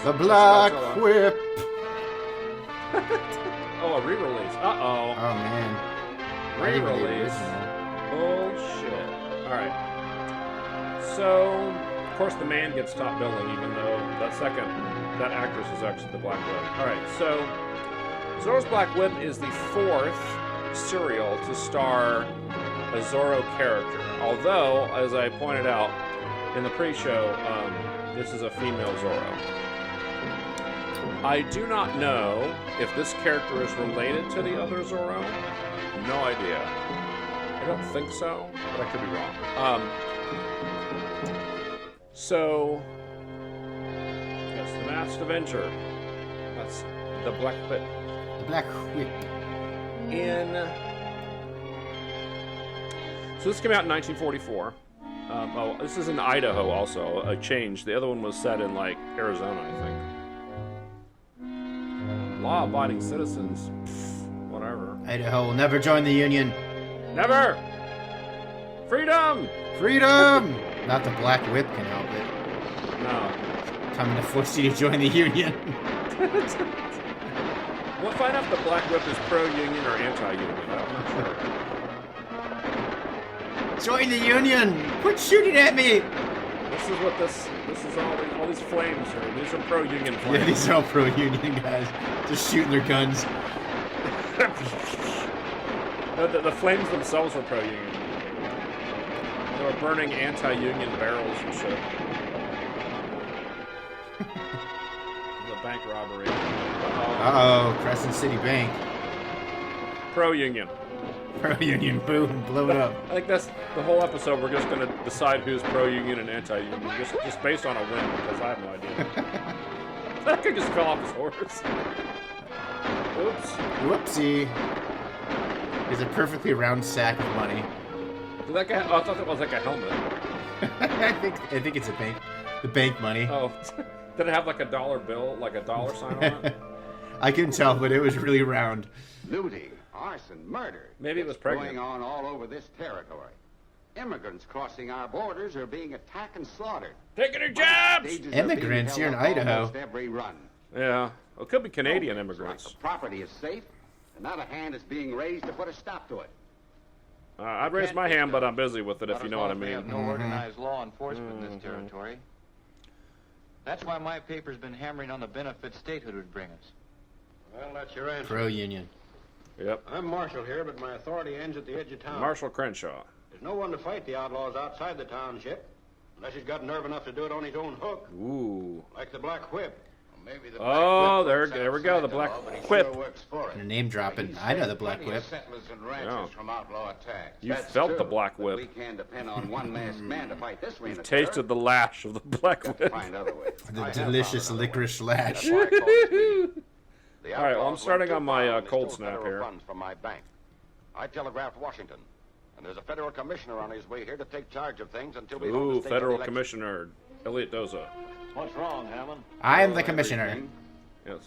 The Black Whip. Oh, a re-release. Uh-oh. Oh, man. Re-release. Bullshit. Alright. So, of course, the man gets top billing, even though that actress is actually the Black Whip. Alright, so Zorro's Black Whip is the 4th serial to star a Zorro character. Although, as I pointed out in the pre-show, this is a female Zorro. I do not know if this character is related to the other Zorro. No idea. I don't think so, but I could be wrong. So, yes, the Masked Avenger. That's the Black Whip. The Black Whip. So this came out in 1944. This is in Idaho also, a change. The other one was set in, like, Arizona, I think. Law-abiding citizens. Pfft, whatever. Idaho will never join the Union. Never! Freedom! Freedom! Not the Black Whip can help it. No. Coming to force you to join the Union. We'll find out if the Black Whip is pro-union or anti-union. I'm not sure. Join the Union! Quit shooting at me! This is all these flames here. These are pro-union flames. Yeah, these are all pro-Union guys. Just shooting their guns. No, the flames themselves were pro-union. They were burning anti-union barrels and shit. The bank robbery. Uh-oh, Crescent City Bank. Pro-union. Pro-Union, boom, blow it up. I think that's the whole episode. We're just going to decide who's pro-union and anti-union, just based on a win, because I have no idea. That guy just fell off his horse. Oops. Whoopsie. He's a perfectly round sack of money. Did that guy? Oh, I thought that was like a helmet. I think it's the bank money. Oh, did it have like a dollar bill, like a dollar sign on it? I couldn't tell, but it was really round. Looting, arson, murder. Maybe it was pregnant. Going on all over this territory. Immigrants crossing our borders are being attacked and slaughtered. Taking their jobs! Immigrants here in Idaho. Almost every run. Yeah. Well, it could be Canadian immigrants. Like the property is safe, and not a hand is being raised to put a stop to it. I'd raise my hand, but I'm busy with it, if you know what I We have mean. no organized law enforcement in this territory. That's why my paper's been hammering on the benefit statehood would bring us. Well, that's your answer. Pro-Union. Yep. I'm Marshal here, but my authority ends at the edge of town. Marshall Crenshaw. There's no one to fight the outlaws outside the township, unless he's got nerve enough to do it on his own hook, Ooh. like the Black Whip. Maybe the Oh, there we go, the Black Whip. And name dropping. I know the Black Whip. Settlers and ranchers Yeah. from outlaw attacks. You That's felt the true, Black but Whip. We can't depend on one masked man to fight this You've tasted the lash of the Black Got to Whip. find other ways. The delicious licorice slash. All right, well, I'm starting on my cold snap here. Funds from my bank. I telegraphed Washington, and there's a federal commissioner on his way here to take charge of things until we hold Ooh, the state Federal election. Commissioner Elliot Doza. What's wrong, Hammond? I am the commissioner. Everything. Yes.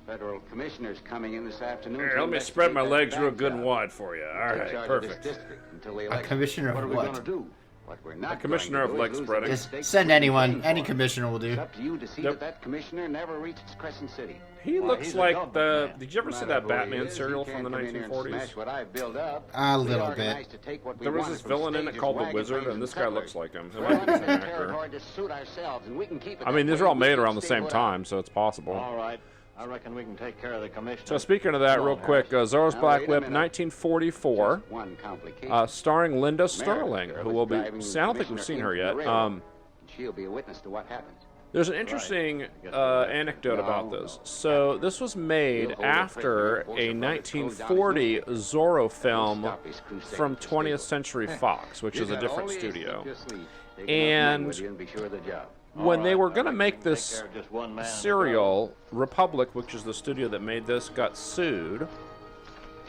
Federal commissioner's coming in this afternoon. Here, to let me spread my investigate legs that real bank good and job. wide for you. All Take right, charge of this perfect. district until the A election. commissioner What of are we what? going to do? What we're not A commissioner going of to leg do is lose spreading. the Just stakes send we've anyone. been Any for. commissioner will do. It's up to you to see Yep. that that commissioner never reaches Crescent City. He Why, looks he's a like government the... man. Did you ever see No that matter who he Batman is, serial he from the can't come in here and 1940s? smash what I've built up. A We little organized bit. to take what we There was wanted this from villain in it stages, called the wagon Wizard, trains, and this guy settlers. looks like him. It So might be the we're same the actor. territory to suit ourselves, and we can keep it I that mean, these way. are all We made can around the stay same put time, so it's possible. All right. I reckon we can take care of the commissioner. So speaking of that, Come real on, quick, Zorro's Now, Black wait a Whip, minute. 1944, Just one complication. starring Linda Sterling, America who was will be... driving See, I don't think we've Commissioner seen her into yet. the railroad. She'll be a witness to what happens. There's an interesting anecdote about this. So this was made after a 1940 Zorro film from 20th Century Fox, which is a different studio. And when they were going to make this serial, Republic, which is the studio that made this, got sued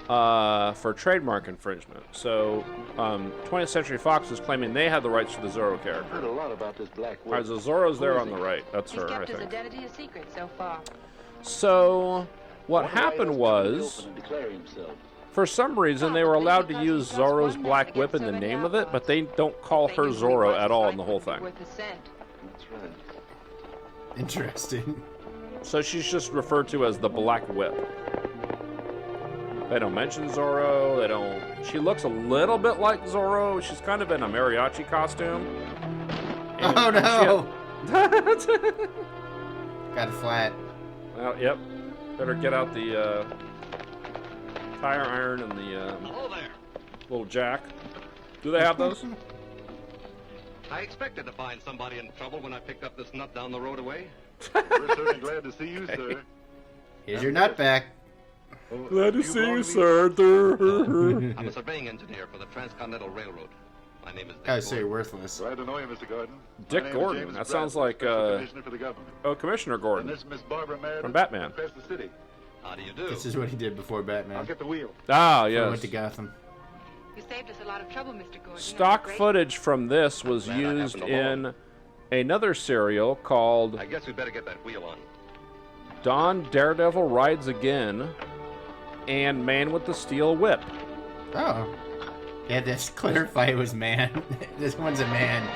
for trademark infringement. So 20th Century Fox was claiming they had the rights to the Zorro I've heard character. a lot about this Black All right, Whip. so Zorro's there on the right. That's He's her, I kept his think. identity a secret so far. So what happened was, for some reason, they were allowed to use Zorro's Black Whip in the name of it, but they don't call her Zorro at all in the whole thing. Worth a cent. That's right. Interesting. So she's just referred to as the Black Whip. They don't mention Zorro. They don't. She looks a little bit like Zorro. She's kind of in a mariachi costume. And, Oh no! and Got it flat. well, yep. Better get out the tire iron and the Hello there. little jack. Do they have those? I expected to find somebody in trouble when I picked up this nut down the road away. We're certainly glad to see you, sir. Here's your nut back. Glad to see you, sir. I'm a surveying engineer for the Transcontinental Railroad. My name is Dick Oh, so you're Gordon. worthless. Glad to know you, Mr. Gordon. Dick My name is Gordon. James That sounds like, Bradford, Commissioner for the government. Oh, Commissioner And Gordon this is Miss Barbara Meredith from Batman. Across the city. How do you do? This is what he did before I'll Batman. get the wheel. Ah, Before he yes. went to Gotham. You saved us a lot of trouble, Mr. Gordon. Stock Great. footage from this was Glad I happened used along. in another serial called I guess we better get that wheel on. Dawn Daredevil Rides Again and Man with the Steel Whip. Oh. Yeah, this clarify it was man. This one's a man.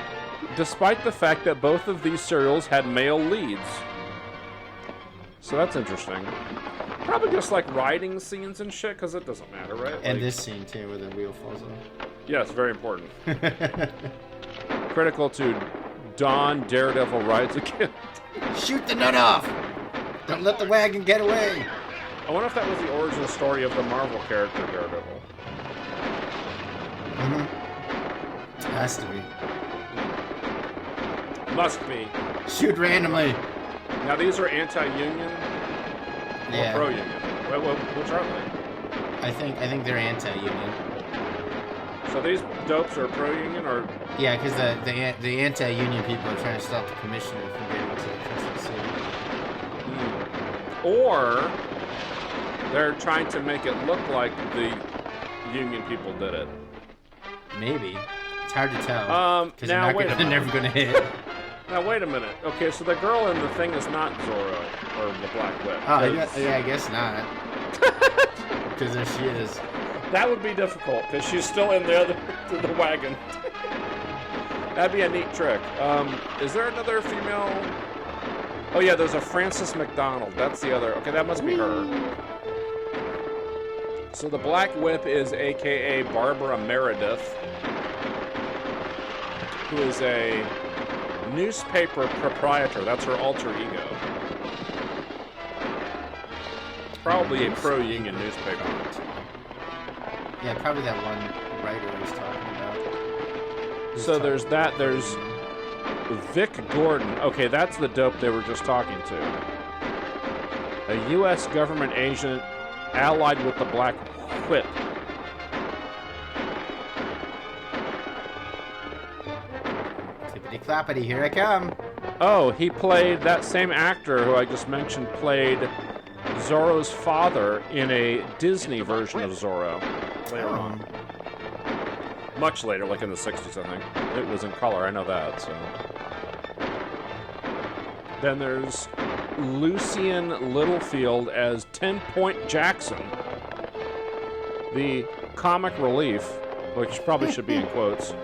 Despite the fact that both of these serials had male leads. So that's interesting. Probably just like riding scenes and shit, because it doesn't matter, right? And Like- this scene too, where the wheel falls off. Yes, very important. Critical to Dawn Daredevil Rides Again. Shoot the nut off! Don't let the wagon get away! I wonder if that was the origin story of the Marvel character Daredevil. Has to be. Must be. Shoot randomly! Now these are anti-union or Yeah. pro-union. Which are they? I think they're anti-union. So these dopes are pro-union or Yeah, because the anti-union people are trying to stop the commissioner from getting to the Crystal City. or they're trying to make it look like the union people did it. Maybe. It's hard to tell. Because now wait a they're minute. never gonna hit. Now wait a minute. Okay, so the girl in the thing is not Zorro or the Black Whip. Oh, It's- I guess not. Because there she is. That would be difficult because she's still in the wagon. That'd be a neat trick. Is there another female? Oh yeah, there's a Frances McDonald. That's the other. Okay, that must be her. So the Black Whip is AKA Barbara Meredith, who is a newspaper proprietor. That's her alter ego. Probably a pro-union newspaper. Yeah, probably that one writer I was talking about. So there's that. There's Vic Gordon. Okay, that's the dope they were just talking to. A U.S. government agent allied with the Black Whip. Clippity cloppity, here I come. Oh, he played that same actor who I just mentioned played Zorro's father in a Disney version of Zorro later on. Much later, like in the 60s, I think. It was in color, I know that, so. Then there's Lucien Littlefield as 10 Point Jackson, the comic relief, which probably should be in quotes.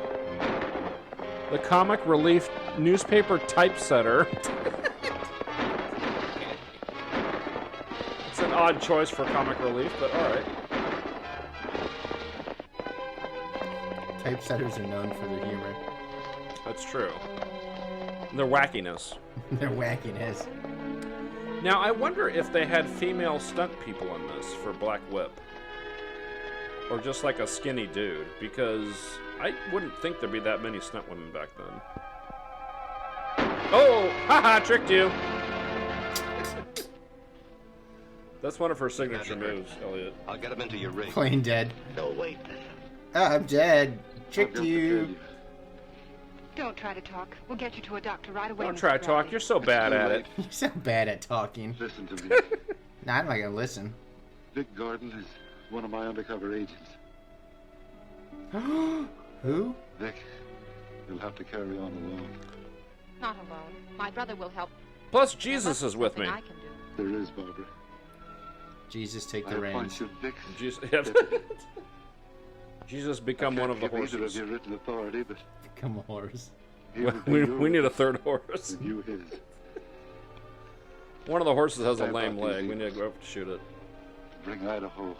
The comic relief newspaper typesetter. It's an odd choice for comic relief, but alright. Typesetters are known for their humor. That's true. Their wackiness. Their wackiness. Now, I wonder if they had female stunt people in this for Black Whip. Or just like a skinny dude, because I wouldn't think there'd be that many stunt women back then. Oh! Haha, tricked you! That's one of her signature moves, Elliot. I'll get him into your rig. Plain dead. No, wait. Oh, I'm dead. Tricked you. Don't try to talk. We'll get you to a doctor right away. Don't Mr. try to talk, Bradley. you're so bad at it. You're so bad at talking. Listen to me. Nah, I'm not gonna listen. Vic Gordon is one of my undercover agents. Who? Vic, you'll have to carry on alone. Not alone. My brother will help. Plus, There Jesus must be is with me. something I can do. There is, Barbara. Jesus, take I the appoint reins. you Vic's Jesus, deputy. Jesus become one of the I can't give horses. either of you written authority, but Come on, horse. he will be We your need a witness third horse. and you his. One of the horses has a Stand lame back, leg. easy. We need to go up to shoot it. Bring Idaho.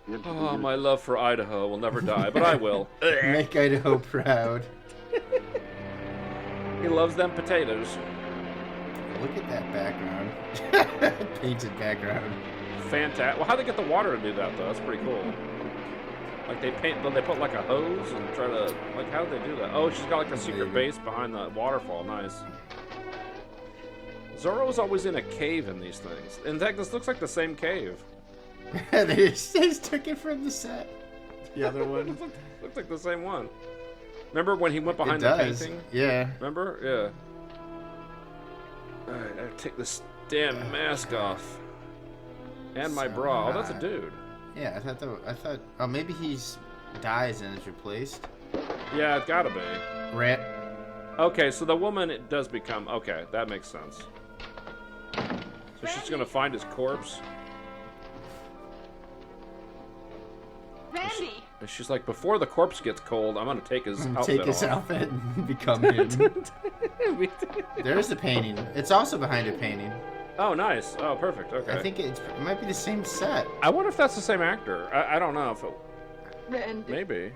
into the Oh, union. my love for Idaho will never die, but I will. Make Idaho proud. He loves them potatoes. Look at that background. Painted background. Fantastic. Well, how'd they get the water to do that, though? That's pretty cool. Like, they put, like, a hose and try to... Like, how did they do that? Oh, she's got, like, a secret base behind the waterfall. Nice. Zorro's always in a cave in these things. In fact, this looks like the same cave. They just took it from the set. The other one. Looks like the same one. Remember when he went behind It the does. painting? Yeah. Remember? Yeah. Alright, I gotta take this damn mask off. And my So bra. Oh, that's a hot. dude. Yeah, I thought. Oh, maybe he's dies and is replaced. Yeah, it gotta be. Rat. Okay, so the woman it does become. Okay, that makes sense. So she's gonna find his corpse. Randy! And she's like, before the corpse gets cold, I'm gonna take his outfit Take his off. outfit and become him. There's the painting. It's also behind a painting. Oh, nice. Oh, perfect. Okay. I think it might be the same set. I wonder if that's the same actor. I don't know if it. Randy. Maybe.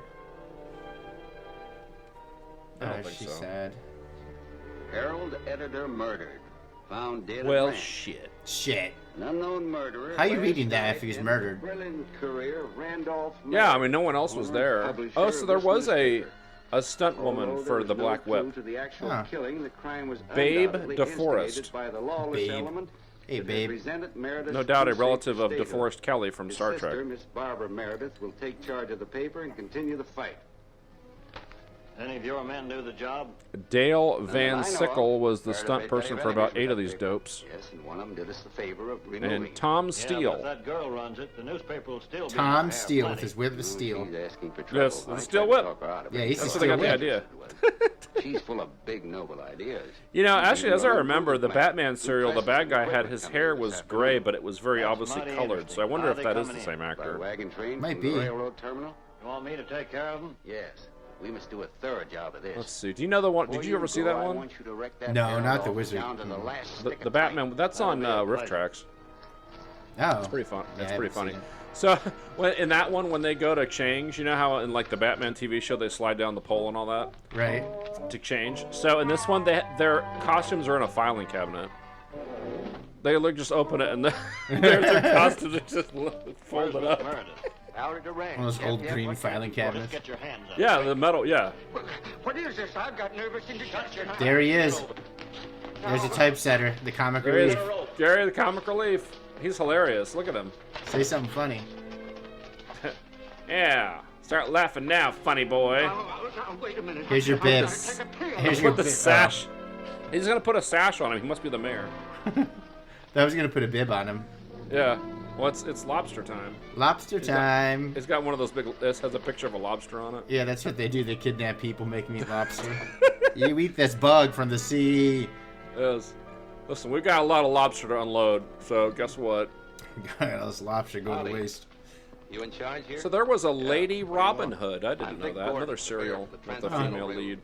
I don't think she's so. sad. Herald editor murdered. Found dead. Well, at Ranch. shit. Shit. An unknown murderer. How you last reading that night if he was ended murdered? the Brilliant career of Randolph. Yeah, I Murray, mean, no one else was owner, there. publisher Oh, of so there this was newspaper. a stunt woman Although for there was the no Black clue Whip. to the actual Huh. killing, the crime was Babe undoubtedly DeForest. instigated by the lawless Babe. element Hey, that babe. resented Meredith's No doubt a unsafe relative of state DeForest Kelly from His Star sister, Trek. Miss Barbara Meredith, will take charge of the paper and continue the fight. Any of your men do the job? Dale None Van that I know Sickle of. was the Heard of stunt it, person Dave, for about anything 8 of that these paper. dopes. Yes, and one of them did us the favor of removing And it. Tom Yeah, but if Steele. that girl runs it, the newspaper will still be. Tom have Steele plenty. with his whip of steel. She's asking for trouble. Yes, I the steel tried to whip. talk her out of it. Yeah, he's the That's where they got the idea. She's full of big, noble ideas. You know, actually, as I Another remember, the movement. Batman serial, the bad guy had his hair was That's gray, but it was very That's obviously mighty colored. So I wonder if interesting. that Are is they the coming same By actor. wagon train Might from be. the railroad terminal? You want me to take care of them? Yes. We must do a thorough job of this. Let's see. Do you know the one? Before Did you ever see go, that I one? want you to wreck that No, barrel not the off wizard. down to the last The, stick the of Batman. That's on That'll be a Riff pleasure. Tracks. Oh. It's pretty fun. Yeah, It's I pretty haven't funny. seen it. So in that one, when they go to change, you know how in like the Batman TV show they slide down the pole and all that Right. to change. So in this one, their costumes are in a filing cabinet. They like just open it and their costumes are just folded up. Meredith. Out at the ranch. One of those old green filing Just cabinets. get your hands up. Yeah, the metal. Yeah. What is this? I've got nervous indigestion. There he is. There's a typesetter, the comic There he is. relief. Gary the comic relief. He's hilarious. Look at him. Say something funny. Yeah. Start laughing now, funny boy. Wait a minute. Here's your I've gotta bib. take a pill. Here's your Put the bib. sash. He's gonna put a sash on him. He must be the mayor. I was gonna put a bib on him. Yeah. Well, it's lobster time. Lobster time. It's got one of those big. This has a picture of a lobster on it. Yeah, that's what they do. They kidnap people, make them eat lobster. You eat this bug from the sea. Is. Listen, we've got a lot of lobster to unload. So guess what? This lobster go to Howdy. waste. You in charge here? So there was a Lady Robin Hood. I I'm didn't know Dick that. Gordon, Another the serial mayor of the with a Transcontinental female Railroad. lead.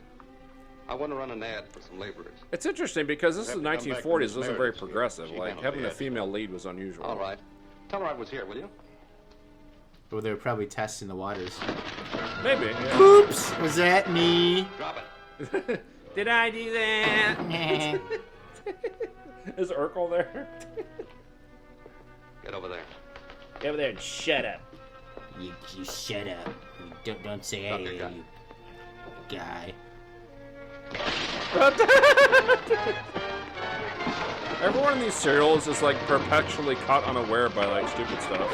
I want to run an ad for some laborers. It's interesting because this is Have the to come back 1940s. to It wasn't Miss very Meredith. progressive. She Like handles having the a ads. female lead was unusual. All right. Tell her I was here, will you? Well, they were probably testing the waters. Maybe. Yeah. Oops! Was that me? Drop it. Did I do that? Is Urkel there? Get over there. Get over there and shut up. You shut up. You don't say Drop hey, your gun. you guy. Everyone in these serials is like perpetually caught unaware by like stupid stuff.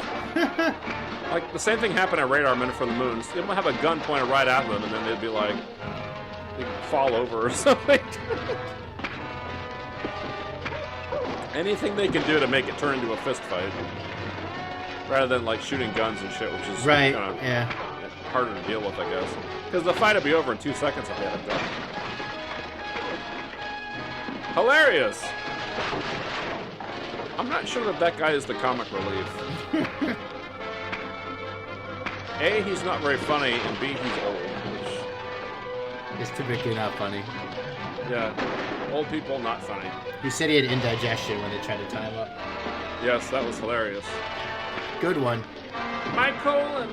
Like the same thing happened at Radar Men for the Moon. They might have a gun pointed right at them, and then they'd be like, they'd fall over or something. Anything they can do to make it turn into a fist fight, rather than like shooting guns and shit, which is Right, kinda yeah. harder to deal with, I guess. Because the fight would be over in 2 seconds if they had a gun. Hilarious! I'm not sure that that guy is the comic relief. A, he's not very funny, and B, he's old. Which It's typically not funny. Yeah. Old people, not funny. He said he had indigestion when they tried to tie him up. Yes, that was hilarious. Good one. My colon!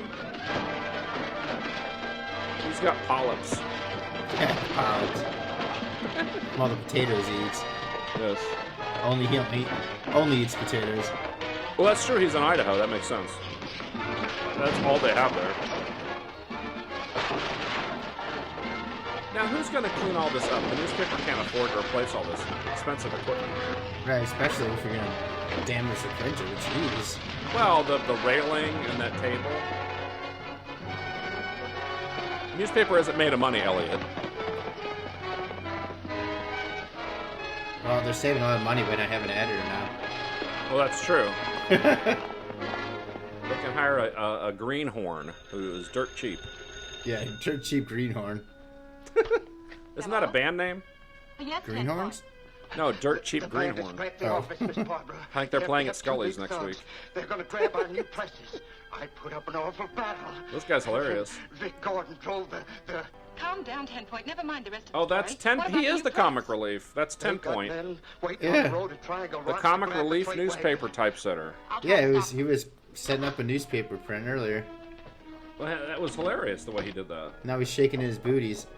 He's got polyps. Yeah, polyps. All the potatoes he eats. Yes. Only eats potatoes. Well, that's true. He's in Idaho. That makes sense. That's all they have there. Now, who's going to clean all this up? The newspaper can't afford to replace all this expensive equipment. Right, especially if you're gonna damage the printer, jeez. Well, the railing and that table. Newspaper isn't made of money, Elliot. Well, they're saving a lot of money by not having an editor now. Well, that's true. They can hire a greenhorn who is dirt cheap. Yeah, dirt cheap greenhorn. Isn't that a band name? Yes, Greenhorns? No, dirt cheap greenhorn. I think they're playing at Scully's next week. They're going to grab our new presses. I put up an awful battle. This guy's hilarious. Vic Gordon drove the... Calm down, 10 Point. Never mind the rest of Oh, the that's story. 10. What about He is new the press? comic relief. That's 10 Point. Yeah. The comic relief newspaper typesetter. I'll try Yeah, to stop he was setting up a newspaper print earlier. Well, that was hilarious the way he did that. Now he's shaking his booties.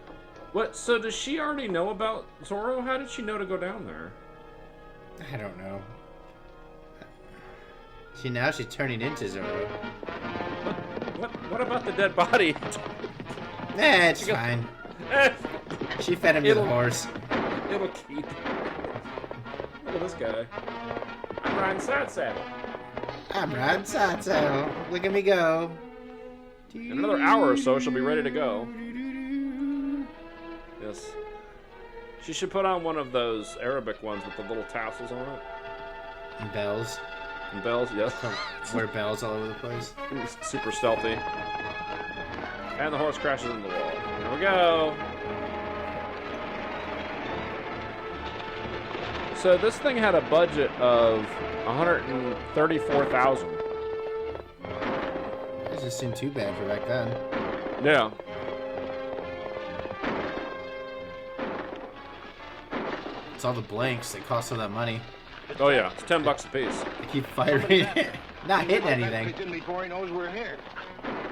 What? So does she already know about Zorro? How did she know to go down there? I don't know. Now she's turning into Zorro. What about the dead body? It's fine. She fed him to the horse. It'll keep. Look at this guy. I'm riding side saddle. I'm riding side saddle. Look at me go. In another hour or so, she'll be ready to go. Yes. She should put on one of those Arabic ones with the little tassels on it. And bells. And bells, yes. Wear bells all over the place. Super stealthy. And the horse crashes into the wall. Here we go. So this thing had a budget of $134,000. It doesn't seem too bad for back then. Yeah. It's all the blanks that cost all that money. Oh yeah, it's $10 a piece. They keep firing it. Not hitting anything. Before he knows we're here.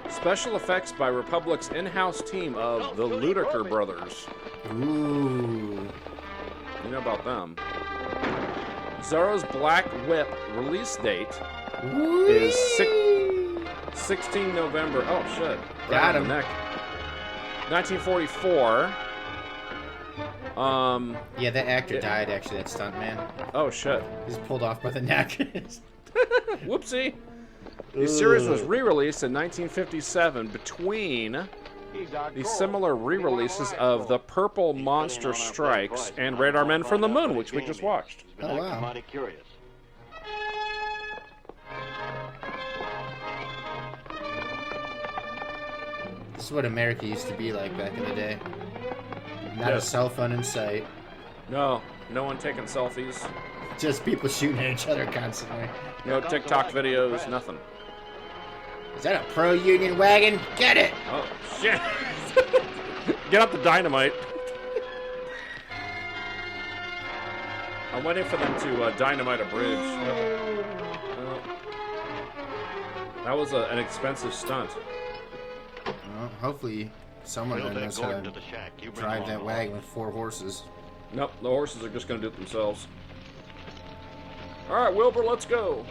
Special effects by Republic's in-house team of the Ludiker Brothers. Ooh. You know about them. Zorro's Black Whip release date is 16 November. Oh shit! Got him. In the neck. 1944. Yeah, that actor died actually. That stunt man. Oh shit! He's pulled off by the neck. Whoopsie. The series was re-released in 1957 between the similar re-releases of The Purple Monster Strikes and Radar Men from the Moon, which we just watched. Oh wow. Mighty curious. This is what America used to be like back in the day. Not Yes. a cell phone in sight. No one taking selfies. Just people shooting at each other constantly. No TikTok videos, nothing. Is that a pro-union wagon? Get it! Oh, shit. Get out the dynamite. I'm waiting for them to dynamite a bridge. That was an expensive stunt. Well, hopefully someone knows how to drive that wagon with 4 horses. Nope, the horses are just going to do it themselves. All right, Wilbur, let's go.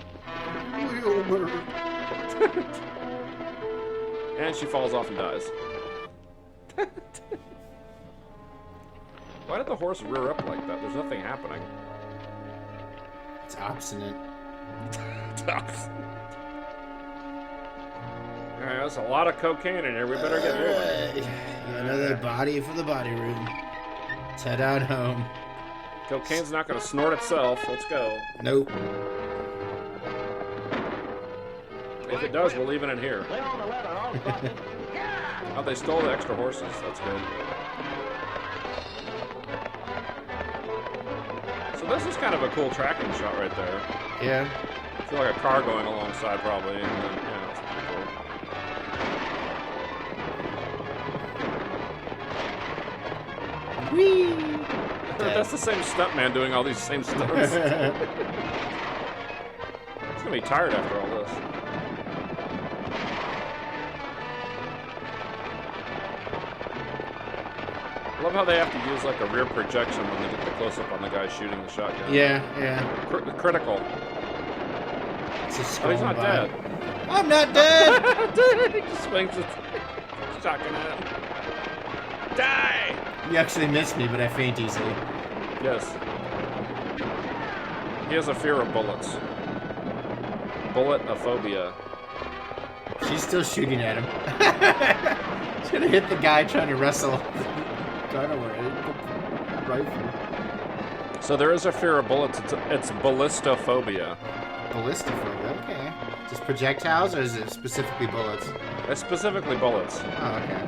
And she falls off and dies. Why did the horse rear up like that? There's nothing happening. It's obstinate. Alright, that's a lot of cocaine in here. We better get moving. Another body for the body room. Let's head out home. Cocaine's not going to snort itself. Let's go. Nope. If it does, we're leaving it here. Oh, they stole the extra horses. That's good. So this is kind of a cool tracking shot right there. Yeah. I feel like a car going alongside probably. And then, yeah, that's pretty cool. Whee! That's the same stuntman doing all these same stunts. He's gonna be tired after all this. I love how they have to use like a rear projection when they get the close-up on the guy shooting the shotgun. Yeah, yeah. Critical. It's a Oh, he's not dead. I'm not dead! He just swings the shotgun at him. Die! You actually missed me, but I faint easily. Yes. He has a fear of bullets. Bullet-ophobia. She's still shooting at him. Should have hit the guy trying to wrestle gun away. The rifle. So there is a fear of bullets. It's ballistophobia. Ballistophobia, okay. Just projectiles, or is it specifically bullets? It's specifically bullets. Oh, okay.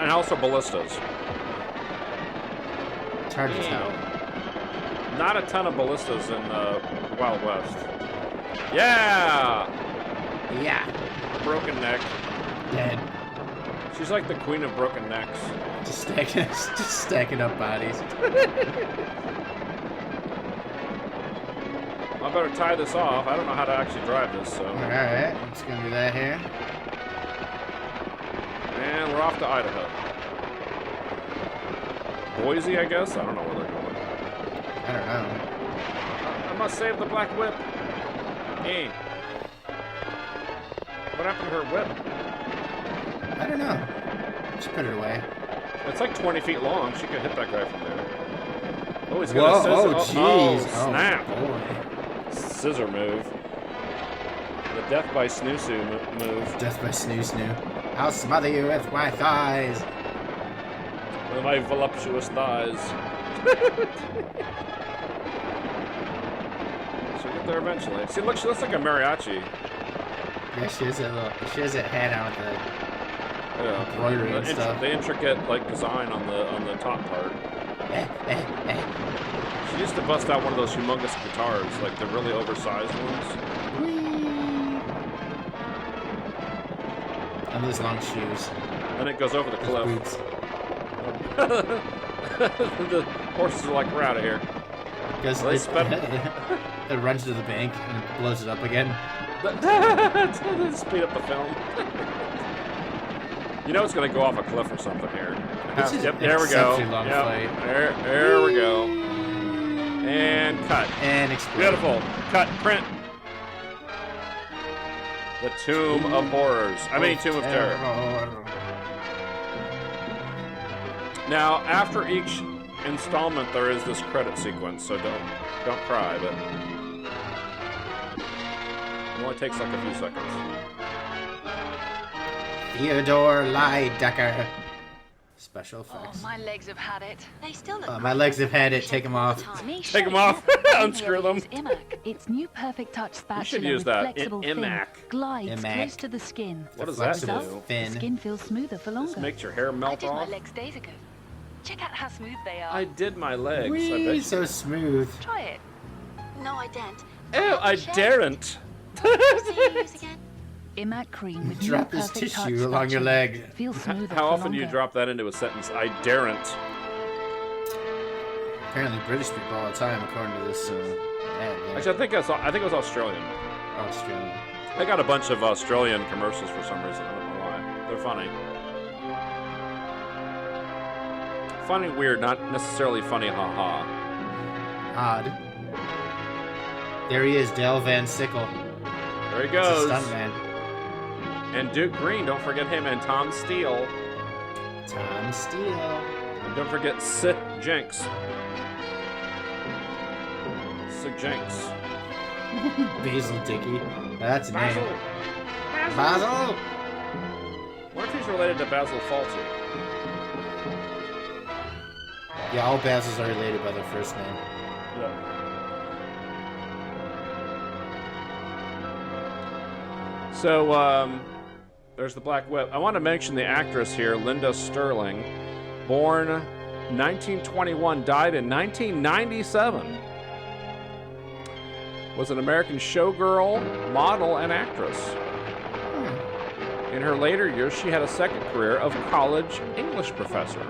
And also ballistas. It's hard to tell. Not a ton of ballistas in Wild West. Yeah! Yeah. Broken neck. Dead. She's like the queen of broken necks. Just stacking up bodies. I better tie this off. I don't know how to actually drive this, so. Alright, I'm just gonna do that here. And we're off to Idaho. Boise, I guess? I don't know where they're going. I don't know. I must save the black whip. Hey. What happened to her whip? I don't know. Just put it away. It's like 20 feet long. She could hit that guy from there. Oh, he's Whoa, got a scissor. oh, jeez. Oh, snap. Oh, boy. Scissor move. The death by snoo-snoo move. Death by snoo-snoo. I'll smother you with my thighs. With my voluptuous thighs. She'll get there eventually. See, look, she looks like a mariachi. Yeah, she has that hat on with the embroidery and stuff. The intricate like design on the top part. She used to bust out one of those humongous guitars, like the really oversized ones. And those long shoes. And it goes over the cliff. Boots. The horses are like, we're out of here. Because Well, it runs to the bank and it blows it up again. Speed up the film. You know it's going to go off a cliff or something here. This is Yep, there we go. exceptionally long flight. There we go. And cut. And explode. Beautiful. Cut. Print. The Tomb of Horrors. I mean, Tomb of Terror. Now, after each installment, there is this credit sequence, so don't cry, but it only takes like a few seconds. Theodore Lydecker. Special effects. Oh, my legs have had it. They still look My legs have had it. Take them off. Take them off. Unscrew them. Its new perfect touch spatula should use with that. flexible fin Imac. glides Imac. close to the skin. What does that Flexible do? fin. The skin feels smoother for longer. This makes your hair I melt did my off. legs days ago. Check out how smooth they are. I did my legs. I bet Whee, you. so smooth. Try it. No, I don't. Ew, I daren't. Imac cream with Drop new this perfect touch tissue along your spatula. leg. Feels smoother How for often do you longer. drop that into a sentence? I daren't. Apparently British people all the time, according to this ad. Yeah. Actually, I think it was Australian. Australian. I got a bunch of Australian commercials for some reason. I don't know why. They're funny. Funny, weird, not necessarily funny, haha. Odd. There he is, Dale Van Sickle. There he It's goes. a stuntman. And Duke Green, don't forget him, and Tom Steele. Tom Steele. And don't forget Sid Jenks. Sid Jenks. Basil Dickey. That's a Basil. name. Basil! What if he's related to Basil Fawlty? Yeah, all Basils are related by their first name. Yeah. So, there's the Black Whip. I want to mention the actress here, Linda Sterling, born 1921, died in 1997. Was an American showgirl, model, and actress. In her later years, she had a second career of college English professor.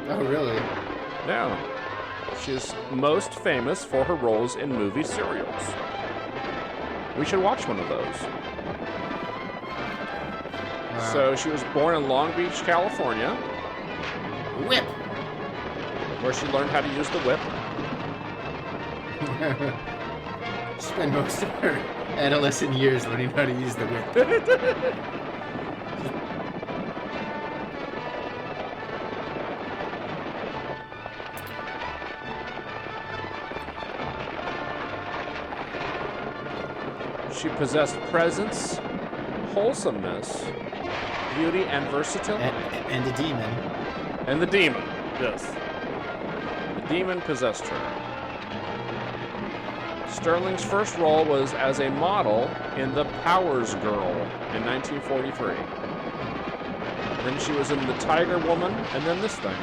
Oh, really? Yeah. She's most famous for her roles in movie serials. We should watch one of those. So she was born in Long Beach, California. Whip! Where she learned how to use the whip. Spent most of her adolescent years learning how to use the whip. She possessed presence, wholesomeness, beauty, and versatility. And a demon. And the demon, yes. The demon possessed her. Sterling's first role was as a model in The Powers Girl in 1943. Then she was in The Tiger Woman, and then this thing.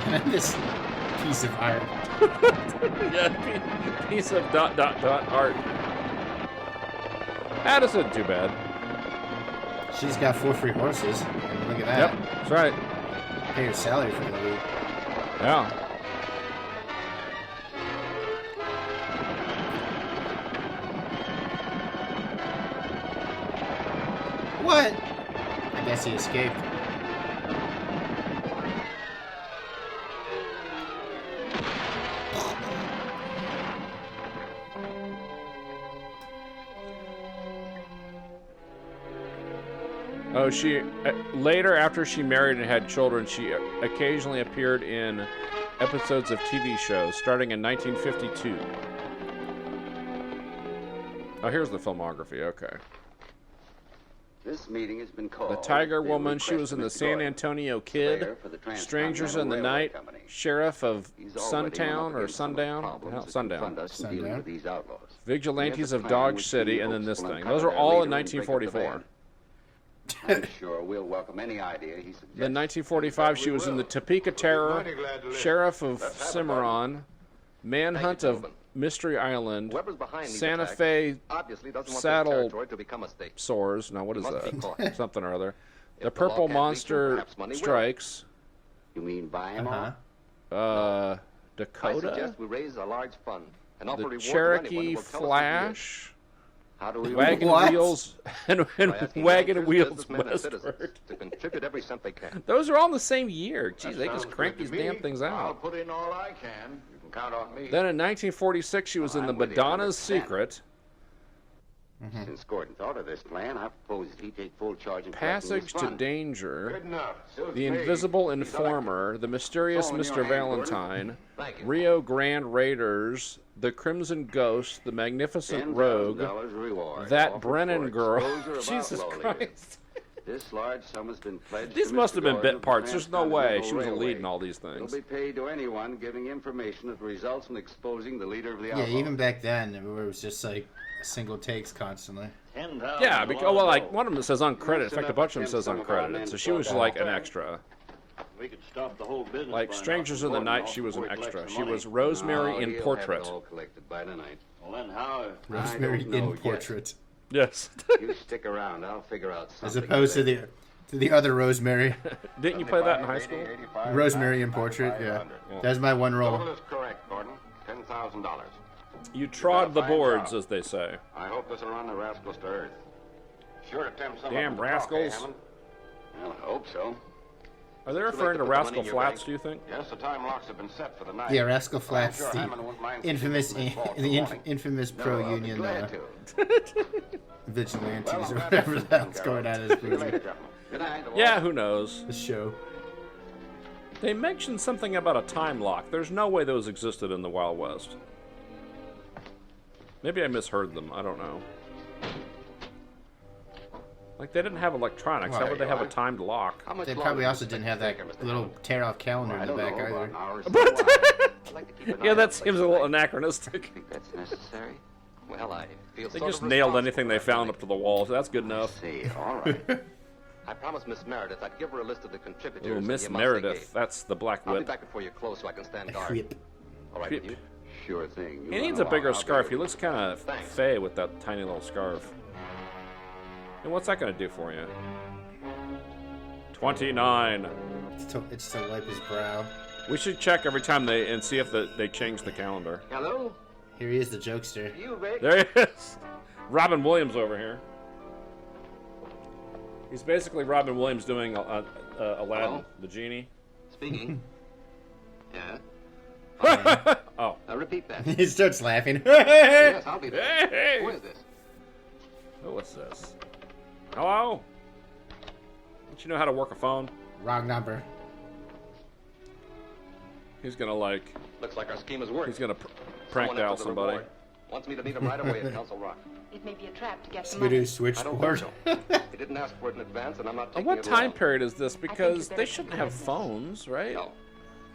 And this piece of art. Yeah, piece of ... art. That isn't too bad. She's got 4 free horses. Look at that. Yep, that's right. Pay her salary for the week. Yeah. What? I guess he escaped. Oh, she later, after she married and had children, she occasionally appeared in episodes of TV shows, starting in 1952. Oh, here's the filmography. Okay. This meeting has been called. The Tiger Woman. She was in the San Antonio Kid, Strangers in the Night, Sheriff of Suntown or Sundown, Sundown. Vigilantes of Dodge City, and then this thing. Those are all in 1944. I'm sure we'll welcome any idea he suggests. Then 1945, she was in the Topeka Terror, Sheriff of Cimarron, Manhunt of Mystery Island, Santa Fe Saddle Sores. Now, what is that? Something or other. The Purple Monster Strikes. You mean buy him Dakota. I suggest we raise a large fund and offer The reward Cherokee to anyone who will tell us who Flash. How do we Wagon What? Wheels and Wagon Wheels Westward. to contribute every cent they can. Those are all in the same year. Jeez, they just Sounds crank good these to me. damn things I'll out. put in all I can. You can count on me. Then in 1946, she was in The I'm with you Madonna's 100%. Secret, Since Gordon thought of this plan, I propose that he take full charge and Passage to Danger, Good enough. Suits The me. Invisible He's Informer, The Mysterious It's all in Mr. your hands, Valentine, Thank you. Rio Grande Raiders, The Crimson Ghost, The Magnificent Rogue, $10,000 reward. That Offered Brennan for Girl. exposure of Jesus outlaw leaders. Christ. This large sum has been pledged. These to must Mr. have been Gordon bit of the parts. There's no way. She was a Transcontinental lead in all Railway. these It'll things. be paid to anyone giving information that results in exposing the leader of the Yeah, outlaws. even back then, it was just like single takes constantly. Yeah, because, well, like one of them says uncredited. In fact, a bunch of them says uncredited. So she was like an extra. We could stop the whole business. Like by Strangers in the knocking Night, Gordon she off was an before he extra. collects She the was money. Rosemary No, in he'll Portrait. Have it all collected by tonight. Well, then how? Rosemary don't know in yet. portrait, Yes. You stick around. I'll figure out something. as opposed to the other Rosemary. Didn't you play that in high school? Rosemary in portrait. Yeah, that's my one Total role. is correct, Gordon. $10,000. You trod the boards, as they say. I hope this will run the rascals to earth. Sure to tempt some Damn of them to talk, rascals. Hammond? Well, I hope so. Are they referring to Rascal Flats, do you think? Yes, the time locks have been set for the night. Yeah, Rascal I'm Flats, sure the Hammond wouldn't mind infamous, seeing this ball for the morning. infamous No, pro I'll be union glad to. vigilantes Well, or I'm glad whatever to the see hell's you, going on Carol. in this See you later, movie. gentlemen. Good night. Yeah, who knows? The show. They mentioned something about a time lock. There's no way those existed in the Wild West. Maybe I misheard them. I don't know. Like, they didn't have electronics. How would they have a timed lock? How much They longer probably does also this didn't thing have that take, Mr. little Holmes? tear-off calendar I in the don't back know, about either. an hour or so. I'd like to keep an eye Yeah, on that the seems place a little tonight. anachronistic. Think that's necessary? Well, I feel They sort just of nailed responsible anything they for that found money. up to the walls. That's good enough. See, all right. I promised Miss Meredith I'd give her a list of the contributors. Ooh, and Miss the amounts they Meredith. gave. That's the Black I'll be Whip. back before you close so I can stand guard. Whip. All right Whip. with you? Sure thing. You He run needs a along, bigger I'll scarf. be He looks kind of Thanks. fey with that tiny little scarf. And what's that going to do for you? 29. It's to wipe his brow. We should check every time and see if they change the calendar. Hello? Here he is, the jokester. You, Rick? There he is. Robin Williams over here. He's basically Robin Williams doing Aladdin, Hello? the genie. Speaking. Yeah. Oh. Repeat that. He starts laughing. Yes, I'll be there. Hey! Who is this? Oh, what's this? Hello? Don't you know how to work a phone? Wrong number. He's gonna like. Looks like our scheme has worked. He's gonna prank Someone dial after the somebody. reward. Wants me to meet him right away at Council Rock. It may be a trap to get the money. Skidoo I don't think switchboard. so. He didn't ask for it in advance, and I'm not taking What it time along. period is this? Because better they keep shouldn't it have business. phones, right? No.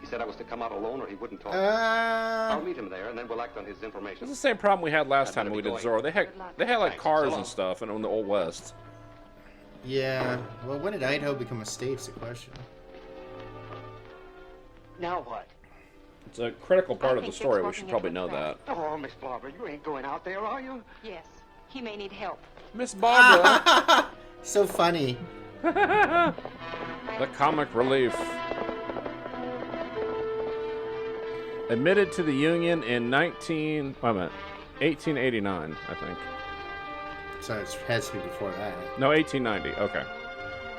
He said I was to come out alone or he wouldn't talk. I'll meet him there, and then we'll act on his information. It's the same problem we had last I'd time better when we be did going. Zorro. They had like Thanks. cars So and long. stuff, and in the old west. Yeah. Well, when did Idaho become a state's the question. Now what? It's a critical part of the think story. Dick's We should walking probably into know a that. trap. Oh, Miss Blobber, you ain't going out there, are you? Yes. He may need help. Miss Barbara, So funny. the comic relief. Admitted to the Union in 1889, I think. So it has to be before that. No, 1890. Okay.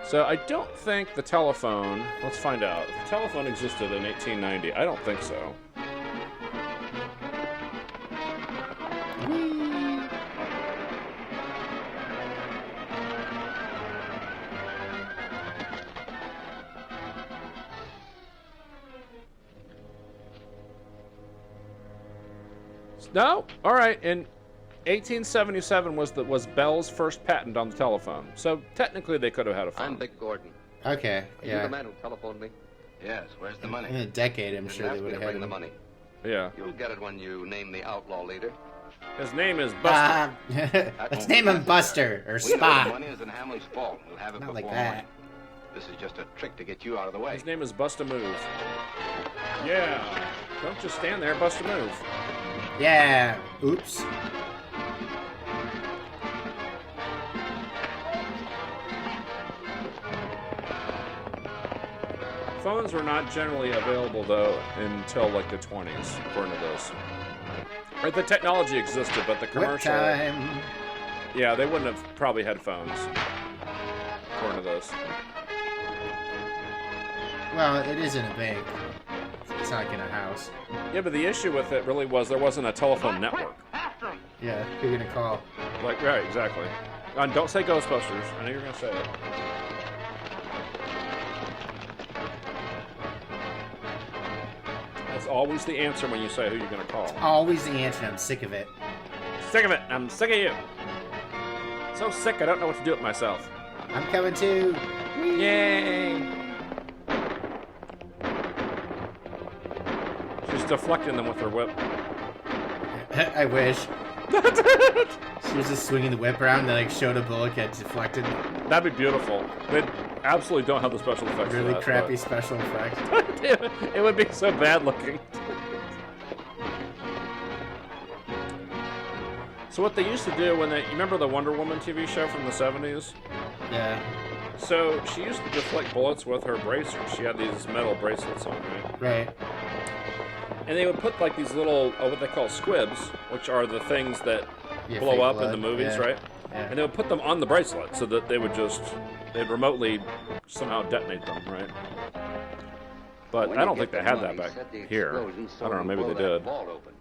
So I don't think the telephone. Let's find out. If the telephone existed in 1890, I don't think so. No. All right. In 1877 was Bell's first patent on the telephone. So technically they could have had a phone. I'm Dick Gordon. Okay. Are you Yeah. the man who telephoned me? Yes. Where's the money? In a decade, I'm You sure didn't they ask me would to have had bring the him. money. Yeah. You'll get it when you name the outlaw leader. His name is Buster. Let's name him Buster or We know the Spot. money is in Hamley's vault. We'll have it Not before like that. morning. This is just a trick to get you out of the way. His name is Bust a Move. Yeah. Don't just stand there, bust a move. Yeah. Oops. Phones were not generally available though until like the 20s, according to this. Right, the technology existed, but the What commercial. time? Yeah, they wouldn't have probably had phones, according to this. Well, it is in a bank. It's not like in a house. Yeah, but the issue with it really was there wasn't a telephone network. After him! Yeah. Who you gonna call? Like, right, exactly. Don't say Ghostbusters. I know you're gonna say it. That's always the answer when you say who you're gonna call. Always the answer. I'm sick of it. Sick of it. I'm sick of you. So sick, I don't know what to do with myself. I'm coming too. Yay! She's deflecting them with her whip. I wish. She was just swinging the whip around and like showed a bullet get deflected. That'd be beautiful. They absolutely don't have the special effects for Really that, crappy special effects. but it would be so bad looking. So what they used to do when you remember the Wonder Woman TV show from the 70s? Yeah. So she used to deflect bullets with her bracers. She had these metal bracelets on, right? Right. And they would put like these little, what they call squibs, which are the things that Yeah, blow fake up in blood, the movies, yeah. right? Yeah. And they would put them on the bracelet so that they'd remotely somehow detonate them, right? But When I you don't get think they the had money, that set the back here. explosion so I don't know, it'll maybe blow they that did. vault open.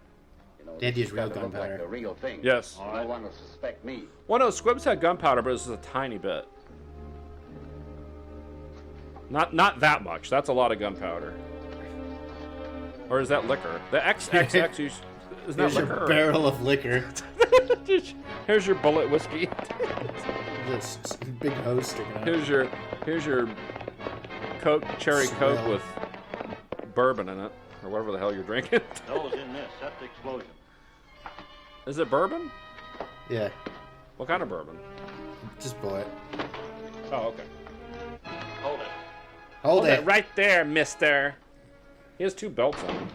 You know, They had to this use real gotta look like gunpowder. the real thing. Yes. No one will suspect me. Well, no, squibs had gunpowder, but it was a tiny bit. Not that much. That's a lot of gunpowder. Or is that liquor? The XXX, is that Here's your liquor? barrel of liquor. Here's your bullet whiskey. This big hose sticking out. Here's your Coke, cherry Swell. Coke with bourbon in it, or whatever the hell you're drinking. Those in this, set the explosion. Is it bourbon? Yeah. What kind of bourbon? Just bullet. Oh, okay. Hold it. Hold it. right there, mister. He has two belts on.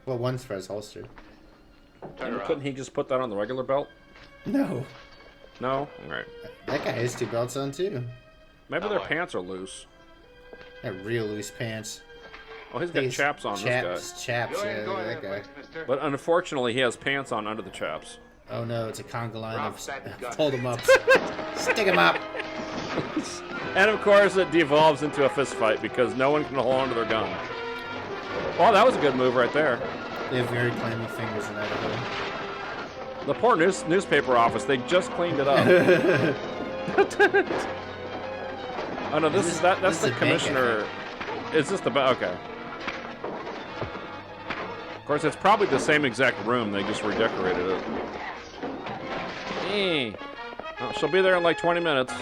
Well, one's for his holster. Turn Couldn't he just put that on the regular belt? No. No? All right. That guy has two belts on too. Maybe their pants are loose. Got real loose pants. Oh, he's got chaps on, this Chaps, yeah, that guy. But unfortunately, he has pants on under the chaps. Oh no, it's a conga line of hold him up. Stick him up. And of course, it devolves into a fist fight because no one can hold on to their gun. Oh, that was a good move right there. They have very clammy fingers in Idaho. The poor newspaper office, they just cleaned it up. Oh no, that's the commissioner. Is this the okay? Of course, it's probably the same exact room. They just redecorated it. Oh, she'll be there in like 20 minutes.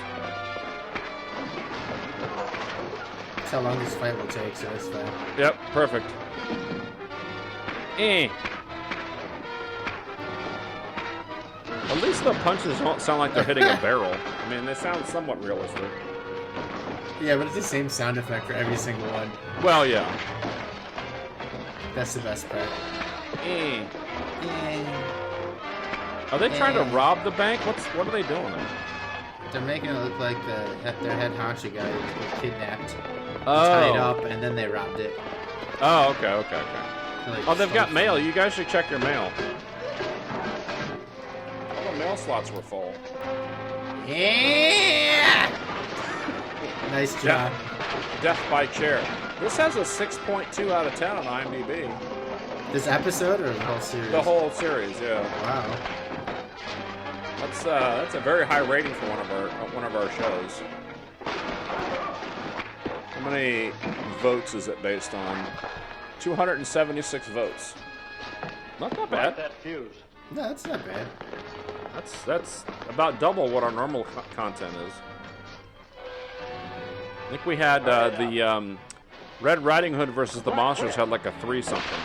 That's how long this fight will take, so that's fine. Yep, perfect. At least the punches don't sound like they're hitting a barrel. I mean, they sound somewhat realistic. Yeah, but it's the same sound effect for every single one. Well, yeah. That's the best part. Are they trying to rob the bank? What are they doing there? They're making it look like their head honcho guy was kidnapped, tied up, and then they robbed it. Oh, okay. Like, Oh, they've got mail. You guys should check your mail. All the mail slots were full. Yeah! Nice job. Death by chair. This has a 6.2 out of 10 on IMDb. This episode or the whole series? The whole series, yeah. Wow. That's a very high rating for one of our shows. How many votes is it based on? 276 votes. Not that bad. That fuse. No, that's not bad. That's about double what our normal content is. I think we had the Red Riding Hood versus the Monsters had like a 3 something.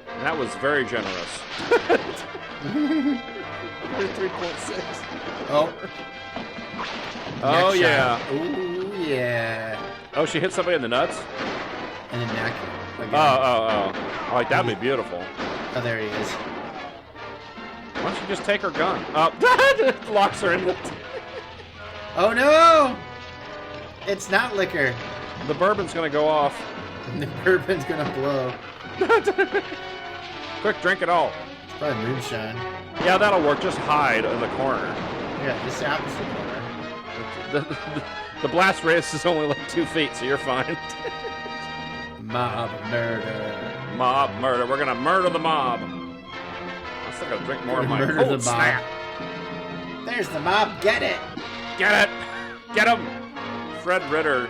And that was very generous. 3.6. Oh. Oh Neck yeah. shot. Ooh yeah. Oh, she hit somebody in the nuts? And then neck. Oh. Like that'd be beautiful. Oh, there he is. Why don't you just take her gun? Oh, locks her in the... Oh no! It's not liquor. The bourbon's gonna go off. The bourbon's gonna blow. Quick, drink it all. It's probably moonshine. Yeah, that'll work. Just hide in the corner. Yeah, just the opposite corner. The blast radius is only like 2 feet, so you're fine. Mob murder. Mob murder. We're gonna murder the mob. I'm still gonna drink more of my Murder cold the mob. snap. There's the mob. Get it. Get it. Get him. Fred Ritter,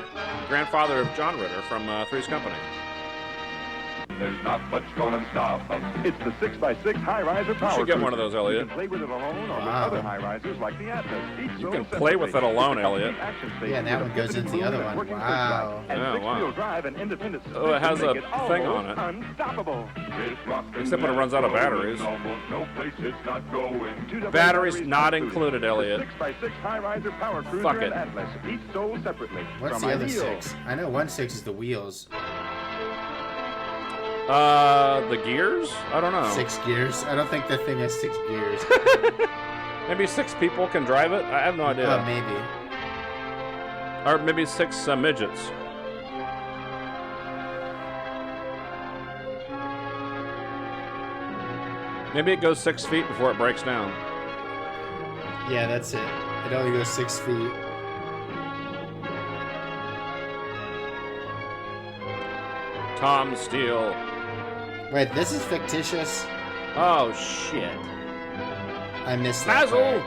grandfather of John Ritter from Three's Company. There's not much gonna stop them. It's the 6x6 high-riser power. You should get cruiser. one of those, Elliot. You can play with it alone or with other high-risers like the Atlas. You can play with it alone, Elliot. Yeah, and that one goes into the other one. Wow. Yeah, wow. Drive and independent Oh, it has a thing on it. Unstoppable. Except when it runs out of batteries. No place it's not going. Batteries not included, Elliot. 6x6 high-riser power cruiser Fuck it. and Atlas, each sold separately. What's From the other Ideal. 6? I know 1/6 is the wheels. The gears? I don't know. 6 gears. I don't think that thing has 6 gears. Maybe 6 people can drive it? I have no idea. Oh, maybe. Or maybe 6 midgets. Maybe it goes 6 feet before it breaks down. Yeah, that's it. It only goes 6 feet. Tom Steele. Wait, this is fictitious? Oh, shit. I missed that. Basil!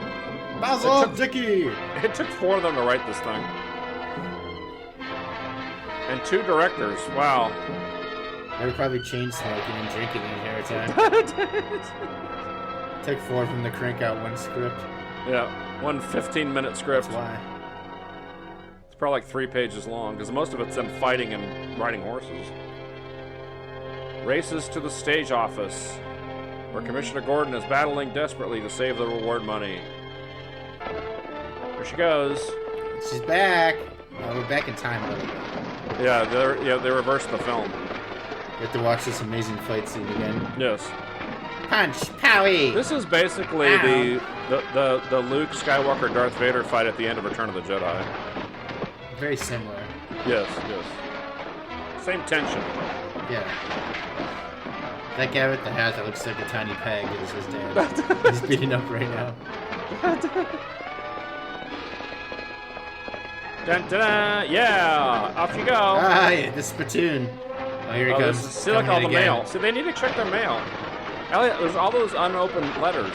Basil! Dicky! It took 4 of them to write this thing. And 2 directors. Wow. They were probably chain smoking and drinking the entire time. Took 4 from the crank out 1 script. Yeah, 1 15-minute script. That's why. It's probably like 3 pages long, because most of it's them fighting and riding horses. Races to the stage office, where Commissioner Gordon is battling desperately to save the reward money. There she goes. She's back. Oh, we're back in time a little bit. Yeah, they reversed the film. You have to watch this amazing fight scene again. Yes. punch, powie. This is basically the Luke Skywalker Darth Vader fight at the end of Return of the Jedi. Very similar. Yes. Same tension. Yeah. That guy with the hat that looks like a tiny peg is his dad. He's beating up right now. Dun, dun, dun. Yeah, off you go. Ah, yeah, the spittoon. Oh, here he comes. See, look, all the mail. See, they need to check their mail. Elliot, there's all those unopened letters.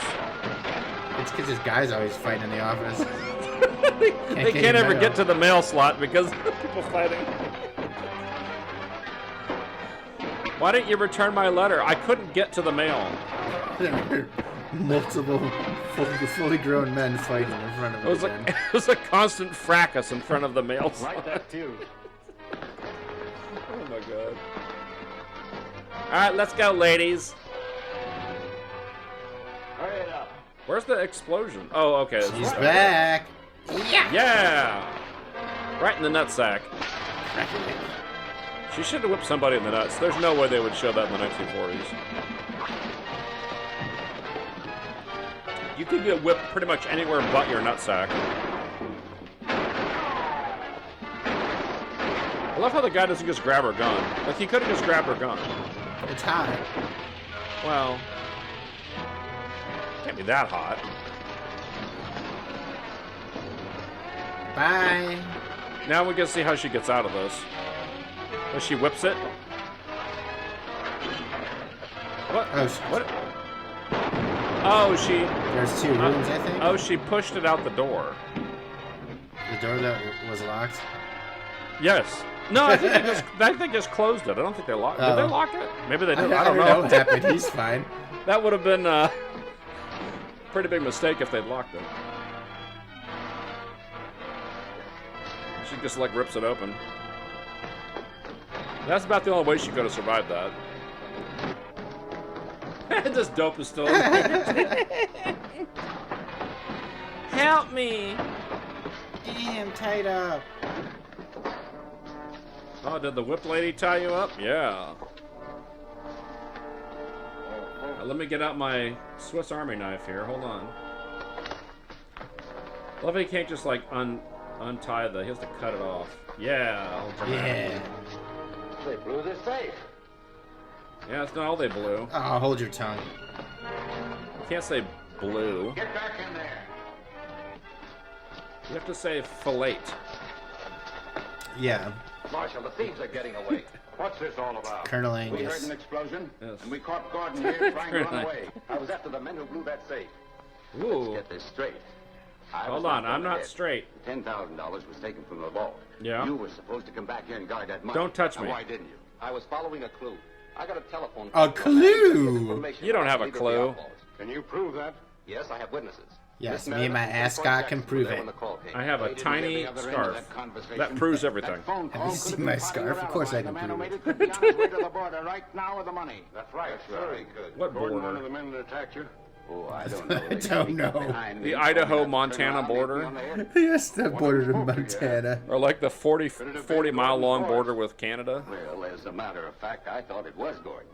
It's because this guy's always fighting in the office. They can't ever get to the mail slot because people fighting. Why didn't you return my letter? I couldn't get to the mail. Multiple fully grown men fighting in front of it. It was a constant fracas in front of the mail slot. Like that, too. Oh, my God. All right, let's go, ladies. Hurry it up. Where's the explosion? Oh, okay. She's back. Yeah! Right in the nutsack. She should have whipped somebody in the nuts. There's no way they would show that in the 1940s. You could get whipped pretty much anywhere but your nutsack. I love how the guy doesn't just grab her gun. Like, he could have just grabbed her gun. It's hot. Well, can't be that hot. Bye. Now we can see how she gets out of this. Oh, she whips it. What? Oh, what? Oh, she. There's two rooms, I think. Oh, she pushed it out the door. The door that was locked. Yes. No, I think they just closed it. I don't think they locked. Did they lock it? Maybe they did. I don't know. what happened. He's fine. That would have been a pretty big mistake if they'd locked it. She just like rips it open. That's about the only way she could have survived that. This dope is still in there. Help me! Damn, tied up. Oh, did the whip lady tie you up? Yeah. Let me get out my Swiss Army knife here. Hold on. Love how he can't just like untie the. He has to cut it off. Yeah. Yeah. They blew this safe. Yeah, it's not all they blew. Oh, hold your tongue. You can't say blew. Get back in there. You have to say fillet. Yeah. Marshal, the thieves are getting away. What's this all about? Colonel We heard Angus. an explosion, Yes. and we caught Gordon here trying to run away. I was after the men who blew that safe. Let's Ooh. get this straight. Hold on, I'm not straight. $10,000 was taken from the vault. Yeah. You were supposed to come back here and guard that money. Don't touch Now, me. why didn't you? I was following a clue. I got a telephone A call. clue? You don't have a clue. Can you prove that? Yes, I have witnesses. Yes, Miss me and my Meredith, ascot can Jackson prove was there it. when the call came. I have a They didn't get tiny the other end of scarf. that conversation. That proves everything. That phone call Have you could seen been my part of scarf? your Of course I alibi. can The man who prove made it. it could be on his way to the border right now with the money. That's right. Very good. What Gordon, one border? of the men that attacked you? Oh, I don't know. I don't know. The Idaho-Montana border? Yes, the border to Montana. Or like the 40-mile-long border with Canada? Well, as a matter of fact, I thought it was Gordon.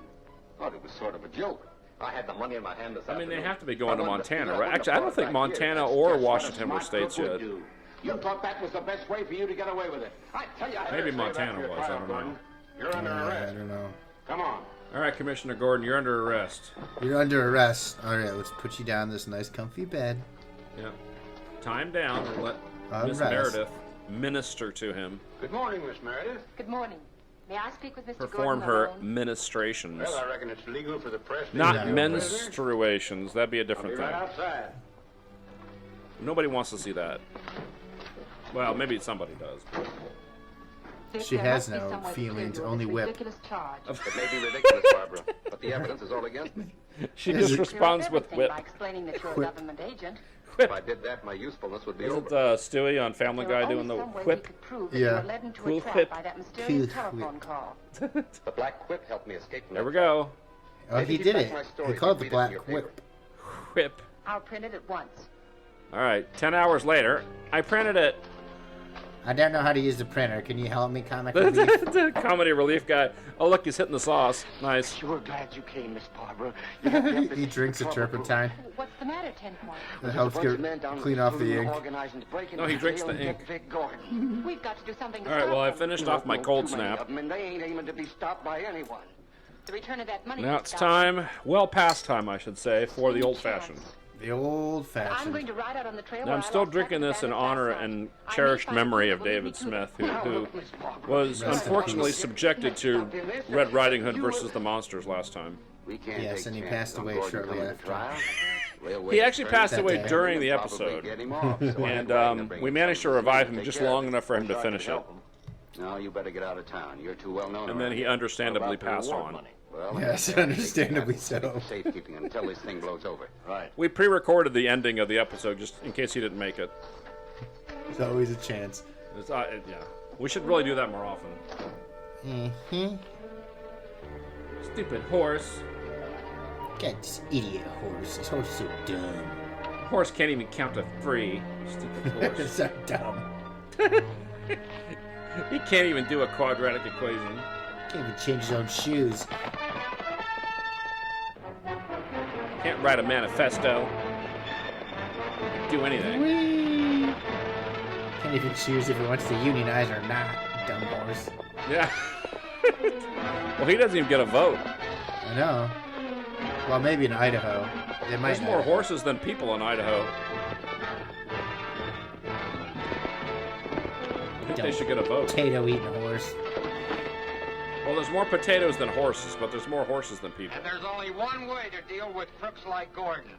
Thought it was sort of a joke. I had the money in my hand this I mean, afternoon. they have to be going to I wouldn't- Montana, I right? wouldn't Actually, I have don't think thought back here. Montana That's or just what a Washington were smart states crook yet. would do. You thought that was the best way for you to get away with it. I tell you, I Maybe Say that Montana for your was, I trial, don't know. Gordon. You're under I arrest. don't know. Come on. All right, Commissioner Gordon, you're under arrest. You're under arrest. All right, let's put you down in this nice, comfy bed. Yeah. Time down and let Miss Unrest. Meredith minister to him. Good morning, Miss Meredith. Good morning. May I speak with Mr. Perform Gordon her alone? ministrations. Well, I reckon it's legal for the press to Not interview a prisoner. menstruations. That'd be a I'll be different right thing. outside. Nobody wants to see that. Well, maybe somebody does. She There has must be no some way to feelings, clear only this whip. ridiculous charge. It may be ridiculous, Barbara, but the evidence is all against me. She Is just it- responds with Everything whip. By explaining that you're a Whip. government agent. If I did that, my usefulness would be Isn't over. Stewie on Family There Guy were doing the only some way whip? he could prove that Yeah. you were led into Cool a trap whip. by that mysterious Cool telephone whip. call. The black whip helped me escape from There that we go. Oh, he did it. He called it the Black Whip. Whip. I'll print it at once. All right, 10 hours later, I printed it. I don't know how to use the printer. Can you help me, comic relief? The comedy relief guy. Oh, look, he's hitting the sauce. Nice. Sure glad you came, Miss Barbara. He drinks a turpentine. What's the matter, 10 Point? That helps get clean off the ink. No, he drinks the ink. We've got to do something to All right, well, I stop them. finished off my cold snap. And they ain't aiming to be stopped by anyone. The return of that money. Now it's time, well past time, I should say, for the old-fashioned. The I'm old-fashioned. going to ride out on the trail. Now, I'm still drinking this in honor and cherished memory of David Smith, who was unfortunately subjected to Red Riding Hood versus the Monsters last time. Yes, and he passed away shortly after. He actually passed away day. during the episode, and we managed to revive him just long enough for him to finish it. No, you better get out of town. You're too well known. And then he understandably passed on. Well, Yes, understandably so. Safekeeping until this thing blows over. Right. We pre-recorded the ending of the episode just in case he didn't make it. There's always a chance. Yeah, we should really do that more often. Mm-hmm. Stupid horse. God, this idiot horse. This horse is so dumb. Horse can't even count to 3. Stupid It's horse. so dumb. He can't even do a quadratic equation. Can't even change his own shoes. Can't write a manifesto. Do anything. Whee! Can't even choose if he wants to unionize or not. Dumb horse. Yeah. Well, he doesn't even get a vote. I know. Well, maybe in Idaho. They might There's more horses than people in Idaho. I think they should get a vote. Potato eating horse. Well, there's more potatoes than horses, but there's more horses than people. And there's only one way to deal with crooks like Gordon.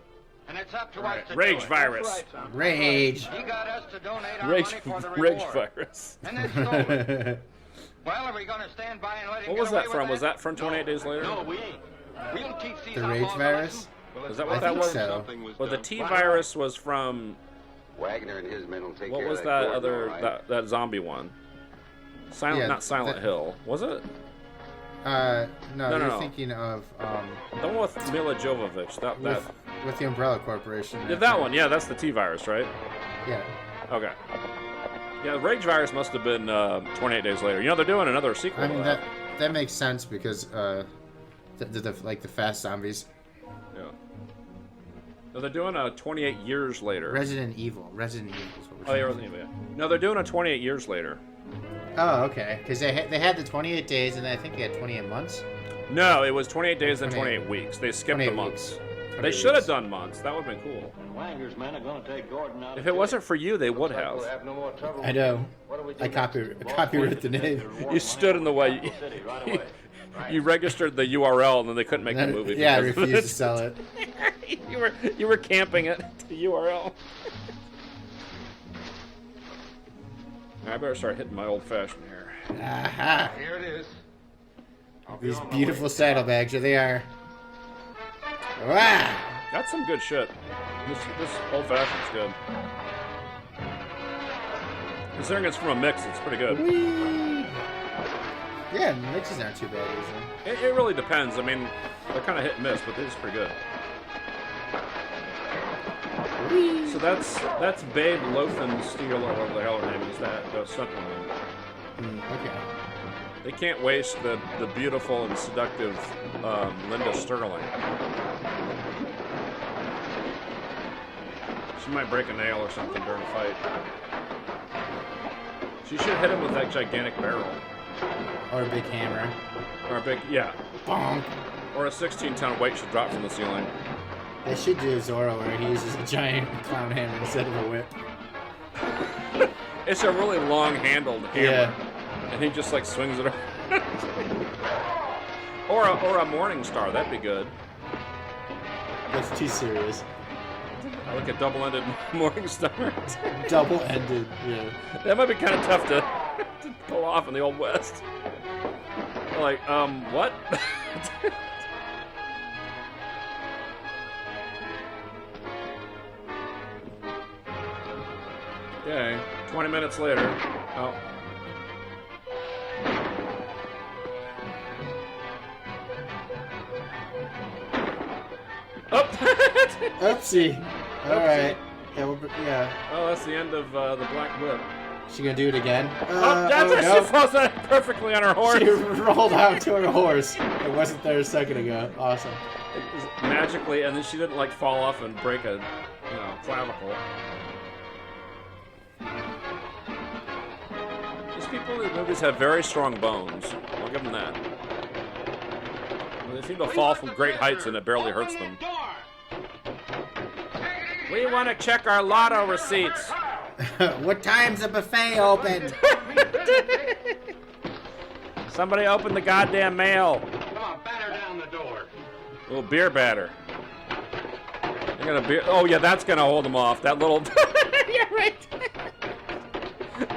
And it's up to us to Rage do it. virus. That's right, son. Rage. He got us to donate our Rage, money for the rage reward. virus. And then stole it. Well, are we going to stand by and let him What get was away that with from? Was that from 28 Days Later? No, we ain't. We'll teach these The outlaws rage a virus? lesson. Is that I what that think was? so. Well, the T virus was from. Wagner and his men will take What care was of that Gordon, other all right? that zombie one? Silent, Yeah, not Silent that- Hill, was it? No, No, you're no. thinking of The one with Mila Jovovich. That with the Umbrella Corporation. yeah, that one. Yeah, that's the T virus, right? Yeah. Okay. Yeah, the Rage virus must have been 28 Days Later. You know, they're doing another sequel. I mean to that makes sense because like the fast zombies. Yeah. No, they're doing a 28 Years Later. Resident Evil is what we're Oh, yeah, saying. Resident Evil. Yeah. No, they're doing a 28 Years Later. Oh, okay. Because they had the 28 days, and I think they had 28 months. No, it was 28 days and 28 28 weeks. They skipped the 28 months. weeks. They 28 should have weeks. done months. That would have been cool. Wanger's men are going to take Gordon out. If it wasn't for you, they would have. We'll have no more trouble. I know. What do we do I next? copyright the name. You stood in the way. City right away. You registered the URL, and then they couldn't make the movie. Yeah, I because of refused to it. sell it. you were camping it to the URL. I better start hitting my old fashioned here. Aha! Here it is. These beautiful saddlebags, here they are. Wow! That's some good shit. This old fashioned's good. Considering it's from a mix, it's pretty good. Whee! Yeah, mixes aren't too bad usually. It really depends. I mean, they're kind of hit and miss, but it's pretty good. So that's Babe Loafensteel, or whatever the hell her name is, that the stunt woman. Okay. They can't waste the beautiful and seductive Linda Sterling. She might break a nail or something during a fight. She should hit him with that gigantic barrel. Or a big hammer. Or a big, yeah. Bonk! Or a 16-ton weight should drop from the ceiling. They should do Zorro where he uses a giant clown hammer instead of a whip. It's a really long-handled hammer. Yeah. And he just, like, swings it around. or a Morning Star, that'd be good. That's too serious. Like a double-ended Morning Star. Double-ended, yeah. That might be kind of tough to pull off in the Old West. Like, what? Okay, 20 minutes later. Oh. Oh! Oopsie. Alright. Yeah, yeah. Oh, that's the end of the Black Whip. She gonna do it again? That's what no. she falls on perfectly on her horse. She rolled out to her horse. It wasn't there a second ago. Awesome. Magically, and then she didn't like fall off and break a, clavicle. These people in the movies have very strong bones. I'll give them that. They seem to fall from great heights and it barely hurts them. We want to check our lotto receipts. What time's the buffet open? Somebody open the goddamn mail. Come on, batter down the door. A little beer batter. Oh yeah, that's gonna hold them off. That little. Yeah, right.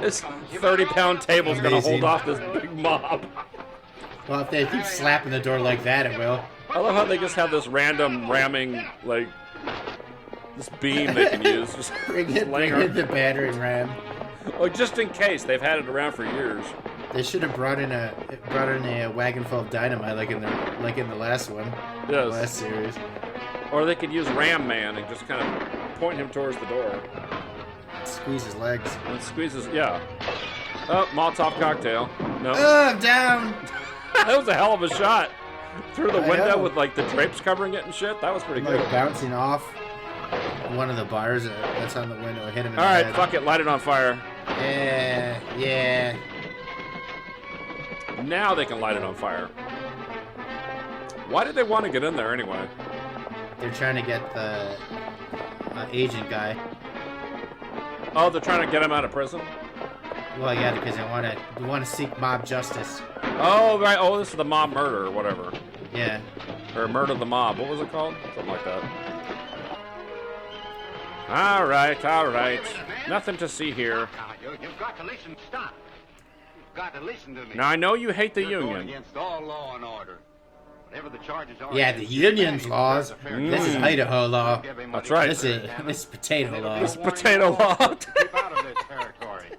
This 30-pound table's gonna hold off this big mob. Well, if they keep slapping the door like that, it will. I love how they just have this random ramming, like, this beam they can use. Just bring in the battering ram. Oh, just in case. They've had it around for years. They should have brought in a wagon full of dynamite like in the last one. Yes. Last series. Or they could use Ram Man and just kind of point him towards the door. Squeeze his legs. And squeezes, yeah. Oh, Molotov cocktail. No. Oh, I'm down. That was a hell of a shot. Through the window with like the drapes covering it and shit. That was pretty good. Like bouncing off one of the bars that's on the window. Hit him in the All right, head. fuck it. Light it on fire. Yeah. Now they can light it on fire. Why did they want to get in there anyway? They're trying to get the agent guy. Oh, they're trying to get him out of prison? Well, yeah, because we want to seek mob justice. Oh, right. Oh, this is the mob murder or whatever. Yeah. Or murder the mob. What was it called? Something like that. All right. Nothing to see here. You've got to listen. Stop. You've got to listen to me. Now, I know you hate the You're going union. against all law and order. Whatever the charges are. Yeah, the union's laws. This is Idaho law. This right. This is potato law. This potato law. Keep out of this territory.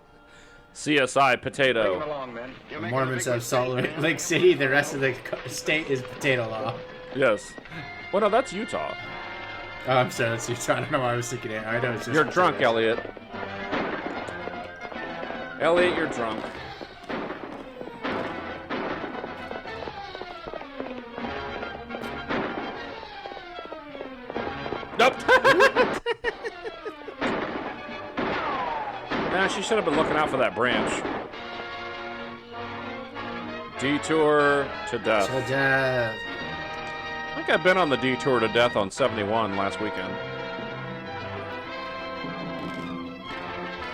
CSI potato. Bring him along, then. The Mormons have Salt Lake City. The rest of the state is potato law. Yes. Well, no, that's Utah. Oh, I'm sorry. That's Utah. I don't know why I was thinking it. I know it's just. You're drunk, Elliot. Elliot, you're drunk. Nope. Nah, she should have been looking out for that branch. Detour to death. To death. I think I've been on the detour to death on 71 last weekend.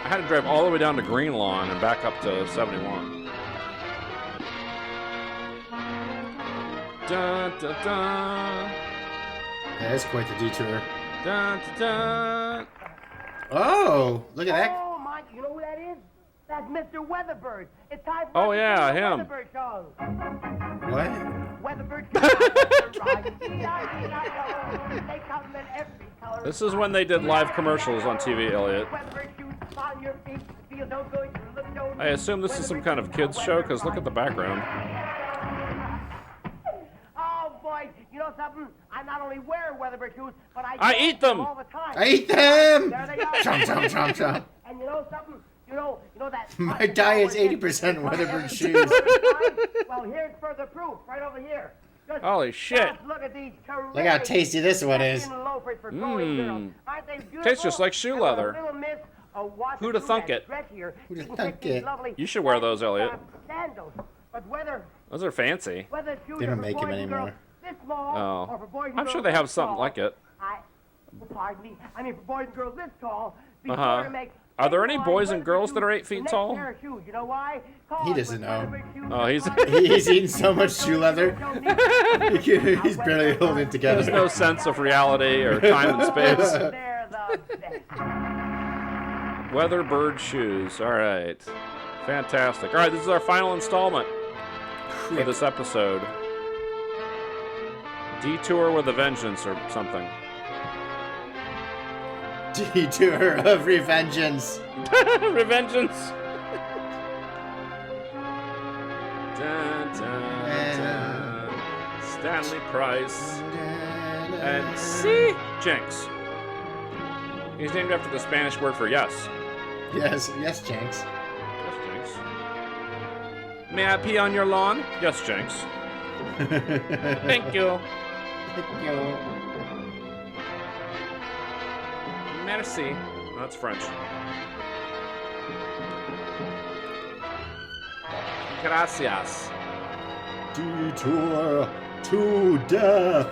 I had to drive all the way down to Green Lawn and back up to 71. Dun, dun, dun. That is quite the detour. Dun, dun, dun. Oh, look at that. Oh, my, you know who that is? That's Mr. Weatherbird. It's time for Oh, us to yeah, do the him. Weatherbird show. What? Weatherbird show. This is when they did live commercials on TV, Elliot. I assume this is some kind of kids show, because look at the background. Oh, boy, you know something? I not only wear Weatherbird shoes, but I eat them all the time. I eat them! There they are. Chomp, chomp, chomp, chomp. And you know something? You know that... My diet's 80% Weatherbird shoes. Well, here's further proof, right over here. Just Holy shit. Look at these Look how tasty this one is. Mmm. Tastes just like shoe leather. Who'da thunk it? Who'da thunk it? You should wear those, Elliot. Sandals. But whether Those are fancy. They don't make them anymore. Oh. I'm sure they have something like it. Pardon me. I mean, for boys and girls this tall. Uh-huh. Are there any boys and girls that are 8 feet tall? You know why? He doesn't know. Oh, he's eating so much shoe leather. He's barely holding it together. There's no sense of reality or time and space. Weatherbird shoes. All right. Fantastic. All right, this is our final installment for this episode. Detour with a Vengeance or something. Detour of Revengeance. Revengeance. Dun, dun, dun. Stanley Price. And C. Jenks. He's named after the Spanish word for yes. Yes, Jenks. May I pee on your lawn? Yes, Jenks. Thank you. Thank you. Merci. Oh, that's French. Gracias. Detour to death.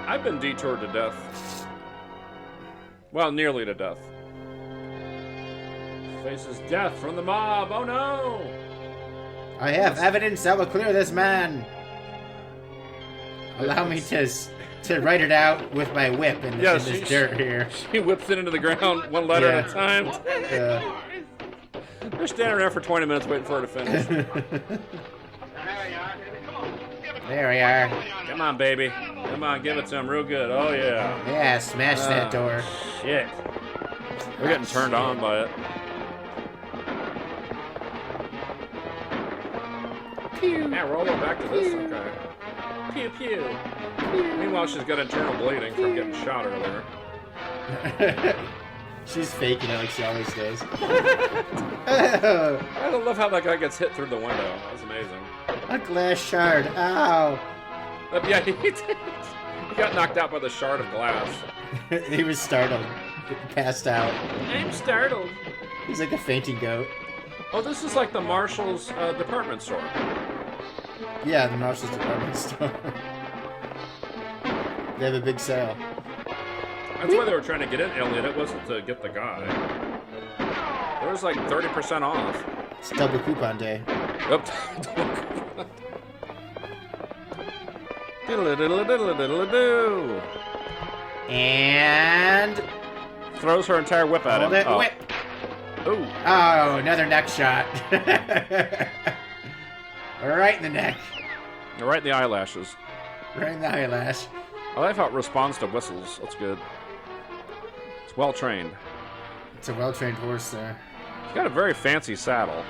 I've been detoured to death. Well, nearly to death. Faces death from the mob. Oh no! I have evidence that will clear this man. Allow me to write it out with my whip in this dirt here. She whips it into the ground one letter at a time. Yeah. They're standing around for 20 minutes waiting for her to finish. There we are. Come on, baby. Come on, give it to him real good. Oh, yeah. Yeah, smash that door. Shit. We're getting turned on by it. Pew. Yeah, roll it back to this. Okay. Pew, pew. Meanwhile, she's got internal bleeding from getting shot earlier. She's faking it like she always does. I love how that guy gets hit through the window. That's amazing. A glass shard. Ow. Yeah, he got knocked out by the shard of glass. He was startled. Passed out. I'm startled. He's like a fainting goat. Oh, this is like the Marshall's department store. Yeah, the Marshall's department store. They have a big sale. That's why they were trying to get in, Elliot. It wasn't to get the guy. There was like 30% off. It's double coupon day. Yep. Diddle-a-diddle-a-diddle-a-diddle-a-diddle-a-doo. And throws her entire whip at him. Oh. Whip. Ooh. Oh, another neck shot. Right in the neck. Right in the eyelashes. Right in the eyelash. I like how it responds to whistles. That's good. It's well trained. It's a well-trained horse there. It's got a very fancy saddle.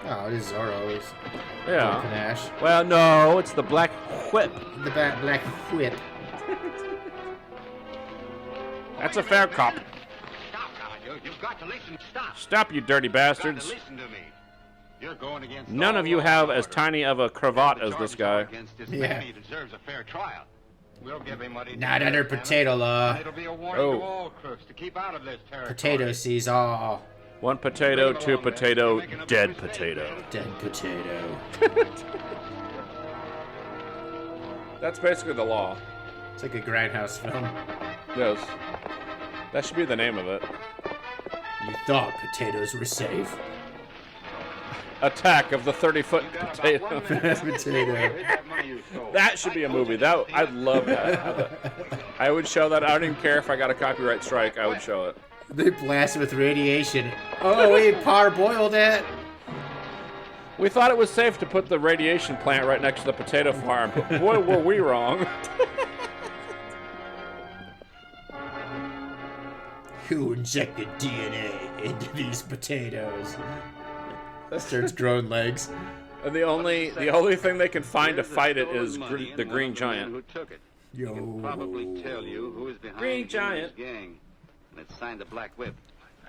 Oh, it is Zorro. Yeah. Panache. Well, no, it's the black whip. The black whip. That's a fair cop. Stop now. You've got to listen. Stop. Stop, you dirty bastards. You've got to listen to me. You're going against None of you have as tiny of a cravat as this guy. Yeah. He deserves a fair trial. We'll give him what he Not under potato law. It'll be a warning to all crooks to keep out of this territory. Potato sees all. One potato, two potato, dead potato. Dead potato. That's basically the law. It's like a grindhouse film. Yes. That should be the name of it. You thought potatoes were safe. Attack of the 30-foot potato. Potato. That should be a movie. I'd love that. I would show that. I don't even care if I got a copyright strike. I would show it. They blast with radiation. Oh, we parboiled it. We thought it was safe to put the radiation plant right next to the potato farm, but boy, were we wrong. Who injected DNA into these potatoes? Starts growing legs. And the only thing they can find to fight it is the Green Giant. Who took it? Yo. He can probably tell you who is behind Green Jimmy's Giant. gang. And it's signed the Black Whip.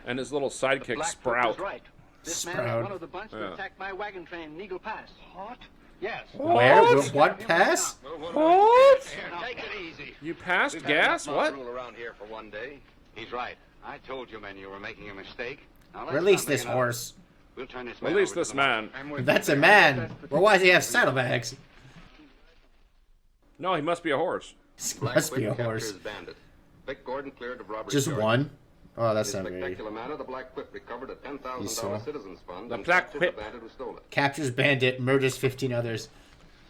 And his little sidekick Black Sprout. was right. This man Sprout. is one of the bunch that Yeah. attacked my wagon train in Eagle Pass. What? Yes. Where? What pass? What? Here, take it easy. You passed We've gas? got a What? rule around here for one day. He's right. I told you men you were making a mistake. Now let's Release not make this it up. horse. We'll turn this man Release over to this the man. marshal. That's a man. Well, why does he have saddlebags? No, he must be a horse. This Black must be a Whip horse. captures bandit. Vic Gordon cleared of robbery Just charges. one? Oh, that's In a not very... spectacular manner, the Black Whip recovered a $10,000 Useful. citizens fund The and Black captured Whip. the bandit who stole it. Captures bandit, murders 15 others.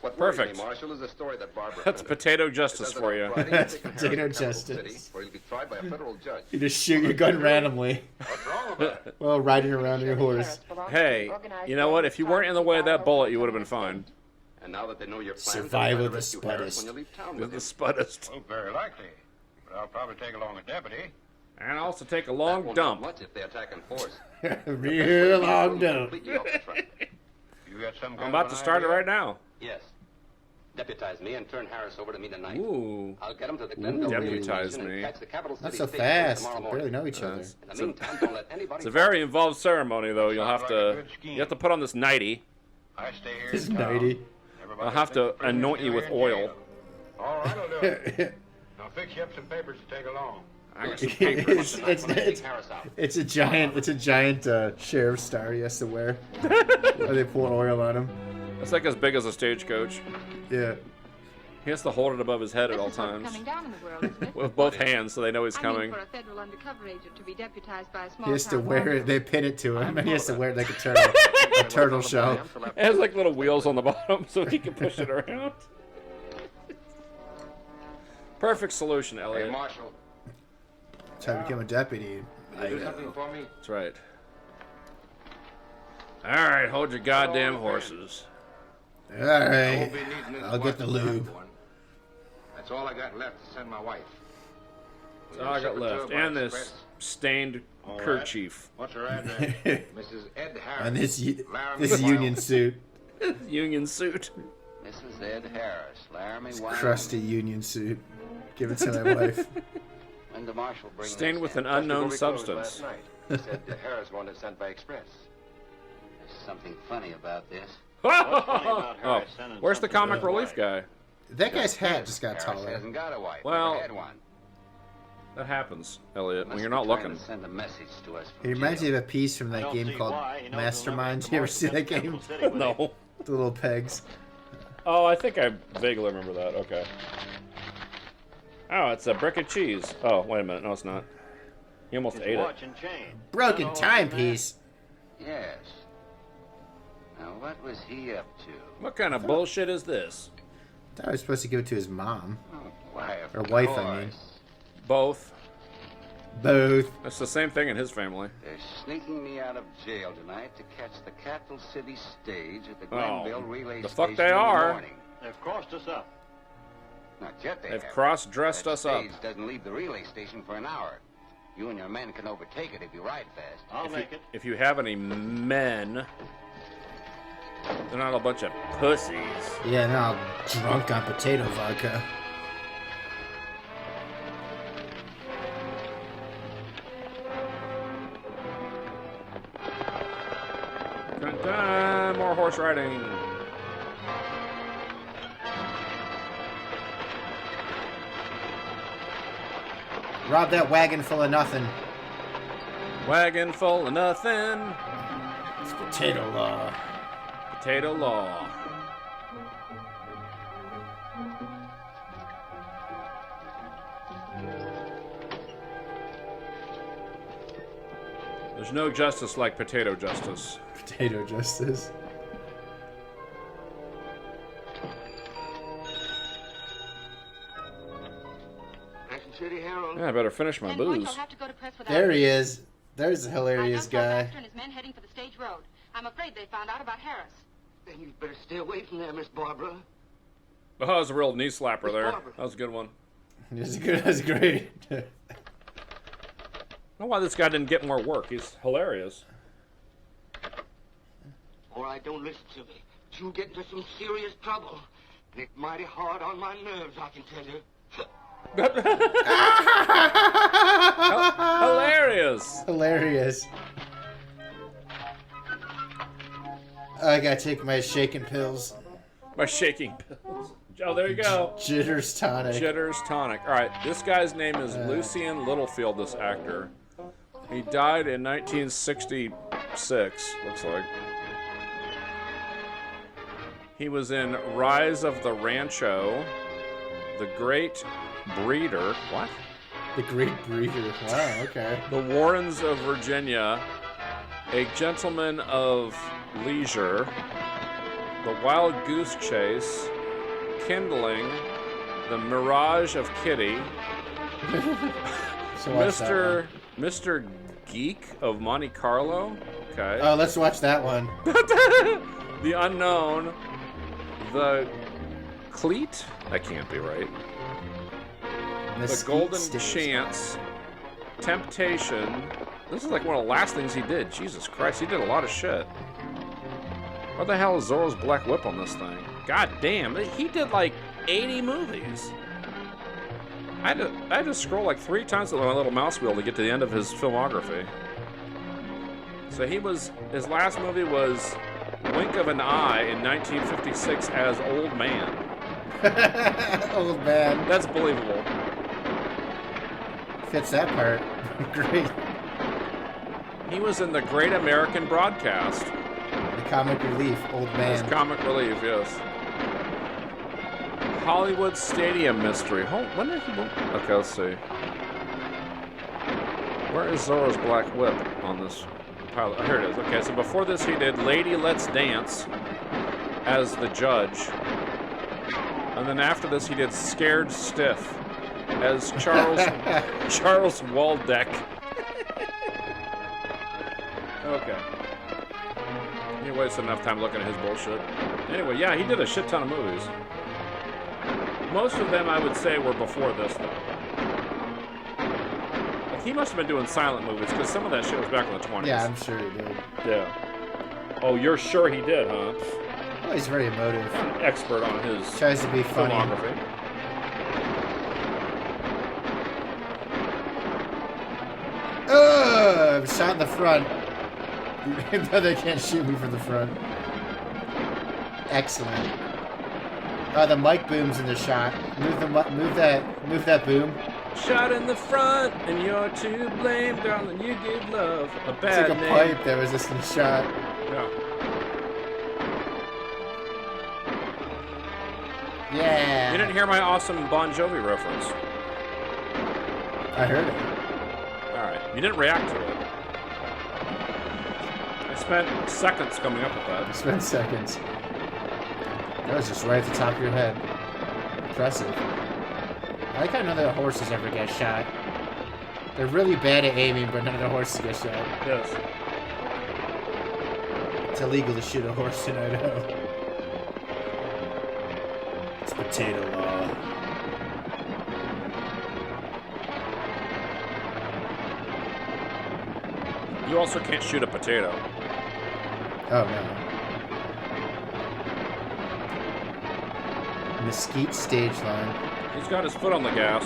What worries Perfect. me, Marshal, is a story that Barbara That's printed. potato It justice says that for on you. Friday, That's he'll take a potato Harris Capital justice. City, where he'll be tried by a federal judge. You just shoot your gun randomly What's wrong about it? while riding around your horse. Hey, you know what? If you weren't in the way of that bullet, you would have been fine. And now that they know your plans, Survival they'll of the try to rescue Harris spuddest. when you leave town With with the him. spuddest. Oh, very likely. But I'll probably take along a deputy. And also take a That long won't dump. help much if they attack in force. Real long dump. Completely off the track. You got some kind I'm about of to an start it idea? right now. Yes. Deputize me and turn Harris over to me tonight. Ooh. I'll get him to the Glenville Deputize station me. and catch the capital Not city so stage fast. tomorrow They morning. barely know each other. In the meantime, don't let anybody. It's a very involved ceremony, though. You'll have to put on this nightie. I stay here. This in town. nighty. I'll have to anoint you with oil. All right, I'll do it. Now fix you up some papers to take along. I got some papers. It's a giant sheriff's star he has to wear. Or they pour oil on him. It's like as big as a stagecoach. Yeah. He has to hold it above his head at all times. Coming down in the world, isn't it? With both hands, so they know he's I mean, coming. for a federal undercover agent to be deputized by a small He has to town wear lawyer. it. They pin it to him, and he has to wear it like a turtle. A turtle shell. It has like little wheels on the bottom, so he can push it around. Perfect solution, Hey, Elliot. Marshal. Try to become a deputy. Can you do something for me? That's right. All right, hold your goddamn horses. All I right. won't be needing this I'll get the Marshal lube. one. That's all I got left to send my wife. That's all I got left. And this stained kerchief. What's her address? Mrs. Ed Harris. And this Laramie, union Wyoming. suit. Union suit. Mrs. Ed Harris, Laramie, This Wyoming. crusty union suit. Give it to my wife. When the marshal brings Stained this with in? an unknown Just before we closed substance. last night, he said that Harris wanted it sent by express. There's something funny about this. Oh, where's the comic relief guy? That guy's hat just got Harris taller. hasn't got a wife. Well, never had one. That happens, Elliot, when Must you're be not trying looking. to send a message to us He from reminds me jail. of a piece from that game called Mastermind. You ever see that game? No. The little pegs. Oh, I think I vaguely remember that. Okay. Oh, it's a brick of cheese. Oh, wait a minute. No, it's not. He almost ate it. Watch and chain. Broken timepiece. Yes. Now, what was he up to? What kind of bullshit is this? I thought I was supposed to give it to his mom. Oh, why, of Or wife, I mean. course. Both. Both. It's the same thing in his family. They're sneaking me out of jail tonight to catch the Capital City stage at the Oh, Glenville relay the station fuck they in the are. morning. They've crossed us up. Not yet they They've haven't. cross-dressed That us up. stage doesn't leave the relay station for an hour. You and your men can overtake it if you ride fast. I'll make it. If you have any men, they're not a bunch of pussies. Yeah, now drunk on potato vodka. Dun-dun, more horse riding. Rob that wagon full of nothing. Wagon full of nothing. It's potato law. Potato law. There's no justice like potato justice. Potato justice. Action City Herald. Yeah, I better finish my Ken Boyd booze. will have to go to press without There me. he is. There's a hilarious I guy. Baxter and his men heading for the stage road. I'm afraid they found out about Harris. Then you'd better stay away from there, Miss Barbara. Oh, that was a real knee slapper there. That was a good one. That's good. That's great. I don't know why this guy didn't get more work. He's hilarious. All right, don't listen to me. You'll get into some serious trouble. And it's mighty hard on my nerves, I can tell you. Hilarious. Hilarious. I gotta take my shaking pills. My shaking pills. Oh, there you go. Jitters tonic. Jitters tonic. All right, this guy's name is Lucien Littlefield, this actor. He died in 1966, looks like. He was in Rise of the Rancho, The Great Breeder. What? The Great Breeder. Wow, okay. The Warrens of Virginia, A Gentleman of Leisure, The Wild Goose Chase, Kindling, The Mirage of Kitty, So watch that Mr. Geek of Monte Carlo. Okay. Oh, let's watch that one. The Unknown, The Cleat. That can't be right. The Golden Chance, Temptation. This is like one of the last things he did. Jesus Christ, he did a lot of shit. What the hell is Zorro's Black Whip on this thing? God damn, he did like 80 movies. I had to scroll like 3 times with my little mouse wheel to get to the end of his filmography. So his last movie was Wink of an Eye in 1956 as Old Man. Old Man. That's believable. Fits that part. Great. He was in The Great American Broadcast. The comic relief, Old Man. His comic relief, yes. Hollywood Stadium Mystery. When did he... Okay, let's see. Where is Zorro's Black Whip on this pilot? Oh, here it is. Okay, so before this he did Lady Let's Dance as the judge. And then after this he did Scared Stiff as Charles Waldeck. Okay. He wasted enough time looking at his bullshit. Anyway, yeah, he did a shit ton of movies. Most of them, I would say, were before this, though. Like, he must have been doing silent movies, because some of that shit was back in the 20s. Yeah, I'm sure he did. Yeah. Oh, you're sure he did, huh? Oh, he's very emotive. An expert on his tries to be funny. filmography. I'm shot in the front. No, they can't shoot me from the front. Excellent. The mic boom's in the shot. Move that boom. Shot in the front, and you're to blame, darling. You give love a bad it's like a name. pipe that was just in the shot. Yeah. Yeah. You didn't hear my awesome Bon Jovi reference. I heard it. Alright. You didn't react to it. I spent seconds coming up with that. You spent seconds. That was just right at the top of your head. Impressive. I like how none of the horses ever get shot. They're really bad at aiming, but none of the horses get shot. Yes. It's illegal to shoot a horse in Idaho. It's potato law. You also can't shoot a potato. Oh, no. Mesquite stage line. He's got his foot on the gas.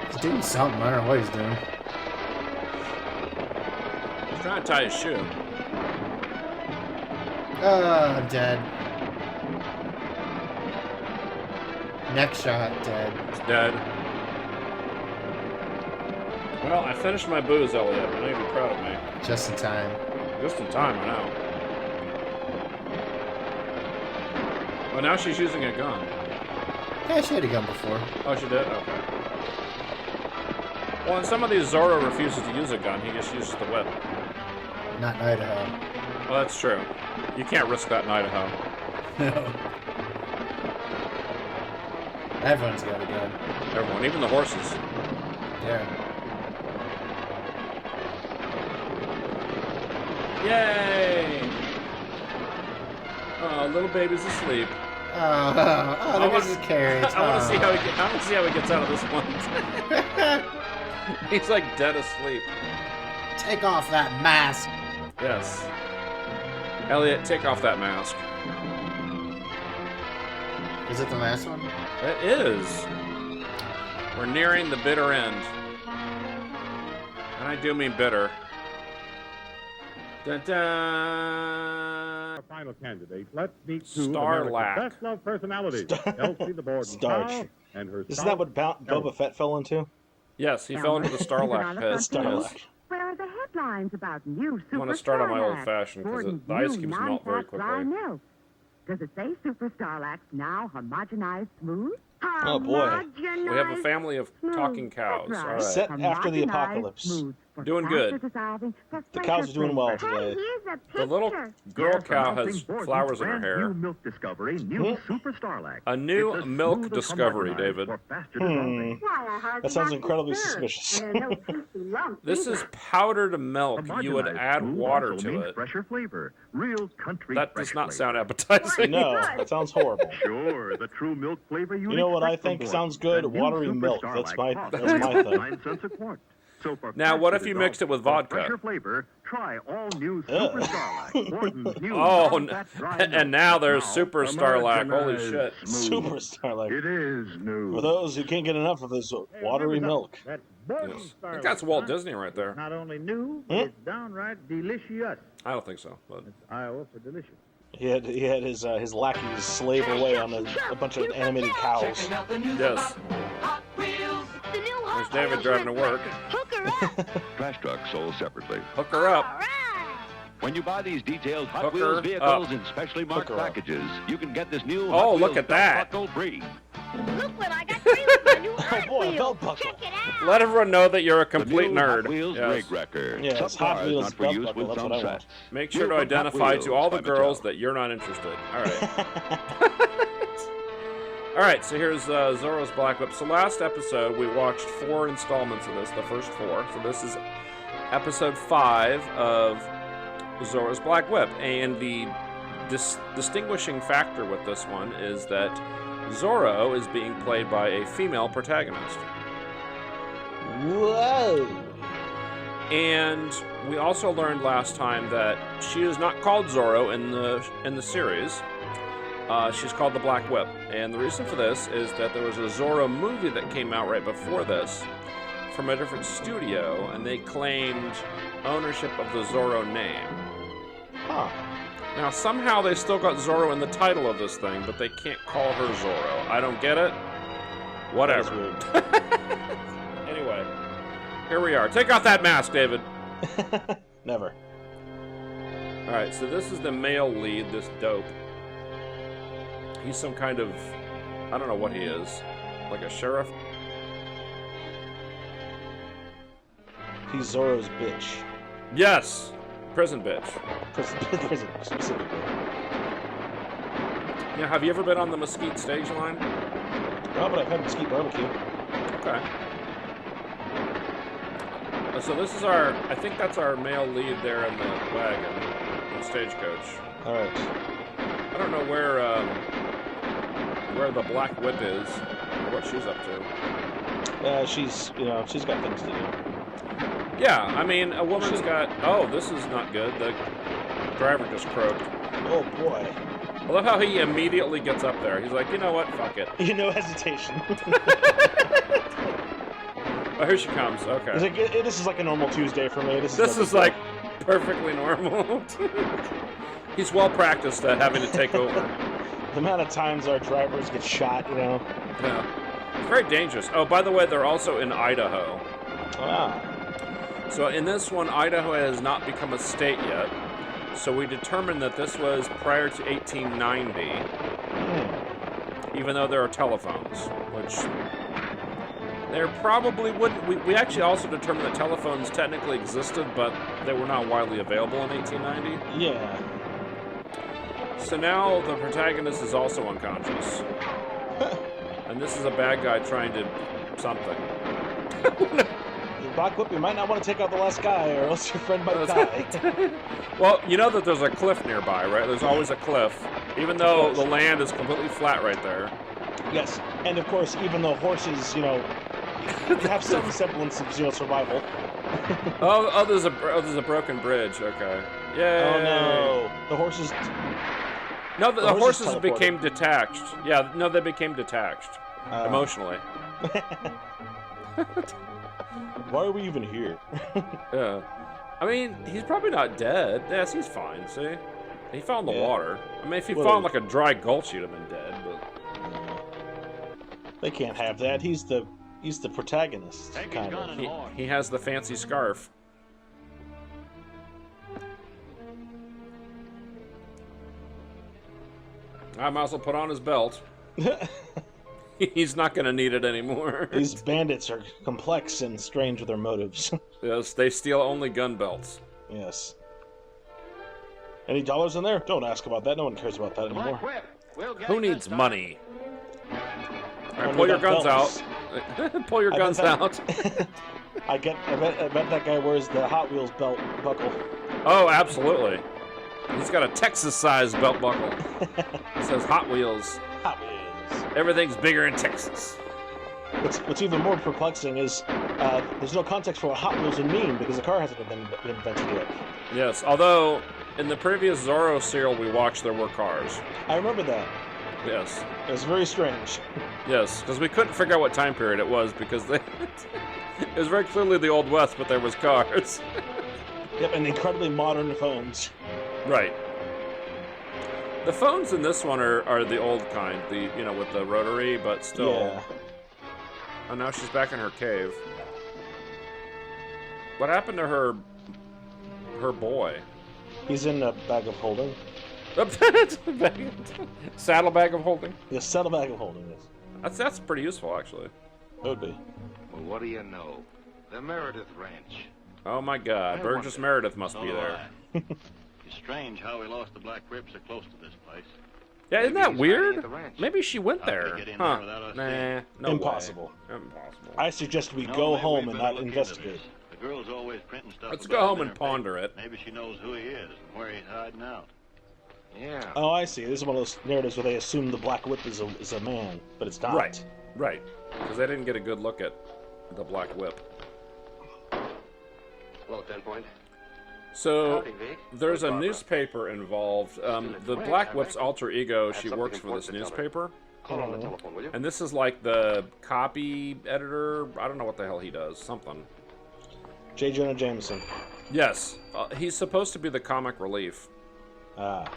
He's doing something. I don't know what he's doing. He's trying to tie his shoe. Oh, I'm dead. Neck shot, dead. It's dead. Well, I finished my booze, Elliot. I know you'd be proud of me. Just in time. Just in time, I know. Oh, now she's using a gun. Yeah, she had a gun before. Oh, she did? Okay. Well, in some of these, Zorro refuses to use a gun. He just uses the whip. Not in Idaho. Well, that's true. You can't risk that in Idaho. No. Everyone's got a gun. Everyone, even the horses. Yeah. Yay! Oh, little baby's asleep. Oh, look at his carriage. I want to see how he gets out of this one. He's like dead asleep. Take off that mask. Yes. Elliot, take off that mask. Is it the last one? It is. We're nearing the bitter end. And I do mean bitter. Dun, dun. Our final candidate. Let's meet two Starlack. America's best loved personalities. Elsie the Borden Starch. and her Isn't that what Boba Fett fell into? Yes, he fell into the Starlack pit. Starlack. Where are the headlines about new Super I'm going to start on my Starlack? old-fashioned because Borden's the ice new keeps melt very non-fat dry quickly. milk. Does it say Super Starlack's now homogenized smooth? Oh, boy. We have a family of talking cows. All right. Set after the apocalypse. Doing good. The cows are doing well today. The little girl cow has flowers in her hair. New milk discovery, new Super Starlack. A new It's milk smoother discovery, homogenized David. for faster dissolving. That sounds incredibly suspicious. This is powdered milk. You would Homogenized add smooth water also to means it. fresher flavor. Real country That fresh does not flavor. sound appetizing. No, that sounds horrible. Sure, the true milk flavor You know what I think sounds good? Watery milk. That's my thing. $9 cents a quart. So for Now, what if fresh you mixed it with for vodka? fresher flavor, try all new Super Starlight. Borden's new Oh, non-fat dry milk. and now there's Now Super Starlight. Holy Americanized shit. smooth. Super Starlight. It is new. For those who can't get enough of this watery milk. Yes. I think that's Walt Disney right there. Not only new, but it's downright delicious. I don't think so. But Iowa for delicious. He had his lackeys slave away on a bunch of animated cows. yes. There's David driving to work. Trash trucks sold separately. Hook her up. When you buy these detailed Hot Hook Wheels her vehicles up. in specially marked Hook her up. packages, you can get this new Oh, Hot look Wheels at that. belt buckle free. Look what I got free with my new Oh Hot boy, a Wheels. belt buckle. Check it out. Let everyone know that you're a The complete new nerd. Hot Wheels Yes. rig wrecker. Yes, Some Hot cars Wheels not for belt use buckle, with that's some what I sets. Make sure to New from Hot identify Wheels to all the by girls Mattel. that you're not interested. All right. All right, so here's Zorro's Black Whip. So last episode, we watched 4 installments of this, the first 4. So this is episode 5 of Zorro's Black Whip. And the distinguishing factor with this one is that Zorro is being played by a female protagonist. Whoa! And we also learned last time that she is not called Zorro in the series. She's called the Black Whip. And the reason for this is that there was a Zorro movie that came out right before this from a different studio, and they claimed ownership of the Zorro name. Huh. Now, somehow they still got Zorro in the title of this thing, but they can't call her Zorro. I don't get it. Whatever. Anyway, here we are. Take off that mask, David. Never. All right, so this is the male lead, this dope. He's some kind of, I don't know what he is, like a sheriff? He's Zorro's bitch. Yes! Prison bitch. Prison, specifically. Yeah, have you ever been on the Mesquite stage line? No, but I've had Mesquite barbecue. Okay. So this is our, I think that's our male lead there in the wagon, the stagecoach. All right. I don't know where the Black Whip is, or what she's up to. She's got things to do. Yeah, I mean, a woman's got... Oh, this is not good. The driver just croaked. Oh, boy. I love how he immediately gets up there. He's like, you know what? Fuck it. No hesitation. Oh, here she comes. Okay. It's like, this is like a normal Tuesday for me. This is like perfectly normal. He's well practiced at having to take over. The amount of times our drivers get shot, Yeah. It's very dangerous. Oh, by the way, they're also in Idaho. Ah. So in this one, Idaho has not become a state yet. So we determined that this was prior to 1890, even though there are telephones, which there probably wouldn't. We actually also determined that telephones technically existed, but they were not widely available in 1890. Yeah. So now the protagonist is also unconscious. And this is a bad guy trying to something. Black Whip, you might not want to take out the last guy, or else your friend might die. Well, you know that there's a cliff nearby, right? There's always a cliff, even though the land is completely flat right there. Yes, and of course, even though horses, have some semblance of survival. There's a broken bridge. Okay. Yay. Oh no, the horses. No, the horses teleported. became detached. Yeah, no, they became detached emotionally. Why are we even here? Yeah. I mean, he's probably not dead. Yes, he's fine, see? He fell in the water. I mean, if he fell in like a dry gulch, he'd have been dead, but... They can't have that. He's the protagonist, kind of. He has the fancy scarf. I might as well put on his belt. He's not going to need it anymore. These bandits are complex and strange with their motives. Yes, they steal only gun belts. Yes. Any dollars in there? Don't ask about that. No one cares about that anymore. Who needs money? All right, pull your guns out. Pull your guns out. I bet that guy wears the Hot Wheels belt buckle. Oh, absolutely. He's got a Texas-sized belt buckle. It says Hot Wheels. Hot Wheels. Everything's bigger in Texas. What's even more perplexing is there's no context for what Hot Wheels would mean because the car hasn't been invented yet. Yes, although in the previous Zorro serial we watched, there were cars. I remember that. Yes. It was very strange. Yes, because we couldn't figure out what time period it was because it was very clearly the Old West, but there was cars. Yep, and incredibly modern phones. Right. The phones in this one are the old kind, with the rotary, but still. Yeah. Oh, now she's back in her cave. What happened to her boy? He's in a bag of holding. Saddlebag of holding? Yes, saddlebag of holding, yes. That's pretty useful, actually. It would be. Well, what do you know? The Meredith Ranch. Oh my God, Burgess Meredith must be there. It's strange how we lost the Black Rip so close to this place. Yeah, isn't that he's weird? hiding at the ranch. Maybe she went there. get in Huh? there without us Nah, no Impossible. way. Impossible. I suggest we No, go maybe home we'd and better not look into investigate. this. The girl's always printing stuff. Let's about go home him in and her ponder paper. it. Maybe she knows who he is and where he's hiding out. Yeah. Oh, I see. This is one of those narratives where they assume the Black Whip is a man, but it's not. Right. Because they didn't get a good look at the Black Whip. Hello, 10 Point. So, Howdy, Vic. there's a Barbara. newspaper involved. The Black Whip's alter ego, she works for this newspaper. Call on the telephone, will you? And this is like the copy editor. I don't know what the hell he does. Something. J. Jonah Jameson. Yes. He's supposed to be the comic relief. Ah.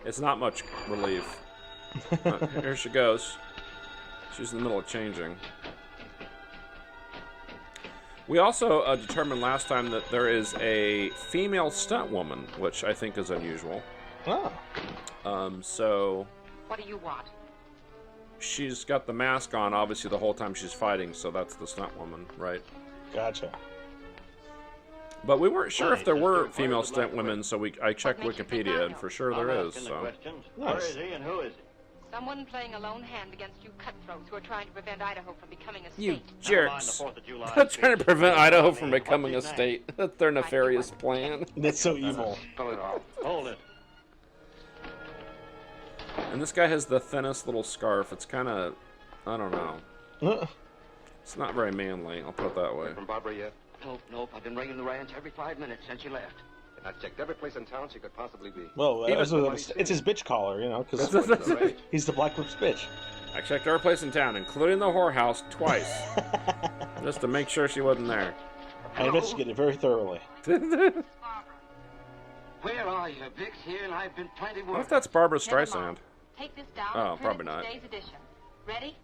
It's not much relief. Here she goes. She's in the middle of changing. We also determined last time that there is a female stunt woman, which I think is unusual. Oh. So What do you want? she's got the mask on, obviously, the whole time she's fighting, so that's the stunt woman, right? Gotcha. But we weren't sure if there were female stunt women, so I checked Wikipedia, and for sure there is. asking the So. questions. Where is he and who is he? Someone playing a lone hand against you cutthroats who are trying to prevent Idaho from becoming a state. You Never mind the jerks. 4th of July They're trying to speech. prevent What's Idaho his from name? becoming a What's his state. That's their nefarious plan. That's so evil. Spell it out. Hold it. And this guy has the thinnest little scarf. It's kind of, I don't know. It's not very manly, I'll put it that way. From Barbara yet? Nope. I've been ringing the ranch every 5 minutes since you left. And I've checked every place in town she could possibly be. Well, Even- it's his bitch collar, because he's the Black Whip's bitch. I checked every place in town, including the whorehouse, twice. Just to make sure she wasn't there. I investigated very thoroughly. Where are you, Vix? Here, and I've been plenty What if worried. that's Barbara Never mind. Streisand? Take this down Oh, and print probably it in not. today's edition. Ready?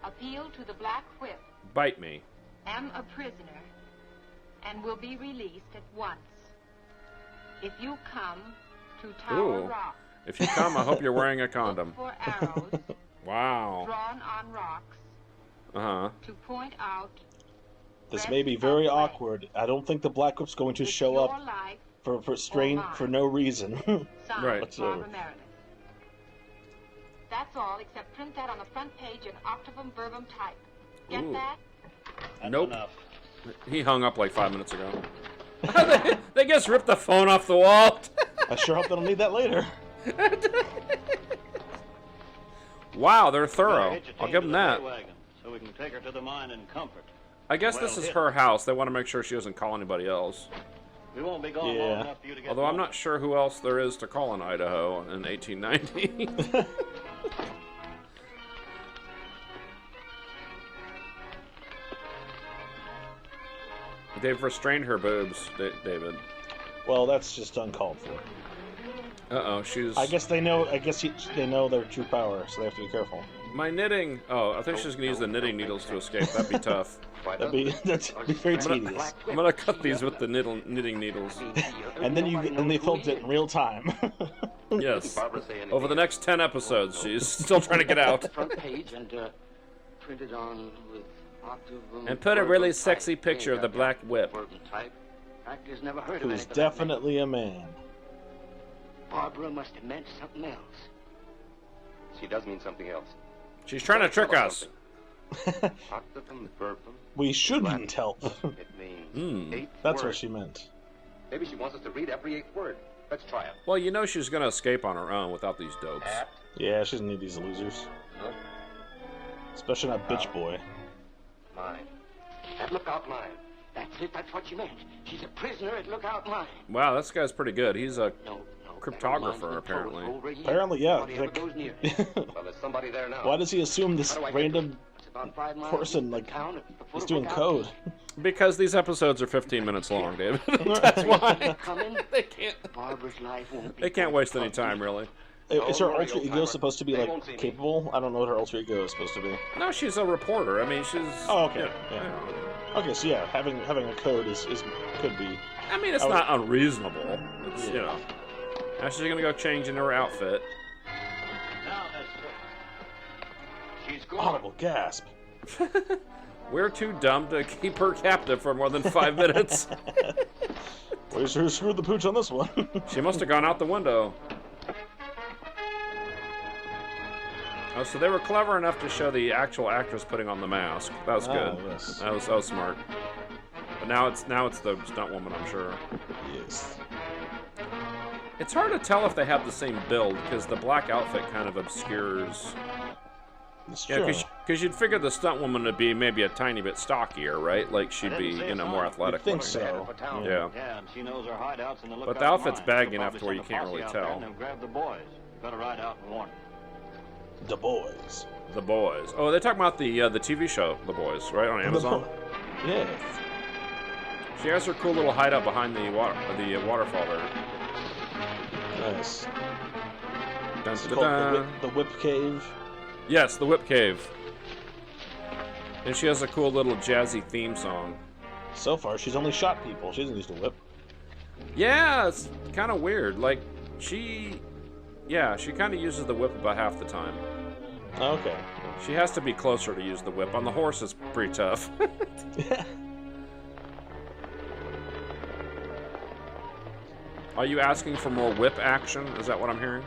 Appeal to the Black Whip. Bite me. Am a prisoner and will be released at once. If you come to Tower Ooh. Rock, If you come, I hope you're wearing a condom. for arrows Wow. drawn on rocks Uh-huh. to point out This may be very awkward. I don't think the Black Whip's going to it's show your up life, for no reason. signed Right. Whatsoever. Barbara Meredith. That's all, except print that on the front page in octavum verbum type. Get Ooh. that? That's Nope. enough. He hung up like 5 minutes ago. they just ripped the phone off the wall. I sure hope they don't need that later. Wow, they're Better thorough. hitch a I'll team give to them the that. hay wagon so we can take her to the mine in comfort. I guess Well this is hit. her house. They want to make sure she doesn't call anybody else. We won't be gone Yeah. long enough for you to get Although I'm home. not sure who else there is to call in Idaho in 1890. They've restrained her boobs, David. Well, that's just uncalled for. Uh-oh, she's... I guess they know. They know their true power, so they have to be careful. My knitting... Oh, I think she's going to use the knitting needles to escape. That'd be tough. That'd be very tedious. I'm going to cut these with the knitting needles. And then they filmed it in real time. Yes. Over the next 10 episodes, she's still trying to get out. Front page and printed on with octavum And put a really verbum sexy type. picture of the Black Whip. Verbum type. Actors never heard of Who's anything. definitely a man. Barbara must have meant something else. She does mean something else. She's trying to trick us. Octavum verbum. We shouldn't help. It means 8 That's what words. she meant. Maybe she wants us to read every 8th word. Let's try it. Well, you know she's going to escape on her own without these dopes. Yeah, she doesn't need these losers. Especially not bitch boy. Mine. At Lookout Mine. That's it. That's what she meant. She's a prisoner at Lookout Mine. Wow, this guy's pretty good. He's a cryptographer, apparently. Apparently, yeah. Nobody ever goes near. Well, there's somebody there now. Why does he assume this random About 5 miles person like is doing code? Because these episodes are 15 minutes long, David. That's why. Barbara's life won't be They can't waste any time, really. Is her alter ego supposed to be like capable? I don't know what her alter ego is supposed to be. No, she's a reporter. I mean, she's. Oh, okay. Yeah. Okay, so yeah, having a code is could be. I mean, it's not unreasonable. It's Now she's gonna go change into her outfit. Now that's it. She's gone. Audible gasp. We're too dumb to keep her captive for more than 5 minutes. We sure screwed the pooch on this one. She must have gone out the window. Oh, so they were clever enough to show the actual actress putting on the mask. That was good. Yes. That was smart. But now it's the stunt woman, I'm sure. Yes. It's hard to tell if they have the same build because the black outfit kind of obscures. It's Yeah, because you'd figure the stunt woman would be maybe a tiny bit stockier, right? Like she'd be, more athletic. I think so. Yeah. Yeah, and she knows her hideouts in the But the outfit's Mine. baggy She'll enough probably to where you send a can't really posse out there tell. and they'll grab the boys. Better ride out and warn them. The boys. The Boys. Oh, they're talking about the TV show, The Boys, right on Amazon. Yeah. She has her cool little hideout behind the waterfall there. Nice. Dun, It's dun, called dun. the Whip Cave. Yes, the Whip Cave. And she has a cool little jazzy theme song. So far, she's only shot people. She doesn't use the whip. Yeah, it's kind of weird. Like, she kind of uses the whip about half the time. Okay. She has to be closer to use the whip. On the horse, it's pretty tough. Are you asking for more whip action? Is that what I'm hearing?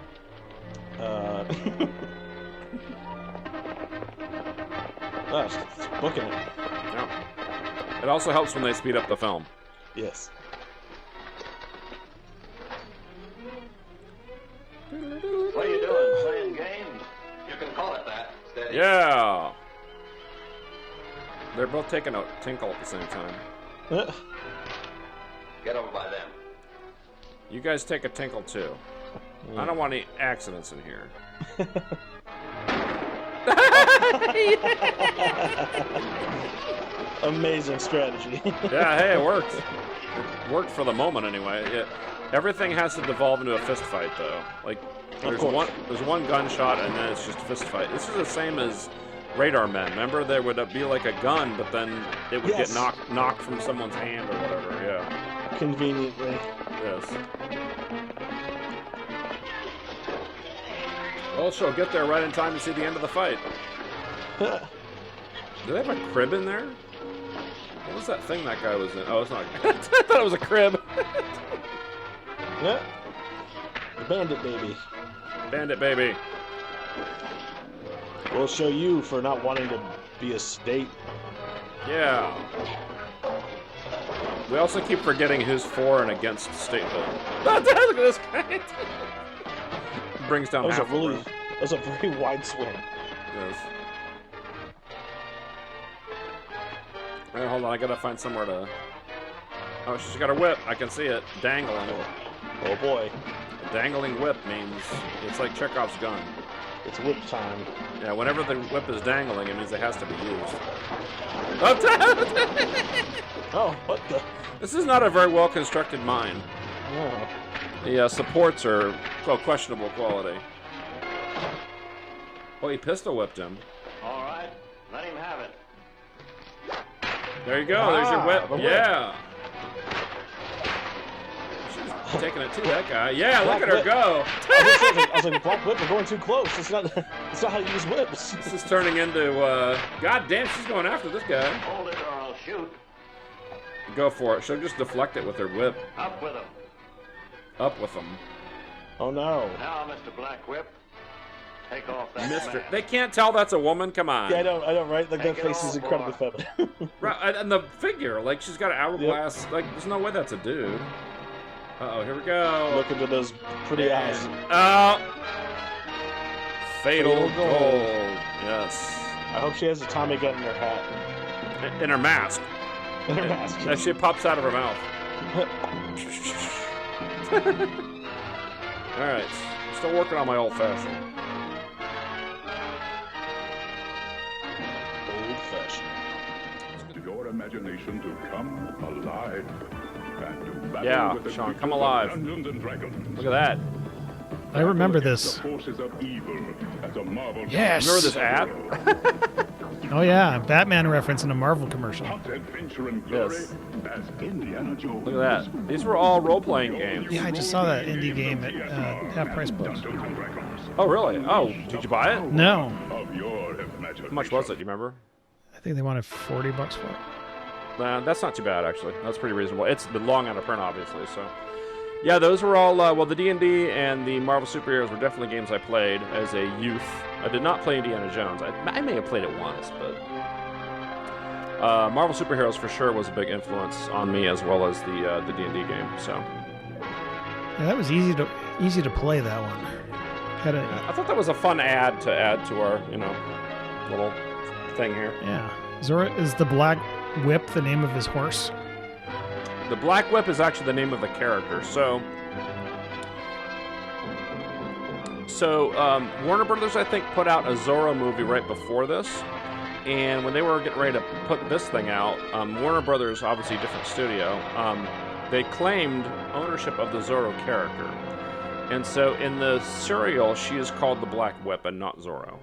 It's booking it. Yeah. It also helps when they speed up the film. Yes. What are you doing? Playing games? You can call it that. Steady. Yeah! They're both taking a tinkle at the same time. Get over by them. You guys take a tinkle too. I don't want any accidents in here. Amazing strategy. Yeah, hey, it worked. It worked for the moment anyway. Everything has to devolve into a fist fight though. Like there's one gunshot and then it's just a fist fight. This is the same as Radar Men. Remember, there would be like a gun, but then it would get knocked from someone's hand or whatever. Yeah. Conveniently. Yes. Well, she'll get there right in time to see the end of the fight. Do they have a crib in there? What was that thing that guy was in? Oh, it's not. I thought it was a crib. Yeah. The Bandit Baby. Bandit Baby. We'll show you for not wanting to be a state. Yeah. We also keep forgetting who's for and against statehood. Look at this guy. Brings down half the room. That was a very wide swing. Yes. Alright, hold on. I gotta find somewhere to... Oh, she's got her whip. I can see it. Dangling. Oh, boy. A dangling whip means... It's like Chekhov's gun. It's whip time. Yeah, whenever the whip is dangling, it means it has to be used. Oh, what the... This is not a very well-constructed mine. Oh. The supports are questionable quality. Oh, he pistol whipped him. All right, let him have it. There you go. There's your whip. The whip. Yeah. She's taking it to that guy. Yeah, Black look at her whip. go. I was like, Black Whip, we're going too close. It's not how you use whips. This is turning into, God damn, she's going after this guy. Hold it or I'll shoot. Go for it. She'll just deflect it with her whip. Up with him. Up with them. Oh, no. Now, Mr. Black Whip, take off that Mister. mask. They can't tell that's a woman? Come on. Yeah, I know, right? Like, that Take it face is off, incredibly boy. feminine. Right, and the figure, like, she's got an hourglass. Like, there's no way that's a dude. Uh-oh, here we go. Look into those pretty eyes. Oh! Fatal Fatal goal. goal. Yes. I hope she has a Tommy gun in her hat. In her mask. With her mask. That shit pops out of her mouth. Alright. Still working on my old-fashioned. To your imagination to come alive and to battle Yeah, with the Sean, come creatures of alive. Dungeons and Dragons. Look at that. I remember this. The forces of evil as a Marvel. Yes. Remember this ad? Oh yeah, Batman reference in a Marvel commercial. Hot adventure and glory Yes. as Indiana Jones. Look at that. These were all role-playing games. Yeah, I just saw that indie game at Half Price Books. Dungeons and Dragons. Oh, really? Oh, did you buy it? No, Of your imagination. How much was it? Do you remember? I think they wanted $40 for it. That's not too bad, actually. That's pretty reasonable. It's been long out of print, obviously, so... Yeah, those were all, well, the D&D and the Marvel Superheroes were definitely games I played as a youth. I did not play Indiana Jones. I may have played it once, but... Marvel Superheroes for sure was a big influence on me, as well as the D&D game, so... Yeah, that was easy to play, that one. Had a, I thought that was a fun ad to add to our, little thing here. yeah. Zorro, is the Black Whip the name of his horse? The Black Whip is actually the name of the character. So Warner Brothers, I think, put out a Zorro movie right before this. And when they were getting ready to put this thing out, Warner Brothers, obviously a different studio, they claimed ownership of the Zorro character. And so in the serial, she is called the Black Whip and not Zorro.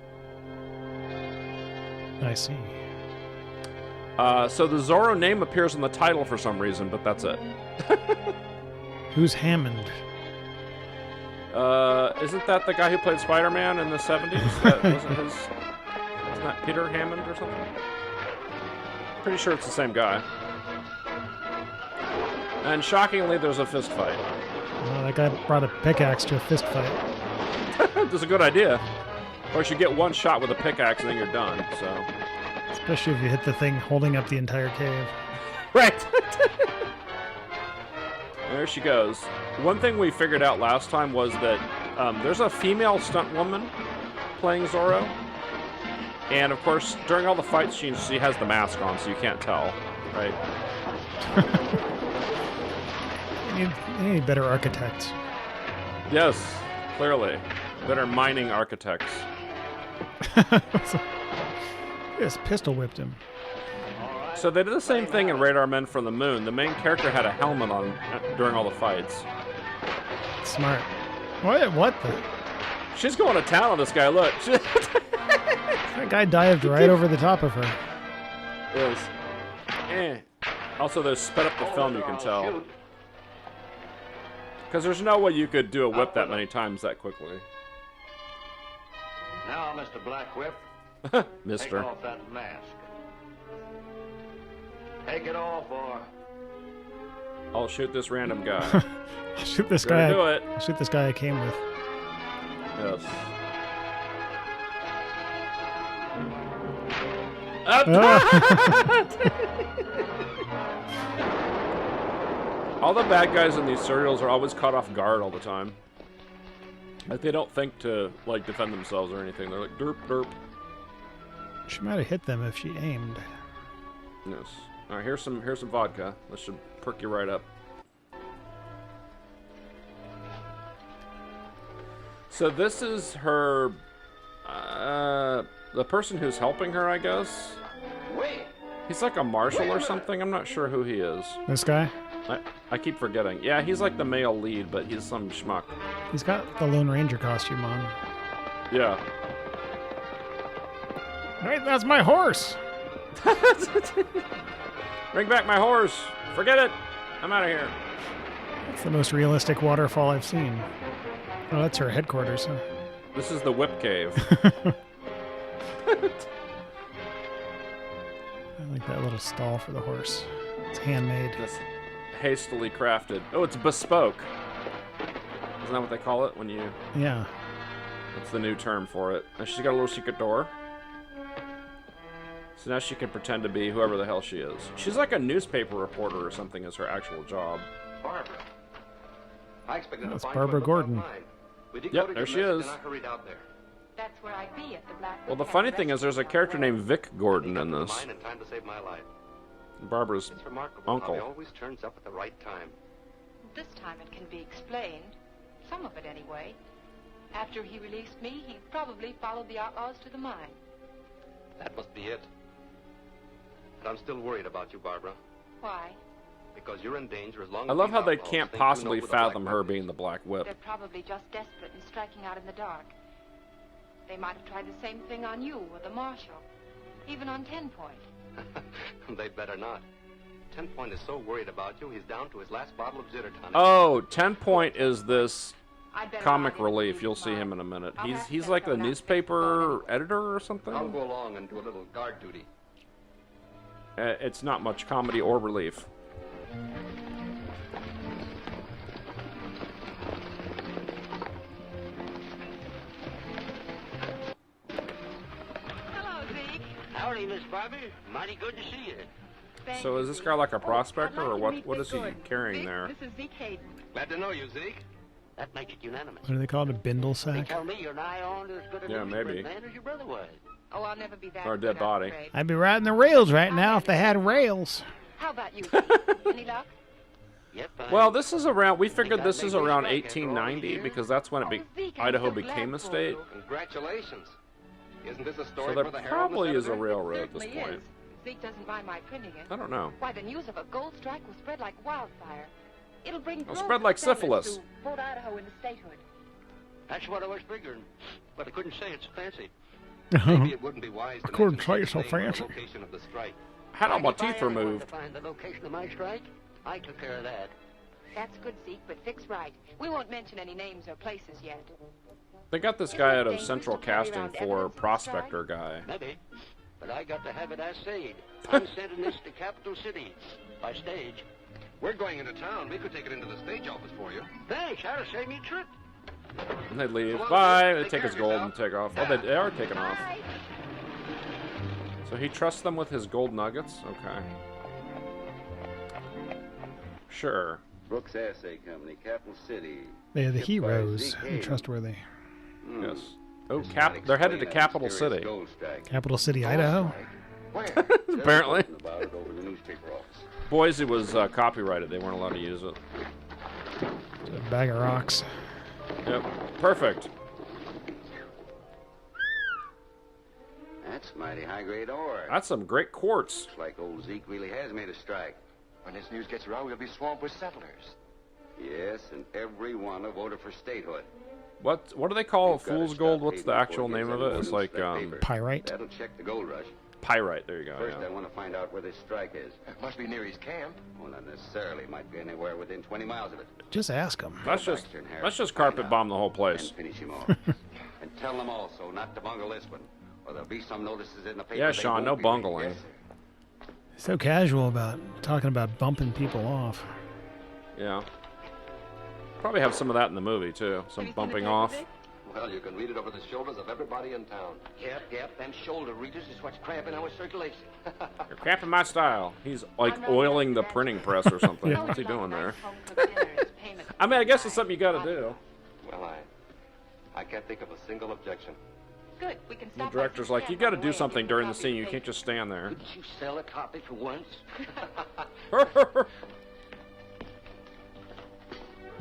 I see. So the Zorro name appears in the title for some reason, but that's it. Who's Hammond? Isn't that the guy who played Spider-Man in the 70s? That wasn't his... Isn't that Peter Hammond or something? Pretty sure it's the same guy. And shockingly, there's a fist fight. Well, that guy brought a pickaxe to a fist fight. That's a good idea. Of course, you get one shot with a pickaxe and then you're done, so... Especially if you hit the thing holding up the entire cave. Right! There she goes. One thing we figured out last time was that there's a female stunt woman playing Zorro. And, of course, during all the fight scenes, she has the mask on, so you can't tell, right? You need better architects. Yes, clearly. Better mining architects. Yes, pistol whipped him. So they did the same thing in Radar Men from the Moon. The main character had a helmet on during all the fights. Smart. What the? She's going to town on this guy, look. That guy dived right over the top of her. Yes. Also, they sped up the film, you can tell. Because there's no way you could do a whip that many times that quickly. Now, Mr. Black Whip. Mister. Take off that mask. Take it off, or... I'll shoot this random guy. I'll shoot this Gotta guy. do it. I'll shoot this guy I came with. Yes. All the bad guys in these serials are always caught off guard all the time. Like, they don't think to, like, defend themselves or anything. They're like, derp, derp. She might have hit them if she aimed. Yes. Alright, here's some vodka. This should perk you right up. So this is her... the person who's helping her, I guess? Wait! He's like a marshal or something. I'm not sure who he is. This guy? I keep forgetting. Yeah, he's like the male lead, but he's some schmuck. He's got the Lone Ranger costume on. Yeah. Wait, that's my horse! Bring back my horse! Forget it! I'm out of here. That's the most realistic waterfall I've seen. Oh, that's her headquarters, huh? This is the Whip Cave. I like that little stall for the horse. It's handmade. This hastily crafted. Oh, it's bespoke. Isn't that what they call it when you... Yeah. That's the new term for it. And she's got a little secret door. So now she can pretend to be whoever the hell she is. She's like a newspaper reporter or something as her actual job. Barbara. I expected That's to find Barbara you at the Gordon. front line. We Yep, decoded there your she message is. And I hurried out there. That's where I'd be at the Black. Well, the funny thing is there's a character named Vic Gordon in this. Mine in time to save my life. Barbara's It's remarkable uncle. how he always turns up at the right time. This time it can be explained. Some of it, anyway. After he released me, he probably followed the outlaws to the mine. That must be it. But I'm still worried about you, Barbara. Why? Because you're in danger as long I as love these how they outlaws can't think you know possibly who the Black fathom Whip her is. being the Black Whip. They're probably just desperate and striking out in the dark. They might have tried the same thing on you or the marshal. Even on 10 Point. They better not. 10 Point is so worried about you, he's down to his last bottle of zitter tonic. Oh, 10 Point is this I'd better comic not relief. introduce You'll see mine. him in a minute. I'll have He's to like have the someone else newspaper editor or something. I'll go along and do a little guard duty. It's not much comedy or relief. Hello, Zeke. Howdy, Miss Barbie. Mighty good to see you. So is this guy like a prospector, I'd like or to what? meet What Miss is he Gordon. carrying Zeke, there? This is Zeke Hayden. Glad to know you, Zeke. That makes it unanimous. What do they call it? A bindle They sack? tell me you're nigh on to as good a Yeah, newspaper maybe. man as your brother was. Oh, I'll never be that Or a good, dead body. I'm afraid. I'd be riding the rails right now if they had rails. How about you, Zeke? Any luck? Yep. Well, this is around. We figured I this made is me around strike after all 1890 these because that's when it Oh, Zeke, I'm Idaho so glad became a for state. you. Congratulations. Isn't this a story So there for the Herald and the probably is a Senator? railroad at this Certainly point. is. Zeke doesn't mind my printing it. I don't know. Why, the news of a gold strike will spread like wildfire. It'll bring It'll droves spread of like settlers syphilis. to Fort Idaho into statehood. That's what I was figuring, but I couldn't say it's fancy. Maybe it wouldn't be wise to Couldn't mention say so the name or fancy. location of the strike. I had all my If I teeth ever wanted removed. to find the location of my strike, I took care of that. That's good, Zeke, but fix right. We won't mention any names or places yet. They got this guy out of Central Casting for Prospector guy. Maybe, but I got to have it assayed. I'm sending this to Capital City by stage. We're going into town. We could take it into the stage office for you. Thanks, that'll save me a trip. And they leave. So long, Bye. Zeke. They Take take care his of gold yourself. and take off. Oh, they are taking off. So he trusts them with his gold nuggets? Okay. Sure. Brooks Assay Company, Capital City. They're the Shipped by heroes Zeke and Hayden. trustworthy. Yes. Oh, This might they're headed to explain that Capital mysterious City. gold strike. Capital City, Idaho. Where? Apparently. There's nothing about it over the newspaper office. Boise was copyrighted. They weren't allowed to use it. A bag of rocks. Yep. Perfect. That's mighty high-grade ore. That's some great quartz. Looks like old Zeke really has made a strike. When this news gets around, we'll be swamped with settlers. Yes, and every one have voted for statehood. What do they call We've gotta fool's stop gold? What's the Hayden actual before he name gets of it? any It's more like loose in that paper. Pyrite. That'll check the gold rush. pyrite. There you go. First, Yeah. I want to find out where this strike is. It must be near his camp. Well, not necessarily. Might be anywhere within 20 miles of it. Just ask them. Let's just Baxter and Harris let's just find carpet out bomb the whole place. And finish him off. And tell them also not to bungle this one, or there'll be some notices in the paper. Yeah, they Sean, won't no be reading. bungling. Yes, sir. So casual about talking about bumping people off. Yeah. Probably have some of that in the movie too. Some bumping off. Well, you can read it over the shoulders of everybody in town. Yep, them shoulder readers is what's cramping our circulation. You're cramping my style. He's like oiling the printing press or something. What's he doing there? I mean, I guess it's something you got to do. Well, I can't think of a single objection. Good, we can The stop. director's like, you got to do something during the scene. You can't just stand there. Couldn't you sell a copy for once?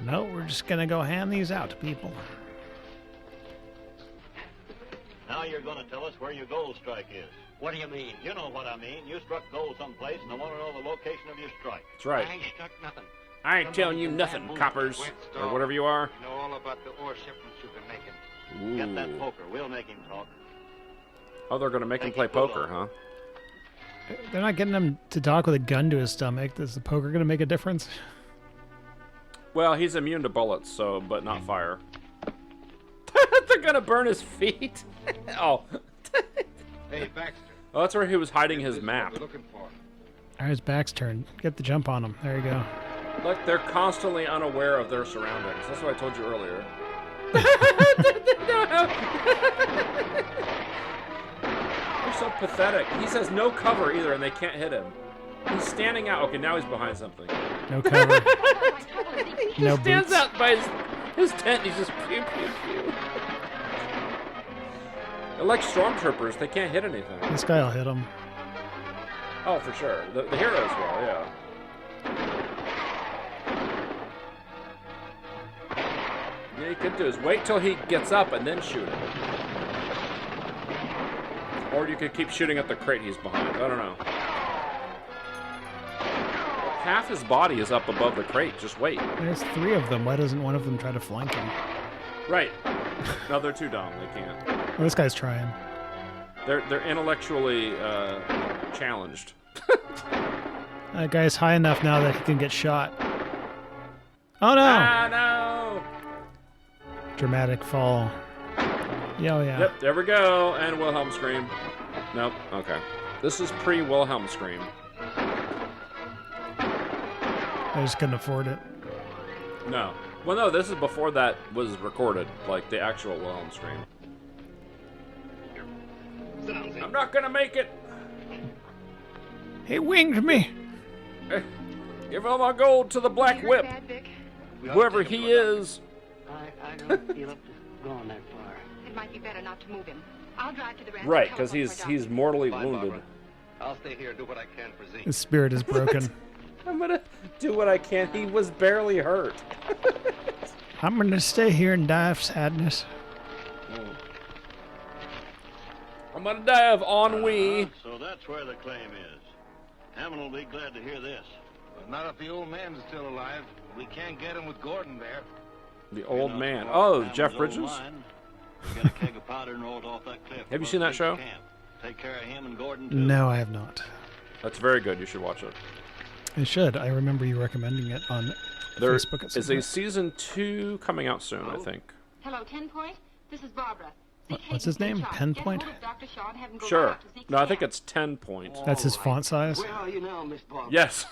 No, we're just gonna go hand these out to people. Now you're going to tell us where your gold strike is. What do you mean? You know what I mean. You struck gold someplace, and I want to know the location of your strike. That's right. I ain't struck nothing. I ain't telling you nothing, coppers, or whatever you are. You know all about the ore shipments you've been making. Get Ooh. that poker. We'll make him talk. Oh, they're gonna make him play poker, huh? They're not getting him to talk with a gun to his stomach. Is the poker gonna make a difference? Well, he's immune to bullets, so but not fire. They're gonna burn his feet. Oh. Hey, Baxter. Oh, that's where he was hiding his This is map. what we're looking for. Alright, his back's turned. Get the jump on him. There you go. Look, they're constantly unaware of their surroundings. That's what I told you earlier. They're so pathetic. He says no cover either, and they can't hit him. He's standing out. Okay, now he's behind something. No cover. He No just stands boots. out by his tent. He's just pew pew pew. They're like stormtroopers. They can't hit anything. This guy'll hit him. Oh, for sure. The heroes will, yeah. Yeah, you could do is wait till he gets up and then shoot him. Or you could keep shooting at the crate he's behind. I don't know. Half his body is up above the crate. Just wait. There's 3 of them. Why doesn't one of them try to flank him? Right. No, they're too dumb. They can't. Well, this guy's trying. They're intellectually challenged. That guy's high enough now that he can get shot. Oh no! Ah, no! Dramatic fall. Yeah, oh yeah. Yep, there we go. And Wilhelm scream. Nope. Okay. This is pre-Wilhelm scream. I just couldn't afford it. No. Well, no, this is before that was recorded, like the actual Wilhelm scream. I'm not gonna make it. He winged me. Give all my gold to the Black Whip. Whoever he is. I don't feel up to going that far. It might be better not to move him. I'll drive to the ranch. Right, because he's mortally wounded. Barbara. I'll stay here and do what I can for Zeke. His spirit is broken. I'm gonna do what I can. He was barely hurt. I'm gonna stay here and die of sadness. I'm gonna die of ennui. So that's where the claim is. Hammond will be glad to hear this. But not if the old man's still alive. We can't get him with Gordon there. The old man. Oh, Jeff Bridges? We got a keg of powder and rolled off that cliff. Have you seen that show? Camp. Take care of him and Gordon, too. No, I have not. That's very good. You should watch it. I should. I remember you recommending it on Facebook. At some is a point. season 2 coming out soon, I think. Hello, 10 Point. This is Barbara. What's his name? 10 Point? Sure. No, I think it's 10 Point. That's his font size? Where are you now, Miss Barbara? Yes.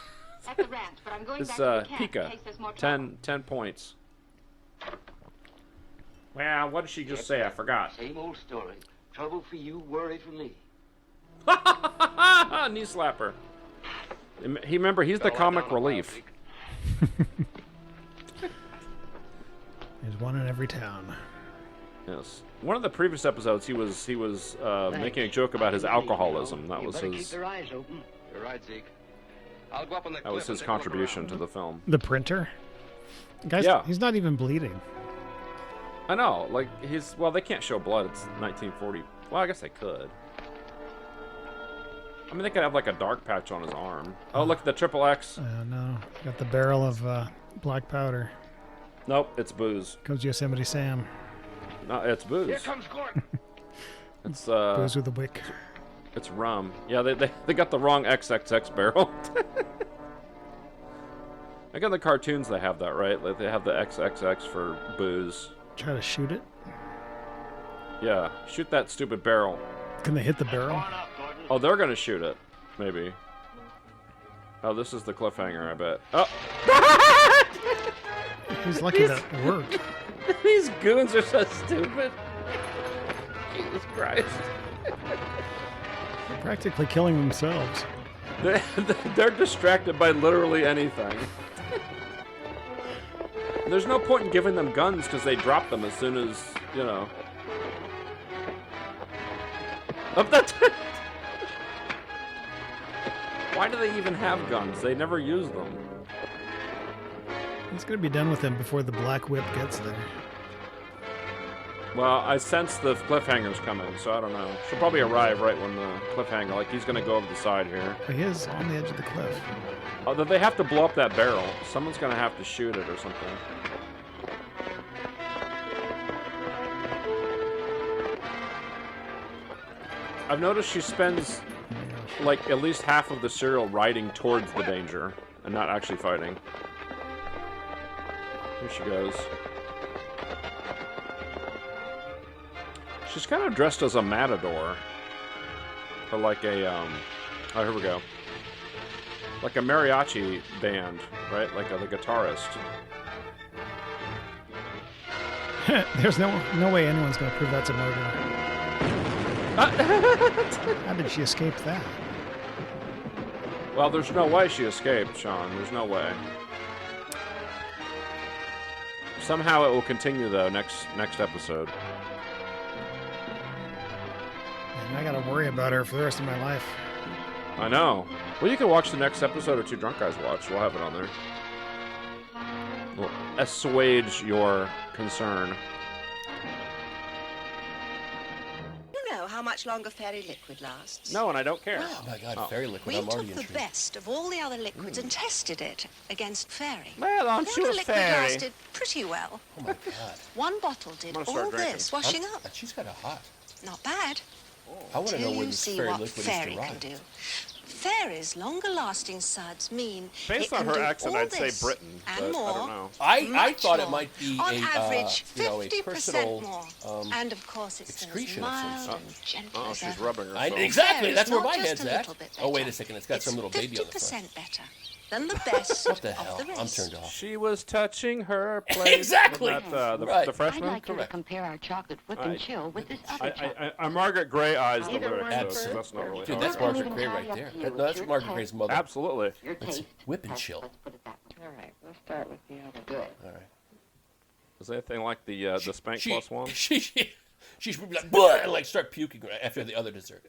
At the ranch, but I'm going It's back to the camp in Pika. case there's more 10 points. Well, what did she just say? I forgot. Same old story. Trouble for you, worry for me. Knee slapper. Remember, he's the comic relief. There's one in every town. Yes. One of the previous episodes, he was making a joke about his alcoholism. That was Keep his. their eyes open. You're right, Zeke. I'll go up on the That was cliff his and take a look contribution around. to the film. The printer? Guys, Yeah. he's not even bleeding. I know. Like well, they can't show blood. It's 1940. Well, I guess they could. I mean, they could have like a dark patch on his arm. Oh, look at the triple X. No. Got the barrel of black powder. Nope, it's booze. Comes Yosemite Sam. No, it's booze. Here comes Gordon. It's Booze with a wick. It's rum. Yeah, they got the wrong XXX barrel. I got in the cartoons they have that, right? Like they have the XXX for booze. Try to shoot it. Yeah, shoot that stupid barrel. Can they hit the barrel? Oh, they're gonna shoot it. Maybe. Oh, this is the cliffhanger, I bet. Oh! He's lucky that it worked. These goons are so stupid. Jesus Christ. They're practically killing themselves. They're distracted by literally anything. There's no point in giving them guns because they drop them as soon as, you know. Why do they even have guns? They never use them. It's gonna be done with him before the Black Whip gets there. Well, I sense the cliffhanger's coming, so I don't know. She'll probably arrive right when the cliffhanger, like he's gonna go over the side here. He is on the edge of the cliff. Oh, they have to blow up that barrel. Someone's gonna have to shoot it or something. I've noticed she spends like at least half of the serial riding towards the danger and not actually fighting. Here she goes. She's kind of dressed as a matador. Or like a, oh, here we go. Like a mariachi band, right? Like the guitarist. There's no way anyone's gonna prove that's a murder. How did she escape that? Well, there's no way she escaped, Sean. There's no way. Somehow it will continue, though, next episode. And I gotta worry about her for the rest of my life. I know. Well, you can watch the next episode of Two Drunk Guys Watch. We'll have it on there. We'll assuage your concern. You know how much longer fairy liquid lasts? No, and I don't care. Oh my God, fairy liquid! We I'm already took the intrigued. best of all the other liquids and tested it against fairy. Well, aren't the you other a liquid fairy? lasted pretty well. Oh my God! One bottle did I'm gonna start all drinking. this, washing up. She's got a hot. Not bad. I want to know Till where you this see fairy what liquid fairy is can derived. do. Fairy's longer-lasting suds mean Based it on can her do accent, all I'd say this Britain, and but more. I don't know. I Much thought it more. might be on a average, you know, a 50% personal more. And of course, it's excretion as of some mild sort. and gentle Oh, as she's ever. rubbing herself. Exactly. That's where Fairy's my not head's just a at. little bit Oh, wait better. a second. It's got some little baby on the front. 50% better than the best What the of hell? the rest. I'm turned off. She was touching her plate. Exactly. Wasn't that, the Right. freshman? I'd like you to Correct. compare our chocolate whip and chill with this other chocolate. I Margaret Gray eyes the Either lyrics, one though, first. so that's not really Dude, hard. that's I don't Margaret even Gray tally right up there. to you. No, that's Your Margaret taste. Gray's mother. Absolutely. Your Let's taste. whip and Let's chill. put it that way. All right, we'll start with the other. Good. All right. Is anything like the Spank Plus one? She's like, "Bleh," and like start puking right after the other dessert.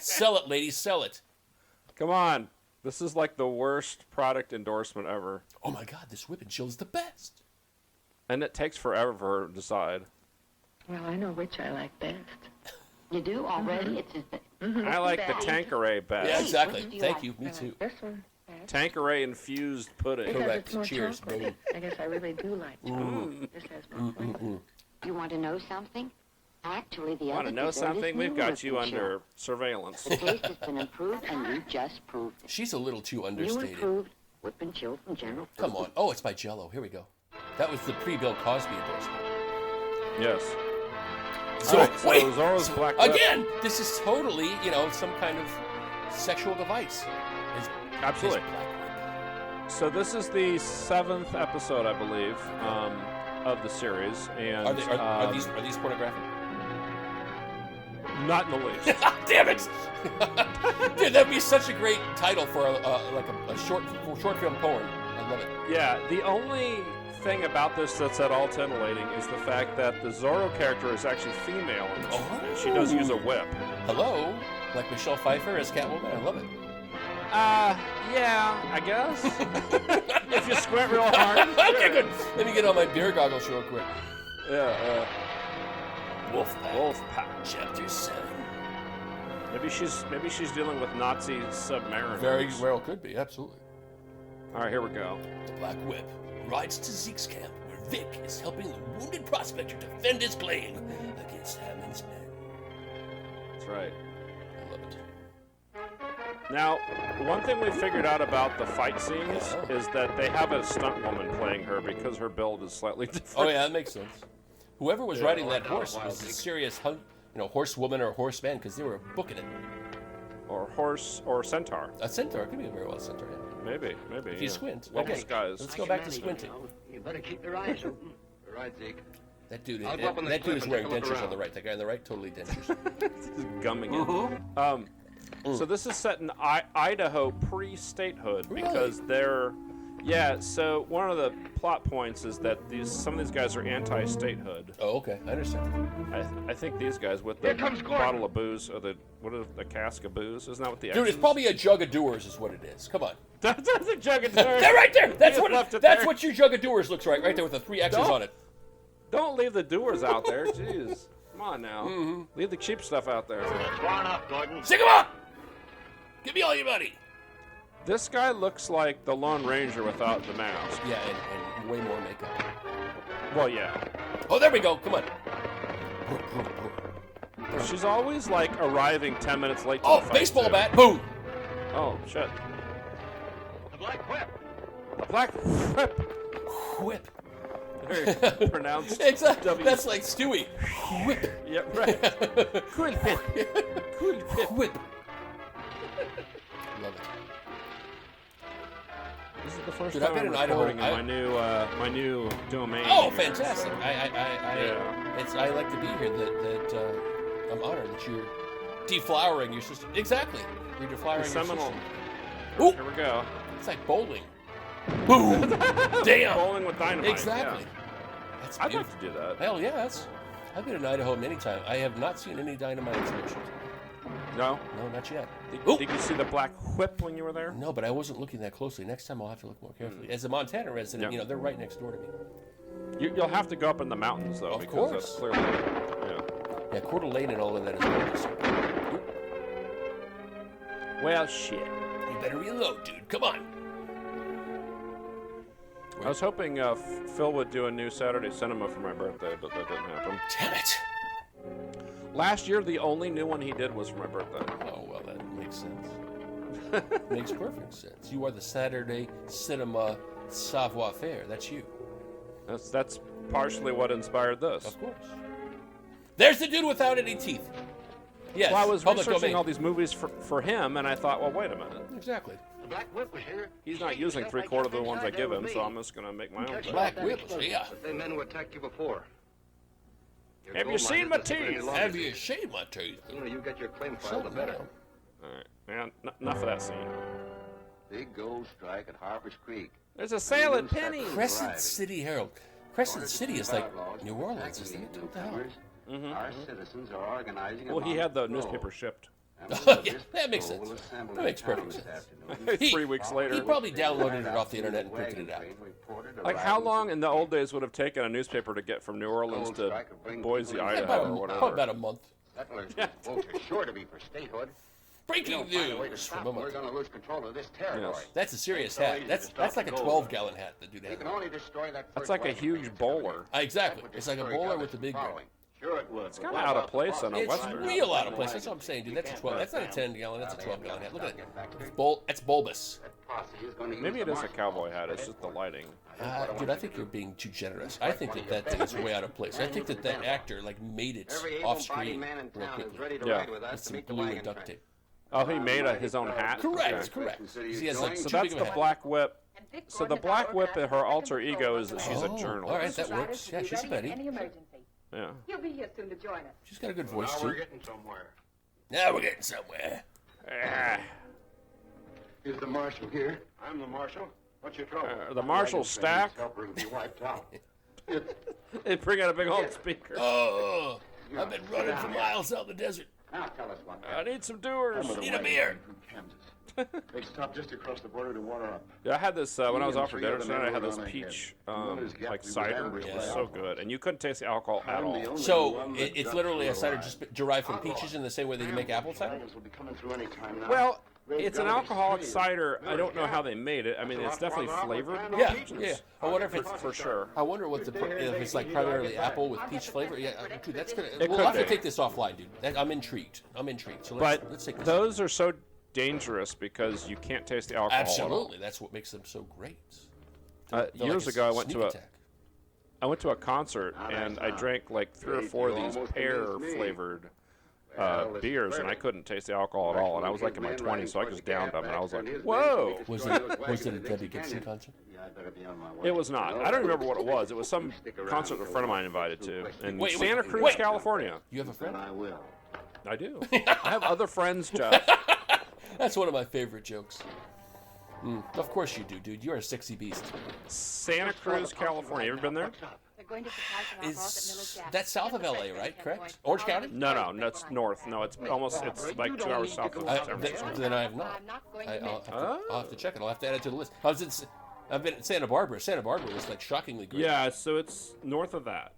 Sell it, ladies, sell it. Come on. This is like the worst product endorsement ever. Oh my God, this whip and chill is the best. And it takes forever for her to decide. Well, I know which I like best. You do already? It's just that. I like the Tanqueray best. Yeah, exactly. Which do you Thank like? you. Me too. This one. Tanqueray infused pudding. Because Correct. it's more Cheers, chocolate. boom. I guess I really do like chocolate. This has more flavor. You want to know something? Actually, the Want other to know dessert is something? We've new got you whip and chill. under surveillance. The taste has been improved, and you just proved it. She's a little too You understated. improved whip and chill from General Foods. Come on. Oh, it's by Jell-O. Here we go. That was the pre-Bill Cosby endorsement. Yes. So, Alright, so wait. Zorro's Black Whip. Again, this is totally, some kind of sexual device. It's Absolutely. Black Whip. So this is the 7th episode, I believe, of the series, and Are these pornographic? not in the least. Damn it! Dude, that'd be such a great title for a short film porn. I love it. Yeah, the only thing about this that's at all titillating is the fact that the Zorro character is actually female in this one, and she does use a whip. Hello, like Michelle Pfeiffer as Catwoman. I love it. Yeah, I guess. If you squint real hard. Okay, good. Let me get on my beer goggles real quick. Yeah, Wolfpack. Chapter 7. Maybe she's dealing with Nazi submariners. Very well could be, absolutely. All right, here we go. The Black Whip rides to Zeke's camp, where Vic is helping the wounded prospector defend his claim against Hammond's men. That's right. I love it. Now, one thing we figured out about the fight scenes is that they have a stunt woman playing her because her build is slightly different. Oh yeah, that makes sense. Whoever was riding that horse was a serious horsewoman or horseman, because they were booking it. Or horse or centaur. A centaur could be very well a centaur. Yeah. Maybe. If you squint. Well Okay, disguised. let's go back to squinting. You better keep your eyes open. All right, Zeke. That dude, I'll go up on the that dude cliff is and wearing take a look dentures on around. the right. That guy on the right, totally dentures. Gumming it. So this is set in Idaho pre-statehood because they're... Yeah, so one of the plot points is that some of these guys are anti-statehood. Oh, okay, I understand. I think these guys with the bottle of booze, or the cask of booze, isn't that what the Dude, it's probably a jug of doers is what it is. Come on. That's a jug of doers. They're right there. That's There. what your jug of doers looks like, right there with the 3 X's on it. Don't leave the doers out there. Jeez. Come on now. Leave the cheap stuff out there. Far enough, Gordon. Stick 'em up! Give me all your money. This guy looks like the Lone Ranger without the mask. Yeah, and way more makeup. Well, yeah. Oh, there we go. Come on. She's always like arriving 10 minutes late to Oh, the fight, baseball too. bat. Boom. Oh, shit. The Black Whip. The Black Whip. Whip. Very pronounced. Exactly. W. That's like Stewie. Whip. Yep, right. Cool whip. Cool whip. Whip. Love it. This is the first Dude, time I've been I'm in Idaho. recording in my new domain. Oh, here, fantastic! so- I like to be here. That I'm honored that you're deflowering your system. Exactly, you're deflowering your Seminal. system. Ooh, Here we go. it's like bowling. Boom! Damn! Bowling with dynamite. Exactly. Yeah. That's I'd beautiful. like to do that. Hell yes. I've been in Idaho many times. I have not seen any dynamite explosions. No, not yet. Did you see the black whip when you were there? No, but I wasn't looking that closely. Next time I'll have to look more carefully. As a Montana resident, Yeah. they're right next door to me. You'll have to go up in the mountains, though, Of because course. that's clearly... Yeah. Yeah, Coeur d'Alene and all of that is gorgeous. Well, shit. You better reload, dude. Come on. I was hoping Phil would do a new Saturday Cinema for my birthday, but that didn't happen. Damn it. Last year, the only new one he did was for my birthday. Oh, well, that makes sense. Makes perfect sense. You are the Saturday Cinema savoir-faire. That's you. That's partially what inspired this. Of course. There's the dude without any teeth. Yes. Well, I was public researching domain. all these movies for him, and I thought, well, wait a minute. Exactly. The Black Whip was here. He's not using 3/4 of the ones I give him, so I'm just going to make my own. Black Whip, yeah. The same men who attacked you before. Your Have you gold seen mine my isn't any teeth? longer. Have you seen my teeth? The sooner you get your claim filed, the better. All right, man. Enough of that scene. Big gold strike at Harper's Creek. There's a sale at Penny's. Crescent City Herald. Crescent City is like New Orleans, isn't it? What the hell? Our citizens are organizing. Well, he had the newspaper shipped. Yeah, that makes sense. That makes perfect sense. 3 weeks later. He probably downloaded it off the internet and printed it out. Like, how long in the old days would it have taken a newspaper to get from New Orleans to Boise, Idaho, or whatever? About a month. That was sure to be for statehood. Breaking news from a month. We're going to lose control of this territory. That's a serious hat. That's like a 12-gallon hat that dude We had. can only destroy that. That's like a huge bowler. Exactly. It's like a bowler with the big guy. Sure it would. It's kind of out of place on a It's Western. real out of place. That's what I'm saying, dude. That's a 12. That's not a 10-gallon. That's a 12-gallon hat. Look at it. That's bulbous. Maybe it is a cowboy hat. It's just the lighting. Dude, I think you're being too generous. I think that thing is way out of place. I think that actor like made it off screen real quickly. Yeah. With some glue and duct tape. Oh, he made his own hat? Correct. He has like So too that's big of the a hat. Black Whip. So the Black Whip, her alter ego is that she's a journalist. All right, that works. Yeah, she's a Betty. Yeah. He'll be here soon to join us. She's got a good voice, Now too. we're getting somewhere. Now we're getting somewhere. Is the marshal here? I'm the marshal. What's your trouble? The marshal's stack. Helper will be wiped out. They bring out a big old speaker. Oh, I've been running for miles out in the desert. Now tell us one. I need some doers. Need a beer. They stopped just across the border to water up. Yeah, I had this when I was off for dinner tonight. I had this peach like cider, which was so good, and you couldn't taste the alcohol at all. So it's literally a cider just derived from peaches in the same way that you make apple cider? Well, it's an alcoholic cider. I don't know how they made it. I mean, it's definitely flavored with Yeah, peaches. yeah. I wonder if it's for sure. I wonder what if it's like primarily apple with peach flavor. Yeah, dude, that's gonna. It We'll could have to be. take this offline, dude. I'm intrigued. So let's take this. Those are so dangerous because you can't taste the alcohol. Absolutely, that's what makes them so great. Years They're like a ago, sneak attack. I went to a concert and I drank like 3 or 4 of these pear-flavored beers, and I couldn't taste the alcohol at all. And I was like in my 20s, so I just downed them, and I was like, "Whoa!" Was it a Debbie Gibson concert? It was not. I don't remember what it was. It was some concert a friend of mine invited to in Santa Cruz, wait. California. You have a friend? I will. I do. I have other friends, Jeff. That's one of my favorite jokes. Of course you do, dude. You're a sexy beast. Santa Cruz, California. You ever been there? They're going to supply some alcohol at Miller's That's south of LA, right? Correct? Orange County? No, that's north. No, it's like 2 hours south of San Francisco. Then I have not. I'll have to check it. I'll have to add it to the list. I've been at Santa Barbara. Santa Barbara was like shockingly great. Yeah, so it's north of that.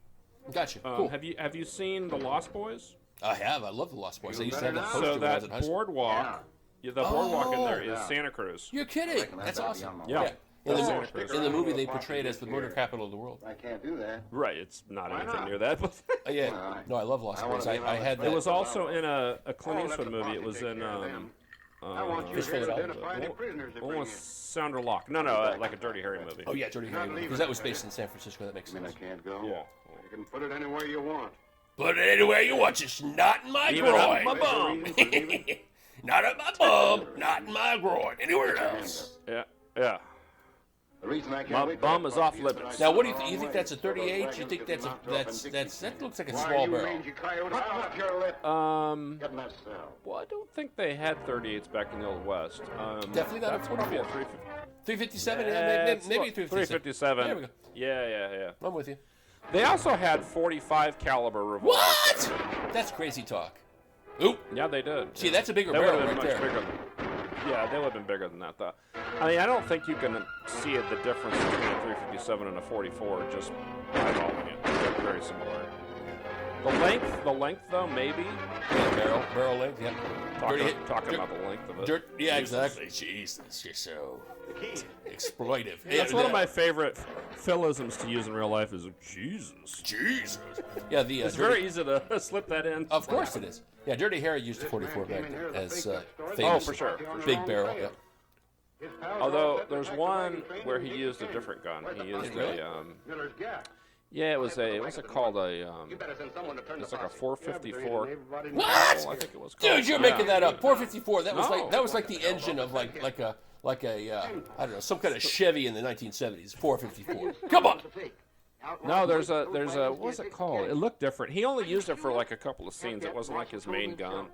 Gotcha. Cool. Have you seen the Lost Boys? I have. I love the Lost Boys. I used to have that poster So when I was in that high school. boardwalk, the boardwalk in there is Santa Cruz. You're kidding. That's awesome. Yeah. In Santa Cruz. the movie, they portray it as the murder capital of the world. I can't do that. Right, it's not anything near that. But Yeah. No, I love Lost Boys. I had that. it was also in a Clint Eastwood movie. It was in I want you Fistful here of to Dollars. identify any prisoners they bring in. almost Sounder Lock. No, like a Dirty Harry movie. Oh yeah, Dirty Harry. Because that was based in San Francisco. That makes I mean, I sense. can't go. Yeah. You can put it anywhere you want. Put it anywhere you want. Just not in my Even up groin. my bum. Not in my bum. Not in my groin. Anywhere else. Yeah. The reason I can't My wait bum till is that off coffee is that I limits. Now, what do saw you think? the That's a wrong way. 38? You think that looks like a Why small you barrel? mangy coyote? Open up your lip. Get in that cell. Well, I don't think they had 38s back in the Old West. Definitely not a that's gonna be 44. 357? Yeah, Yeah, it's maybe what, 357. There we go. Yeah. I'm with you. They also had 45 caliber revolvers. What? That's crazy talk. Oop. Yeah, they did. See, yeah. that's a bigger They barrel would've been right much there. bigger. Yeah, they would have been bigger than that, though. I mean, I don't think you can see the difference between a 357 and a 44 just eyeballing it. They're very similar. The length, though, maybe. Yeah, barrel length. Yeah. Talking about the length of it. Yeah, Jesus. exactly. Jesus, you're so exploitive. That's one of my favorite philisms to use in real life. Is Jesus. Jesus. Yeah, it's very easy to slip that in. Of course it is. Yeah, Dirty Harry used a 44 back then as famous. Oh, for sure. Big barrel. Yeah. Although there's one where he used a different gun. He used yeah, it was what's it called? It's like a 454. What? I think it was called. Dude, you're making that up. 454. That was like the engine of like a I don't know, some kind of Chevy in the 1970s. 454. Come on. No, there's a what was it called? It looked different. He only used it for like a couple of scenes. It wasn't like his main gun.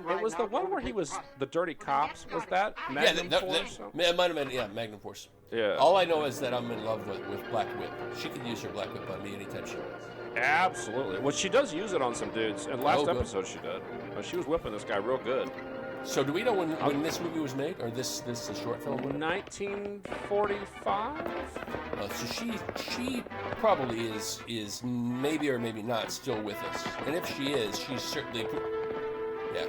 It was the one where he was the dirty cops. Was that Magnum Force? It might have been, yeah, Magnum Force. Yeah. All I know is that I'm in love with Black Whip. She can use her Black Whip on me anytime she wants. Absolutely. Well, she does use it on some dudes. And last episode she did. She was whipping this guy real good. So do we know when this movie was made, or this short film? 1945. So she probably is maybe or maybe not still with us. And if she is, she's certainly. Yeah.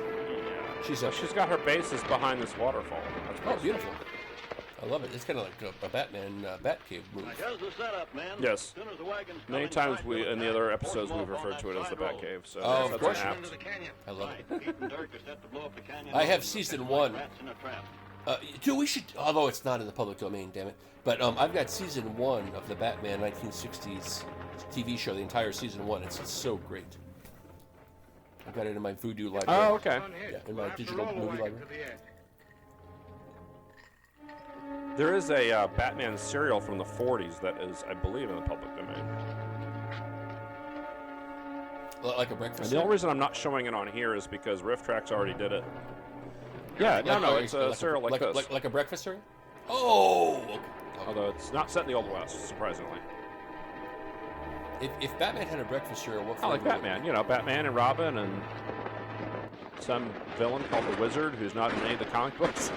She's got her bases behind this waterfall. That's beautiful. I love it. It's kind of like a Batman Batcave movie. Here's the setup, man. Yes. Many times in the other episodes we've referred to it as the Batcave. So of that's course. apt. I love it. I have season 1. Dude, we should. Although it's not in the public domain, damn it. But I've got season 1 of the Batman 1960s TV show. The entire season 1. It's so great. I've got it in my Voodoo library. Oh, okay. Yeah, in my digital movie library. There is a Batman serial from the 40s that is, I believe, in the public domain. Like a breakfast And the cereal? only reason I'm not showing it on here is because Riff Tracks already did it. Yeah, no, it's a cereal like this. Like a breakfast cereal? Oh! Okay. Although it's not set in the Old West, surprisingly. If Batman had a breakfast cereal, what I like flavor would Batman. You know, Batman and Robin and some villain called the Wizard who's not in any of the comic books.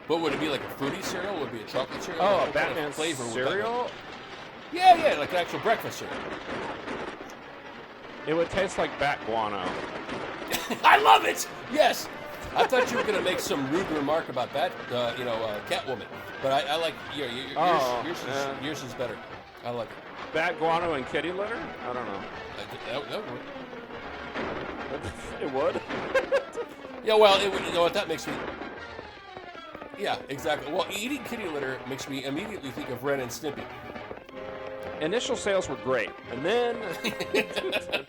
But would it be like a fruity cereal? Would it be a chocolate cereal? Oh, What a kind of Batman flavor would cereal? Yeah, like an actual breakfast cereal. It would taste like bat guano. I love it! Yes! I thought you were going to make some rude remark about Catwoman. But I like yours is better. I like it. Bat guano and kitty litter? I don't know. That would work. It would? Yeah, well, it would, you know what, that makes me... Yeah, exactly. Well, eating kitty litter makes me immediately think of Ren and Snippy. Initial sales were great, and then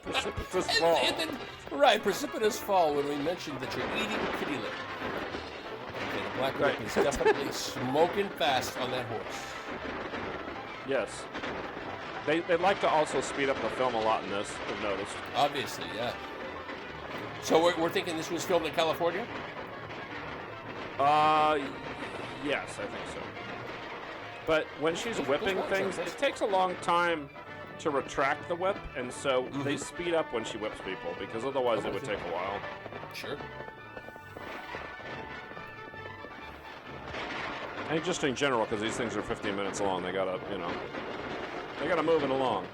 precipitous fall. Right, precipitous fall when we mentioned that you're eating kitty litter. Okay, the Black Whip is definitely smoking fast on that horse. Yes. They like to also speed up the film a lot in this, I've noticed. Obviously, yeah. So we're thinking this was filmed in California? Yes, I think so. But when she's whipping things, it takes a long time to retract the whip, and so they speed up when she whips people, because otherwise it would take a while. Sure. And just in general, because these things are 15 minutes long, they gotta move it along.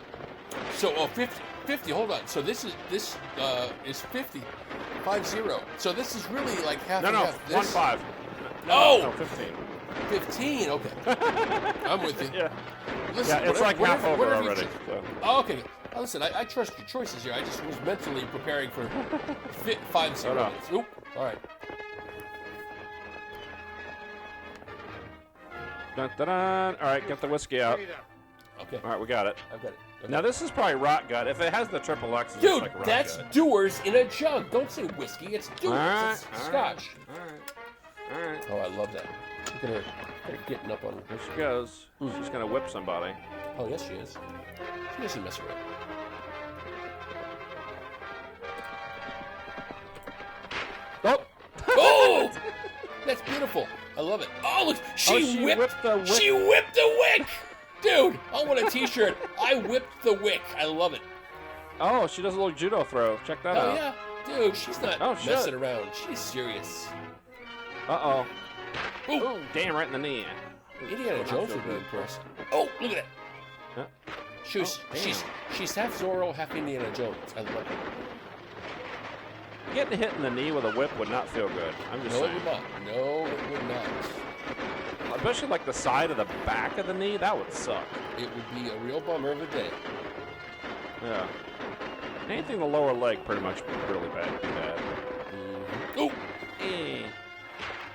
So, 50, hold on. So this is 50, 5-0. So this is really like half and half. 1-5. No, 15. 15, okay. I'm with you. Yeah. Listen, yeah, it's like half over already. Oh, okay. Now, listen, I trust your choices here. I just was mentally preparing for 5-0 minutes. Oop. All right. Dun, dun, dun. All right, get the whiskey out. Okay. All right, we got it. I've got it. Now this is probably rot gut. If it has the triple X, dude, like rot that's gut. Dewar's in a jug. Don't say whiskey. It's Dewar's. It's Scotch. All right. Oh, I love that. Look at her getting up on her. There she goes. She's gonna whip somebody. Oh yes, she is. She doesn't mess around. Oh! Oh! That's beautiful. I love it. Oh, look! She whipped the wick. She whipped the wick! Dude, I want a t-shirt. I whipped the wick. I love it. Oh, she does a little judo throw. Check that out. Oh, yeah. Dude, she's not shit. messing around. She's serious. Uh-oh. Ooh, damn, right in the knee. Indiana Jones would be impressed. Oh, look at that. She's half Zorro, half Indiana Jones. I love it. Getting hit in the knee with a whip would not feel good. I'm just saying. No, it would not. No, it would not. Especially like the side of the back of the knee, that would suck. It would be a real bummer of a day. Yeah. Anything in the lower leg pretty much really bad. Oh!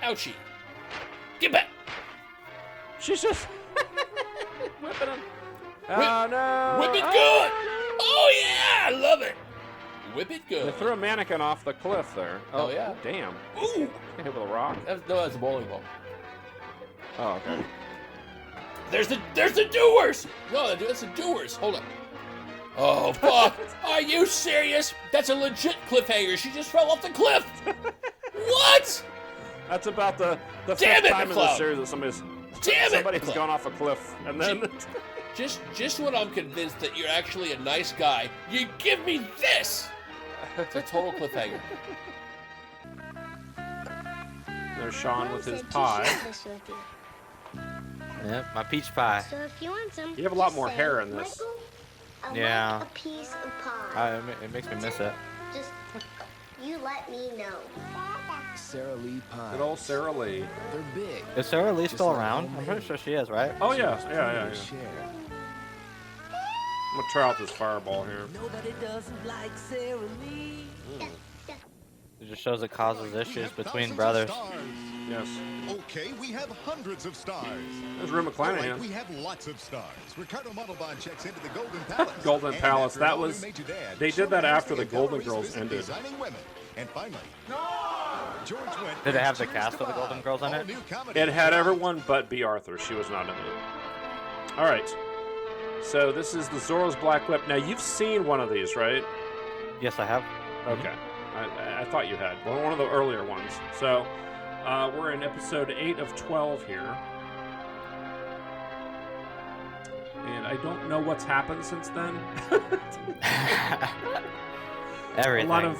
Ouchie. Get back! She's just whipping him. Oh, no. Whip it good! Oh, yeah! I love it. Whip it good. They threw a mannequin off the cliff there. Oh, yeah? Damn. Ooh! Hit with a rock? That's a bowling ball. Oh, okay. There's the doers! No, that's the doers. Hold on. Oh, fuck. Are you serious? That's a legit cliffhanger. She just fell off the cliff. What? That's about the fifth time in the series that somebody's gone off a cliff. And then... Just when I'm convinced that you're actually a nice guy, you give me this! It's a total cliffhanger. There's Sean with his pie. Yep, my peach pie. So if you want some, you have a lot more hair in this. Michael, yeah. Want a piece of pie. It makes me miss it. Just, you let me know. Sara Lee pie. Good old Sara Lee. They're big. Is Sara Lee still around? I'm pretty sure she is, right? Oh, yeah. I'm gonna try out this fireball here. Nobody doesn't like Sara Lee. It just shows it causes issues between brothers. Yes. Okay, we have hundreds of stars. There's Rory MacLeod. Right, we have lots of stars. Ricardo Montalban checks into the Golden Palace. Golden Palace. That was. They did that after the Golden Girls ended. And finally, George went. Did it have the cast of the Golden Girls in it? It had everyone but B. Arthur. She was not in it. All right. So this is the Zorro's Black Whip. Now you've seen one of these, right? Yes, I have. Okay. I thought you had. Well, one of the earlier ones. So we're in episode 8 of 12 here. And I don't know what's happened since then. Everything. A lot of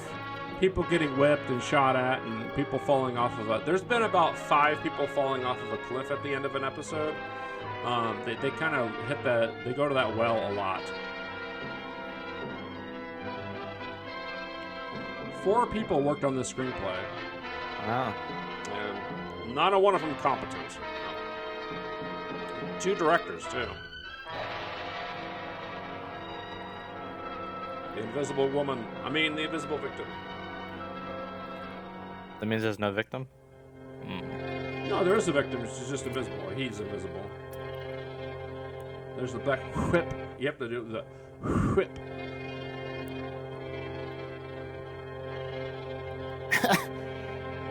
people getting whipped and shot at and people falling off of a... There's been about 5 people falling off of a cliff at the end of an episode. They kind of hit that... They go to that well a lot. 4 people worked on this screenplay. Wow. And not a one of them competent. 2 directors, too. The Invisible Woman. The Invisible Victim. That means there's no victim? No, there is a victim. She's just invisible. He's invisible. There's the black whip. You have to do the whip.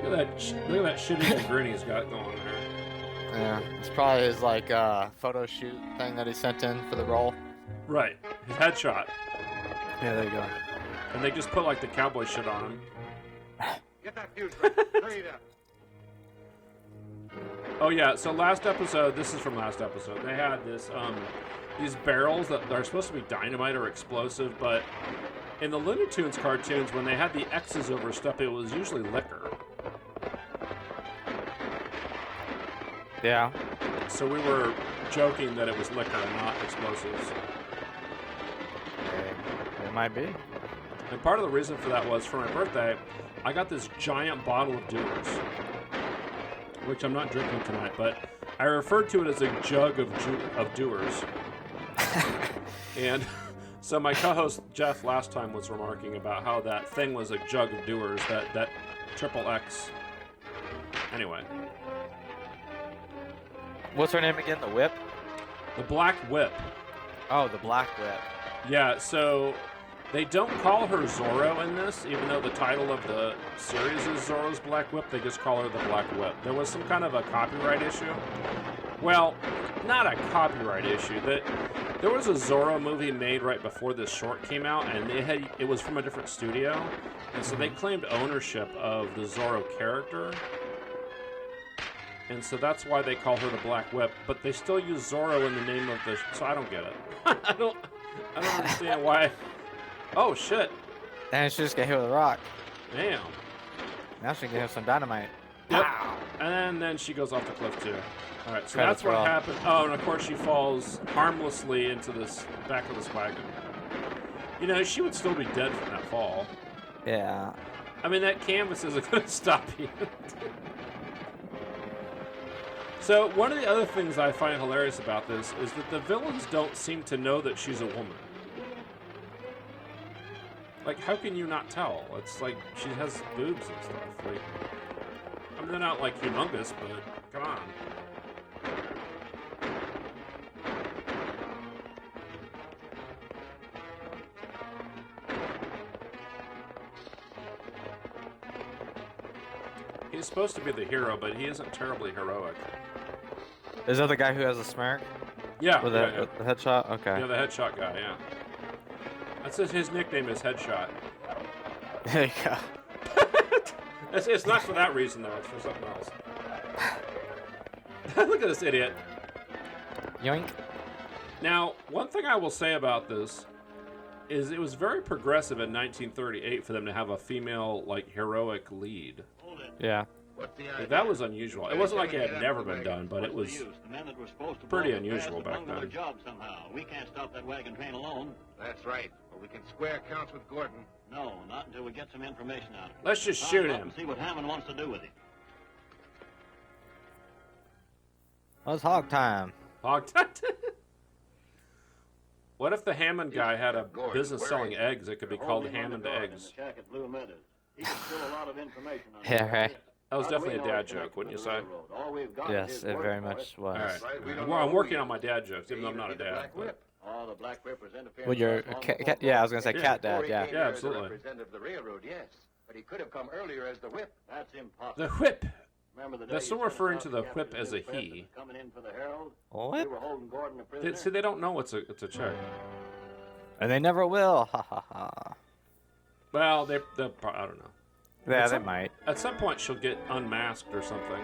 Look at that shitty grin he's got going there. Yeah, it's probably his photo shoot thing that he sent in for the role. Right, his headshot. Yeah, there you go. And they just put the cowboy shit on him. Get that fuse right. Hurry it up. Oh yeah, so last episode, this is from last episode, they had this, these barrels that are supposed to be dynamite or explosive, but in the Looney Tunes cartoons, when they had the X's over stuff, it was usually liquor. Yeah. So we were joking that it was liquor and not explosives. It might be. And part of the reason for that was, for my birthday, I got this giant bottle of Dewar's, which I'm not drinking tonight, but I referred to it as a jug of Dewar's. And so my co-host Jeff last time was remarking about how that thing was a jug of Dewar's, that triple X. Anyway. What's her name again? The Whip? The Black Whip. Oh, the Black Whip. Yeah, so they don't call her Zorro in this, even though the title of the series is Zorro's Black Whip. They just call her the Black Whip. There was some kind of a copyright issue. Well, not a copyright issue. There was a Zorro movie made right before this short came out, and it was from a different studio, and so they claimed ownership of the Zorro character. And so that's why they call her the Black Whip, but they still use Zorro in the name of the... So I don't get it. I don't understand why... Oh, shit. And she just got hit with a rock. Damn. Now she can get some dynamite. Yep. And then she goes off the cliff too. All right, so Credits that's what roll. happened. Oh, and of course she falls harmlessly into this back of this wagon. You know, she would still be dead from that fall. Yeah. I mean, that canvas isn't going to stop you. So one of the other things I find hilarious about this is that the villains don't seem to know that she's a woman. Like, how can you not tell? It's like she has boobs and stuff. Like, I mean, they're not like humongous, but come on. He's supposed to be the hero, but he isn't terribly heroic. Is that the guy who has a smirk? Yeah. With yeah. the headshot? Okay. Yeah, the headshot guy, yeah. That says his nickname is Headshot. There you go. It's not for that reason, though. It's for something else. Look at this idiot. Yoink. Now, one thing I will say about this is it was very progressive in 1938 for them to have a female, like, heroic lead. Yeah. Like, that was unusual. It wasn't like it had never been done, but it was pretty unusual back then. We can't stop that wagon train alone. That's right. But we can square accounts with Gordon. No, not until we get some information out of him. Let's just shoot him. And see what Hammond wants to do with him. Well, it's hog time. Hog time? What if the Hammond guy had a business selling eggs? It could be called Hammond Eggs. Yeah, right. That was definitely a dad joke, wouldn't you say? Yes, it very much was. All right. Well, I'm working on my dad jokes, even though I'm not a dad. But... Oh, the Black Whip was interfering. Well, you're yeah, I was gonna say cat dad. Yeah. Yeah, absolutely. Representative of the railroad, yes. But he could have come earlier as the whip. That's impossible. The whip. Remember the They're day still you referring sent to us the out whip the as a Captain he. Coming in for the Herald. What? We were holding Gordon a prisoner. See, they don't know it's a check. And they never will. Ha ha ha. Well, they'll I don't know. Yeah, they might. At some point, she'll get unmasked or something.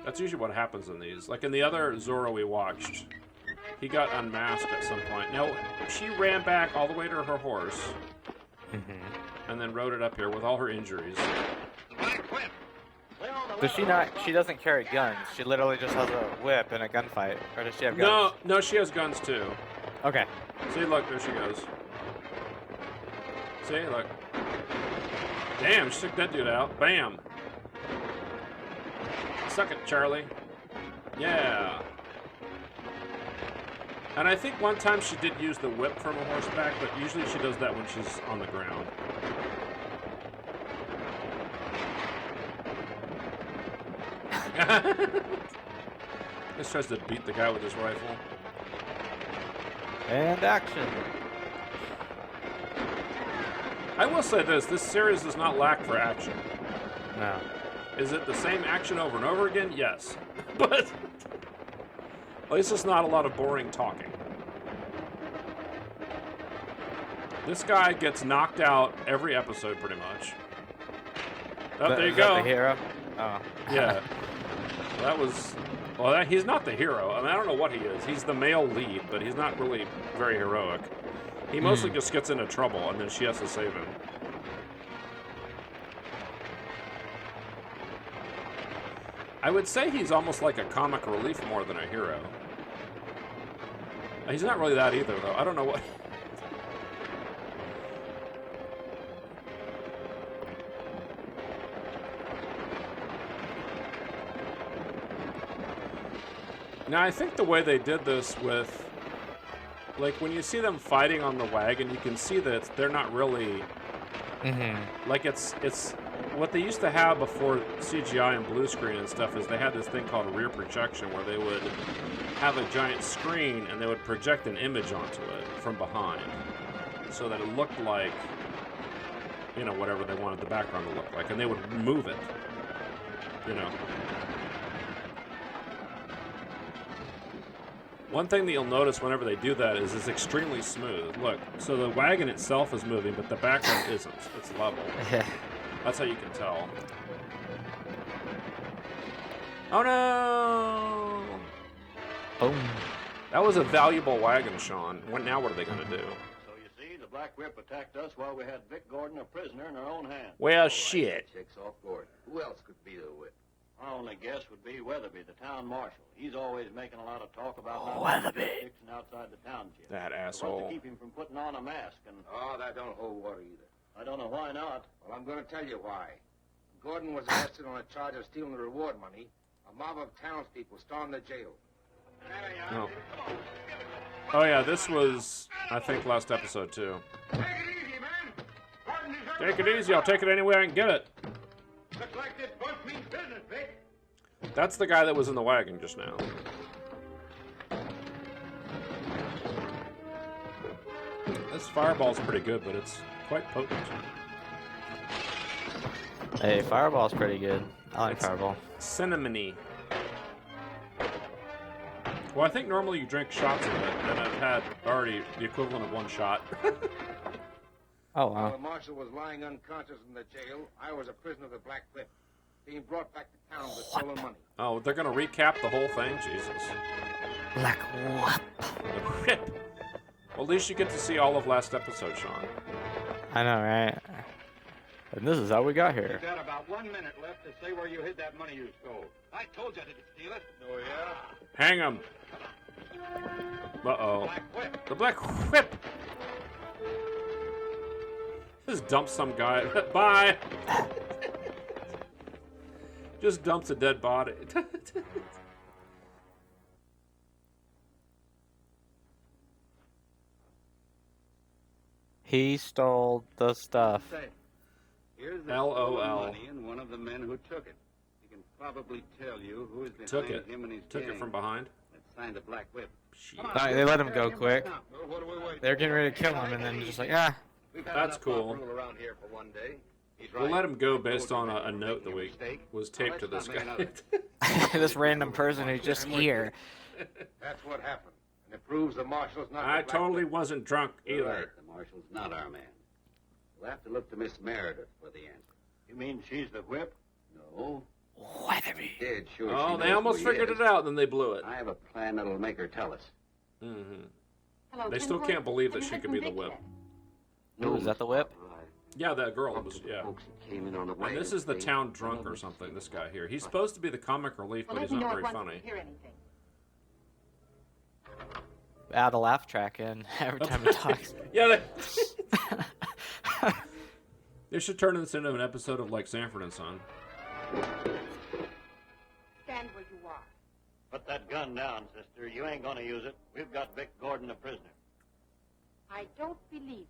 That's usually what happens in these. Like in the other Zorro we watched, he got unmasked at some point. Now, she ran back all the way to her horse, and then rode it up here with all her injuries. Does she not? She doesn't carry guns. She literally just has a whip in a gunfight. Or does she have guns? No, she has guns too. Okay. See, look, there she goes. See, look. Damn, she took that dude out. Bam. Suck it, Charlie. Yeah. And I think one time she did use the whip from a horseback, but usually she does that when she's on the ground. This tries to beat the guy with his rifle. And action. I will say this series does not lack for action. No. Is it the same action over and over again? Yes. But at least it's not a lot of boring talking. This guy gets knocked out every episode pretty much. Oh, there you go. The hero? Oh. Yeah. That was... Well, he's not the hero. I mean, I don't know what he is. He's the male lead, but he's not really very heroic. He mostly just gets into trouble, and then she has to save him. I would say he's almost like a comic relief more than a hero. He's not really that either, though. I don't know what... Now, I think the way they did this with... Like, when you see them fighting on the wagon, you can see that they're not really... Like, it's... What they used to have before CGI and blue screen and stuff is they had this thing called rear projection where they would have a giant screen and they would project an image onto it from behind so that it looked like, you know, whatever they wanted the background to look like, and they would move it, you know. One thing that you'll notice whenever they do that is it's extremely smooth. Look, so the wagon itself is moving, but the background isn't. It's level. That's how you can tell. Oh no! Boom. That was a valuable wagon, Sean. Now what are they going to do? So you see, the Black Black Whip attacked us while we had Vic Gordon a prisoner in our own hands. Well, shit. Checks off Gordon. Who else could be the whip? My only guess would be Weatherby, the town marshal. He's always making a lot of talk about Weatherby. fixing outside the township. That So what's asshole. to keep him from putting on a mask and... Oh, that don't hold water either. I don't know why not. Well, I'm going to tell you why. Gordon was arrested on a charge of stealing the reward money. A mob of townspeople stormed the jail. Oh. Oh yeah, this was, I think, last episode too. Take it easy. I'll take it any way I can get it. Looks like this bunch means business, Vic. That's the guy that was in the wagon just now. This fireball's pretty good, but it's quite potent. Hey, Fireball's pretty good. I like Fireball. Cinnamony. Well, I think normally you drink shots of it, and I've had already the equivalent of one shot. Oh, While wow. the marshal was lying unconscious in the jail, I was a prisoner of the Black Whip, being brought back to town with stolen money. Oh, they're gonna recap the whole thing? Jesus. Black Whip. The Whip. Well, at least you get to see all of last episode, Sean. I know, right? And this is how we got here. You've got about 1 minute left to say where you hid that money you stole. I told you I didn't steal it. Oh, yeah? Hang him. Uh-oh. Black Whip. The Black Whip. Just dumps some guy. Bye. Just dumps a dead body. He stole the stuff. Here's the LOL. stolen money and one of the men who took it. He can probably tell you who is behind Took it. him and his Took gang. it from behind. Let's find the Black Whip. Alright, they let him go quick. What do we wait? They're getting ready to kill him, and then just like, ah. We've had That's enough cool. mob rule around here for one day. He's We'll right. let him go I based told on you a that note that making a we mistake. was taped to this Let's not guy. make another. This random person who's just here. That's what happened. And it proves the marshal's not I the Black totally Whip. wasn't drunk You're either. right. The marshal's not our man. We'll have to look to Miss Meredith for the answer. You mean she's the whip? No. Weatherby. Dead sure Oh, she they knows almost who he figured is. it out, then they blew it. I have a plan that'll make her tell us. Mm-hmm. Hello, They Tim still Horton. can't believe that Have she you could heard be the from Vic whip. yet? Ooh, is that the whip? Yeah, that girl was, yeah. Folks that came in on the And wagon this is the stayed. town drunk or something, this guy here. He's supposed to be the comic relief, Well, but let he's me know not at very once funny. if you hear anything. Add a laugh track in every time he talks. Yeah, they should turn this into an episode of like Sanford and Son. Stand where you are. Put that gun down, sister. You ain't gonna use it. We've got Vic Gordon a prisoner. I don't believe.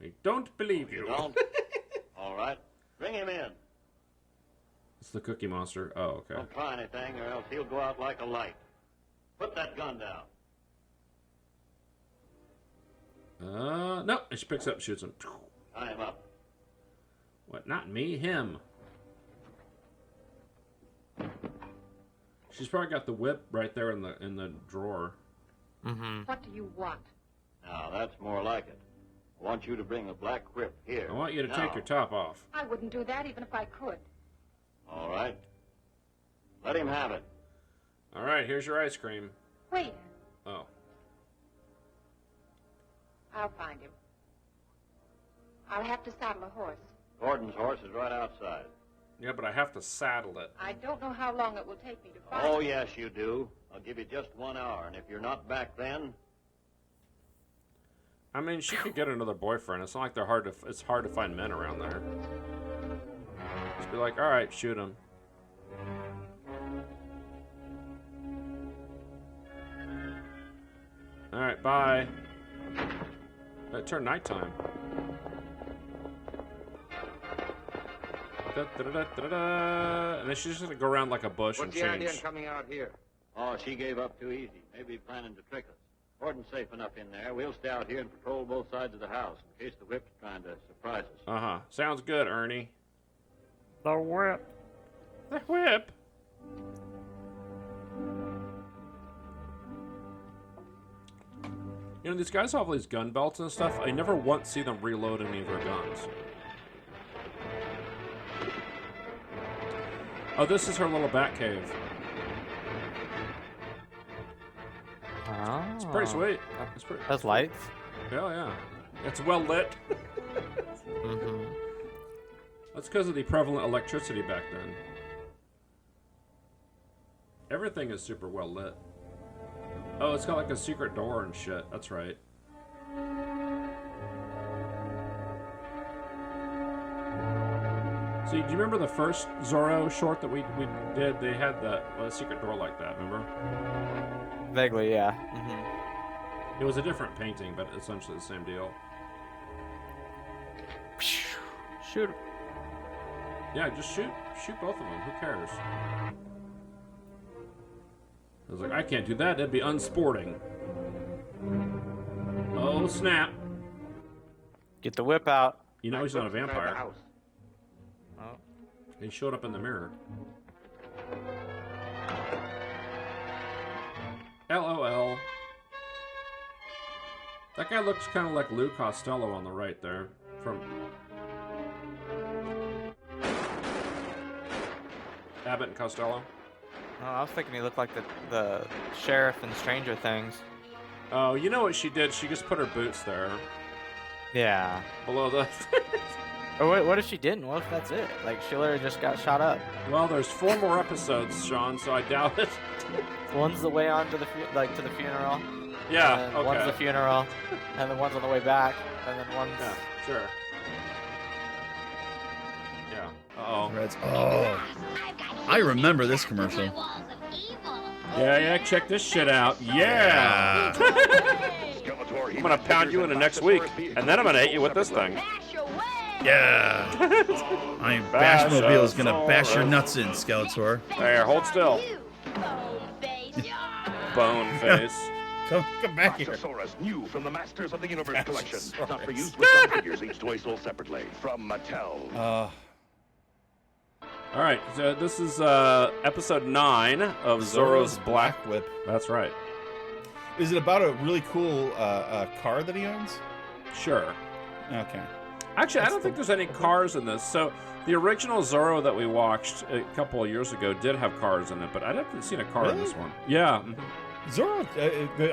I don't believe you. Don't? All right. Bring him in. It's the Cookie Monster. Oh, okay. Don't try anything, or else he'll go out like a light. Put that gun down. No. And she picks up and shoots him. Tie him up. What? Not me, him. She's probably got the whip right there in the drawer. Mm-hmm. What do you want? Now, that's more like it. I want you to bring the Black Whip here. I want you to Now. take your top off. I wouldn't do that even if I could. All right. Let him have it. All right, here's your ice cream. Wait, Oh. I'll find him. I'll have to saddle a horse. Gordon's horse is right outside. Yeah, but I have to saddle it. I don't know how long it will take me to find Oh, him. yes, you do. I'll give you just 1 hour, and if you're not back then, I mean, she could get another boyfriend. It's not like they're hard to. It's hard to find men around there. Just be like, all right, shoot him. All right, bye. It turned nighttime. Da-da-da-da-da-da. And then she's just gonna go around like a bush What's and the idea change. of coming out here? oh, she gave up too easy. Maybe planning to trick us. Gordon's safe enough in there. We'll stay out here and patrol both sides of the house in case the whip's trying to surprise us. Uh-huh. Sounds good, Ernie. The whip. The whip. You know, these guys have all these gun belts and stuff. I never once see them reload any of their guns. Oh, this is her little bat cave. Oh. It's pretty sweet. It's pretty. That's lights? Yeah, yeah. It's well lit. Mm-hmm. That's because of the prevalent electricity back then. Everything is super well lit. Oh, it's got like a secret door and shit. That's right. See, do you remember the first Zorro short that we did? They had the secret door like that, remember? Vaguely, yeah. Mm-hmm. It was a different painting, but essentially the same deal. Shoot. Yeah, just shoot both of them. Who cares? I was like, I can't do that. That'd be unsporting. Oh, snap. Get the whip out. You know he's not a vampire. Oh. He showed up in the mirror. LOL. That guy looks kind of like Lou Costello on the right there. From Abbott and Costello. Oh, I was thinking he looked like the sheriff in Stranger Things. Oh, you know what she did? She just put her boots there. Yeah. Below the... Or what if she didn't? What if that's it? Like, she literally just got shot up. Well, there's 4 more episodes, Sean, so I doubt it. One's the way on to the to the funeral. Yeah, and then okay. One's the funeral, and then one's on the way back, and then one's... Yeah, sure. Yeah. Uh-oh. Reds. Oh. I remember this commercial. Yeah, check this shit out. Yeah! I'm gonna pound you into next week, and then I'm gonna hit you with this thing. Yeah! My Bashmobile is gonna bash your nuts in, Skeletor. There, hold still. Bone face. Come back here. Bashsaurus, new from the Masters of the Universe collection. Not for use with some figures, each toy sold separately. From Mattel. All right, so this is episode 9 of Zorro's Black Whip. That's right. Is it about a really cool car that he owns? Sure. Okay. Actually, I don't think there's any cars in this. So the original Zorro that we watched a couple of years ago did have cars in it, but I haven't seen a car in this one. Yeah. Zorro,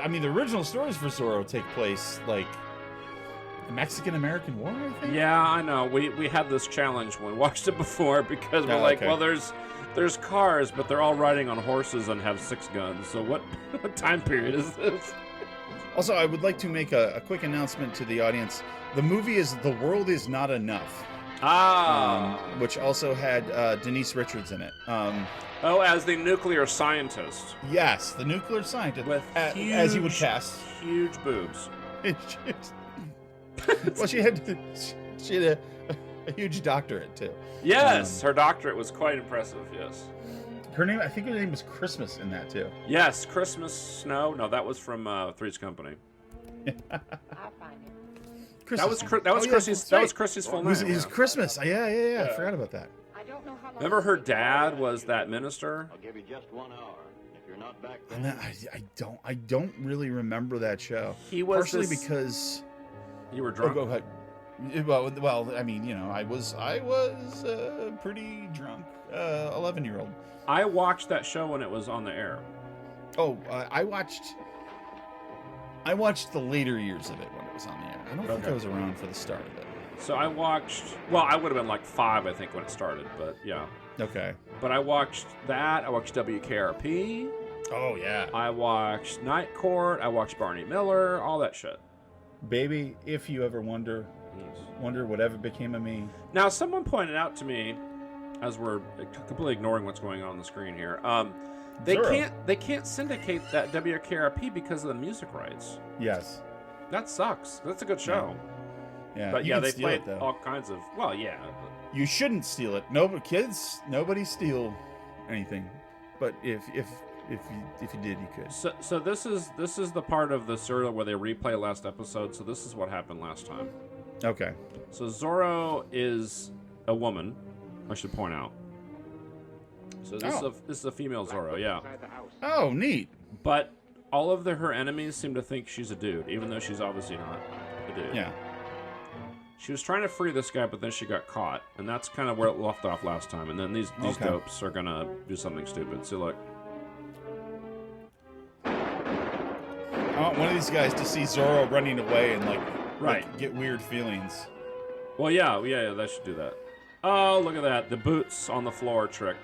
I mean, the original stories for Zorro take place, like, the Mexican-American War, I think? Yeah, I know. We had this challenge when we watched it before because we're like, well, there's cars, but they're all riding on horses and have 6 guns. So what time period is this? Also, I would like to make a quick announcement to the audience. The movie is The World Is Not Enough. Which also had Denise Richards in it. As the nuclear scientist. Yes, the nuclear scientist. With as you would cast. Huge boobs. Well, she had a huge doctorate, too. Yes, her doctorate was quite impressive, yes. I think her name was Christmas in that, too. Yes, Christmas Snow. No, that was from Three's Company. I'll find it. That was Chrissy's full name. It was Christmas. Yeah. I forgot about that. I don't know how long. Remember her dad was that minister? I'll give you just 1 hour. If you're not back, I don't really remember that show. He was partially because you were drunk. Oh, go ahead. Well, I mean, I was pretty drunk, 11-year-old. I watched that show when it was on the air. Oh, I watched the later years of it when it was on the air. I don't think I was around for the start of it. So I watched, I would have been like 5, I think, when it started, but yeah. Okay. But I watched that. I watched WKRP. Oh, yeah. I watched Night Court. I watched Barney Miller, all that shit. Baby, if you ever wonder whatever became of me. Now, someone pointed out to me, as we're completely ignoring what's going on the screen here, they can't syndicate that WKRP because of the music rights. Yes. That sucks. That's a good show. Yeah. But yeah, they played it, all kinds of. Well, yeah. But... You shouldn't steal it. No, but kids, nobody steal anything. But if you did, you could. So this is the part of the serial where they replay last episode. So this is what happened last time. Okay. So Zorro is a woman, I should point out. So this is a female Zorro, yeah. Oh, neat. But all of her enemies seem to think she's a dude, even though she's obviously not a dude. Yeah. She was trying to free this guy, but then she got caught, and that's kind of where it left off last time. And then these dopes are gonna do something stupid. So look. I want one of these guys to see Zorro running away and like like, get weird feelings. Well, yeah, that should do that. Oh, look at that. The boots on the floor trick.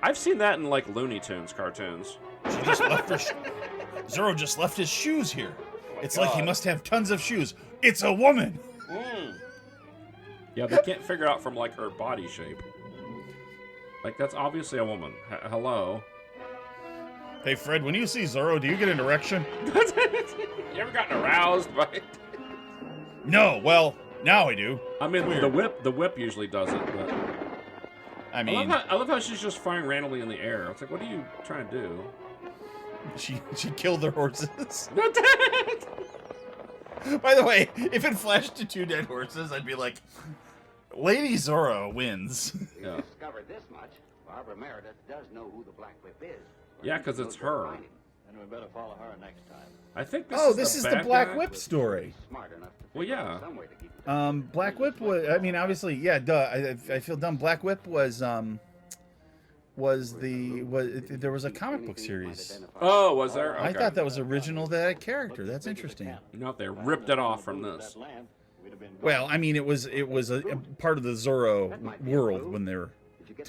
I've seen that in, like, Looney Tunes cartoons. She just left her Zorro just left his shoes here. It's like he must have tons of shoes. It's a woman! Yeah, they can't figure out from, like, her body shape. Like, that's obviously a woman. Hello? Hey, Fred, when you see Zorro, do you get an erection? You ever gotten aroused by it? No, well, now I do. I mean, the whip usually does it, but... I mean... I love how she's just firing randomly in the air. It's like, what are you trying to do? She killed their horses. By the way, if it flashed to 2 dead horses, I'd be like, Lady Zorro wins. Yeah. Discovered this much. Barbara Meredith does know who the Black Whip is. Yeah, because it's her. Then we better follow her next time. I think this this is the Black Whip story. Well, yeah. Black Whip was, I mean, obviously, yeah, duh. I feel dumb. Black Whip was there was a comic book series. Oh, was there? Okay. I thought that was original to that character. That's interesting. You know, they ripped it off from this. Well, I mean, it was a part of the Zorro world when they were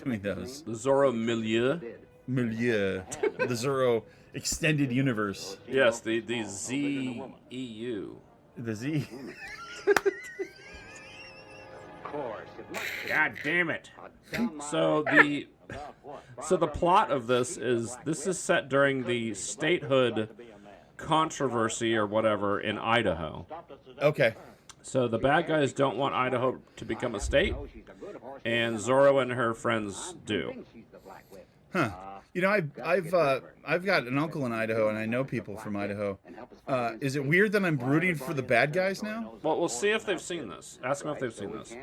doing those. The Zorro milieu. The Zorro extended universe. Yes, the ZEU. The Z. God damn it. So the plot of this is set during the statehood controversy or whatever in Idaho. Okay. So the bad guys don't want Idaho to become a state, and Zorro and her friends do. Huh. You know, I've got an uncle in Idaho, and I know people from Idaho. Is it weird that I'm rooting for the bad guys now? Well, we'll see if they've seen this. Ask them if they've seen this.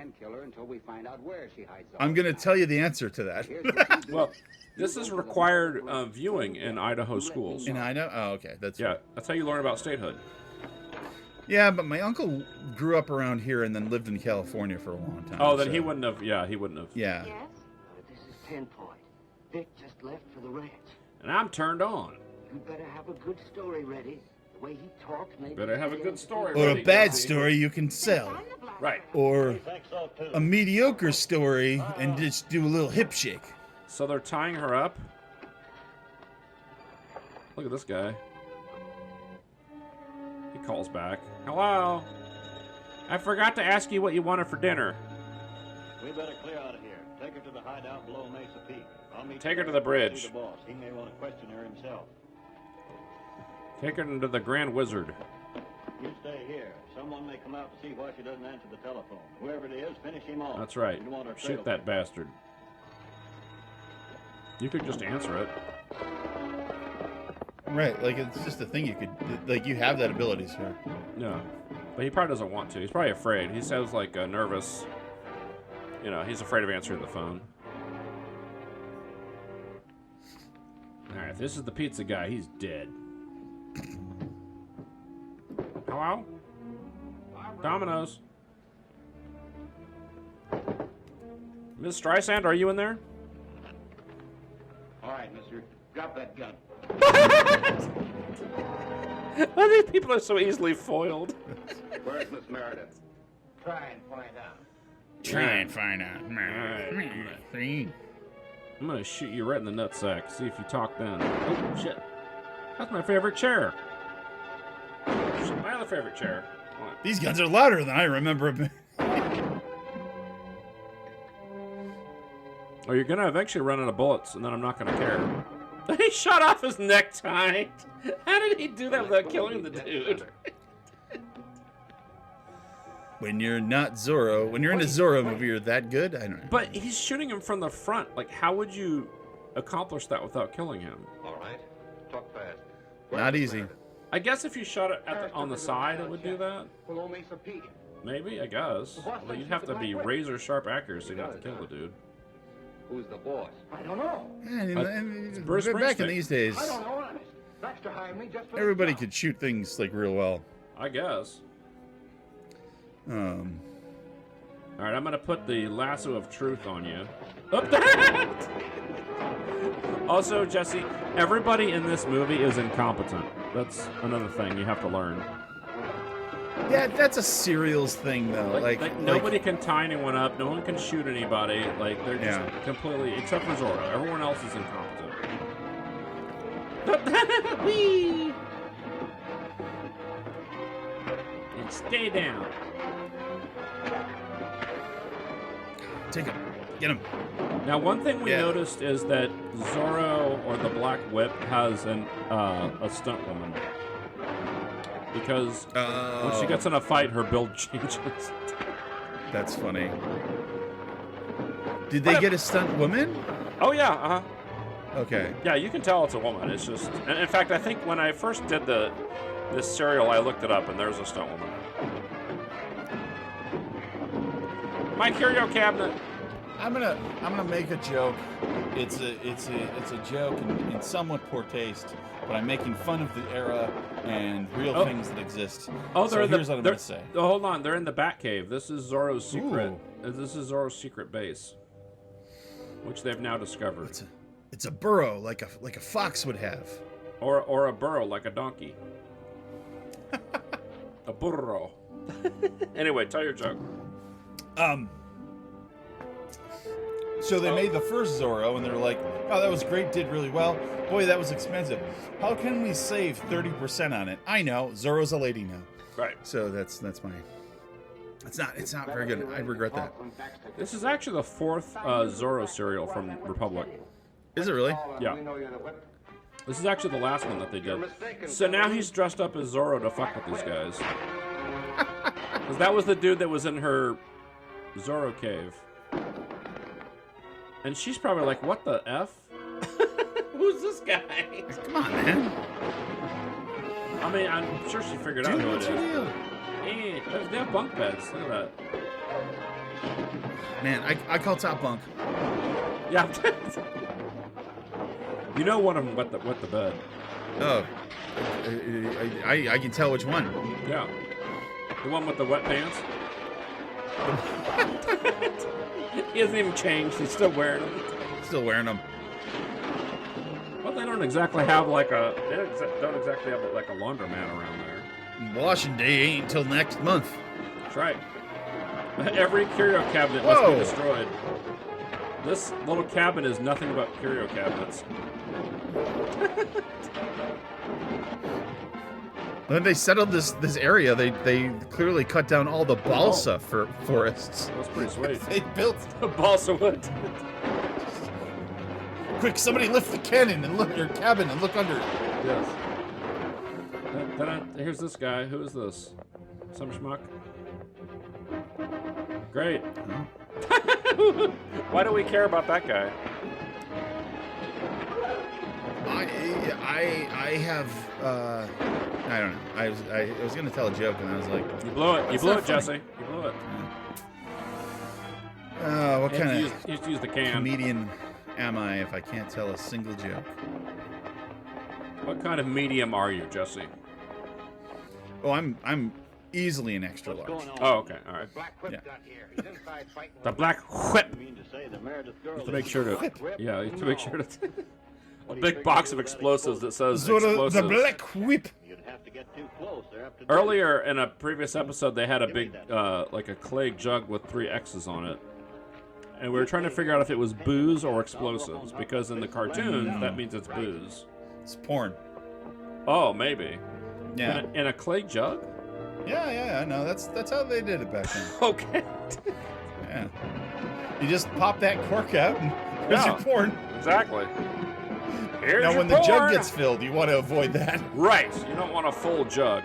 I'm going to tell you the answer to that. Well, this is required viewing in Idaho schools. In Idaho? Oh, okay. That's how you learn about statehood. Yeah, but my uncle grew up around here and then lived in California for a long time. Oh, then he wouldn't have. Yeah, he wouldn't have. Yeah. Yes? This is 10 Point. Vic just left for the ranch. And I'm turned on. You better have a good story ready. The way he talks, maybe. Better have a good story Or ready. a bad story you can sell. Right. Or a mediocre story and just do a little hip shake. So they're tying her up. Look at this guy. He calls back. Hello? I forgot to ask you what you wanted for dinner. We better clear out of here. Take her to the hideout below Mesa Peak. I'll meet Take her to the bridge. The boss. He may want to question her himself. Take her into the Grand Wizard. You stay here. Someone may come out to see why she doesn't answer the telephone. Whoever it is, finish him off. That's right. You don't want her Shoot trail that bastard. You could just answer it. Right, like it's just a thing you could, like you have that ability, sir. No, but he probably doesn't want to. He's probably afraid. He sounds like nervous. You know, he's afraid of answering the phone. All right, this is the pizza guy. He's dead. Hello? Domino's. Miss Streisand, are you in there? All right, mister. Drop that gun. Why these people are so easily foiled? Where's Miss Meredith? Try and find out. Try and find out. I'm gonna shoot you right in the nutsack. See if you talk then. Oh shit! That's my favorite chair. My other favorite chair. These guns are louder than I remember. Oh, you're gonna eventually run out of bullets, and then I'm not gonna care. He shot off his necktie. How did he do that without killing the dude? When you're not Zorro, when you're in a Zorro movie, you're that good? I don't know. But he's shooting him from the front. Like, how would you accomplish that without killing him? All right. Talk fast. Not easy. I guess if you shot it on the side, it would do that. Below Mesa Peak. Maybe, I guess. But you'd have to be razor sharp accuracy not to kill the dude. Who's the boss? I don't know. And Bruce back in Springsteen. these days, I don't know, honest. Baxter hired me just for everybody could shoot things like real well. I guess. All right, I'm gonna put the lasso of truth on you. Oh. Also, Jesse, everybody in this movie is incompetent. That's another thing you have to learn. Yeah, that's a serials thing, though. Like nobody can tie anyone up. No one can shoot anybody. Like, they're just completely... Except for Zorro. Everyone else is incompetent. Whee! And stay down. Take him. Get him. Now, one thing we noticed is that Zorro, or the Black Whip, has a stunt woman. Because when she gets in a fight, her build changes. That's funny. Did they get a stunt woman? Oh, yeah. Uh-huh. Okay. Yeah, you can tell it's a woman. It's just... And in fact, I think when I first did this serial, I looked it up, and there's a stunt woman. My curio cabinet. I'm gonna make a joke. It's a joke in somewhat poor taste, but I'm making fun of the era and real things that exist. Oh, so here's what I'm gonna say. Oh, hold on, they're in the Batcave. This is Zorro's secret. This is Zorro's secret base, which they've now discovered. It's a burrow like a fox would have, or a burrow like a donkey. A burro. Anyway, tell your joke. So they made the first Zorro, and they're like, "Oh, that was great, did really well. Boy, that was expensive. How can we save 30% on it?" I know, Zorro's a lady now. Right. So that's my. It's not very good. I regret that. This is actually the fourth Zorro serial from Republic. Is it really? Yeah. This is actually the last one that they did. So now he's dressed up as Zorro to fuck with these guys. Because that was the dude that was in her Zorro cave. And she's probably like, what the F? Who's this guy? Come on, man. I mean, I'm sure she figured out who it is. Hey, they have bunk beds. Look at that. Man, I call top bunk. Yeah. You know one of them wet the bed. Oh. I can tell which one. Yeah. The one with the wet pants? He hasn't even changed. He's still wearing them. Still wearing them. Well, they don't exactly have like a... They don't exactly have like a laundromat around there. Washing day ain't till next month. That's right. Every curio cabinet must be destroyed. This little cabin is nothing but curio cabinets. When they settled this area, they clearly cut down all the balsa for forests. That's pretty sweet. They built the balsa wood. Quick, somebody lift the cannon and look your cabin and look under it. Yes. Here's this guy. Who is this? Some schmuck? Great. Why do we care about that guy? I have I don't know. I was gonna tell a joke and I was like, you blew it. You blew it, Jesse. You blew it. What kind of you just use the can. Comedian am I if I can't tell a single joke? What kind of medium are you, Jesse? Oh, I'm easily an extra large. Oh, okay, all right. Yeah. The Black Whip. You mean to say the Meredith girl? You have to make sure to. Yeah, you have to make sure to. A big box of explosives that says Zorro, explosives. the Black Whip. You'd have to get too close. They're up to Earlier in a previous episode, they had a big, like a clay jug with 3 X's on it. And we were trying to figure out if it was booze or explosives, because in the cartoon, that means it's booze. It's porn. Oh, maybe. Yeah. In a clay jug? Yeah, I know. That's how they did it back then. Okay. Yeah. You just pop that cork out and there's your porn. Exactly. Here's now, your when the jug gets filled, you want to avoid that. Right. You don't want a full jug.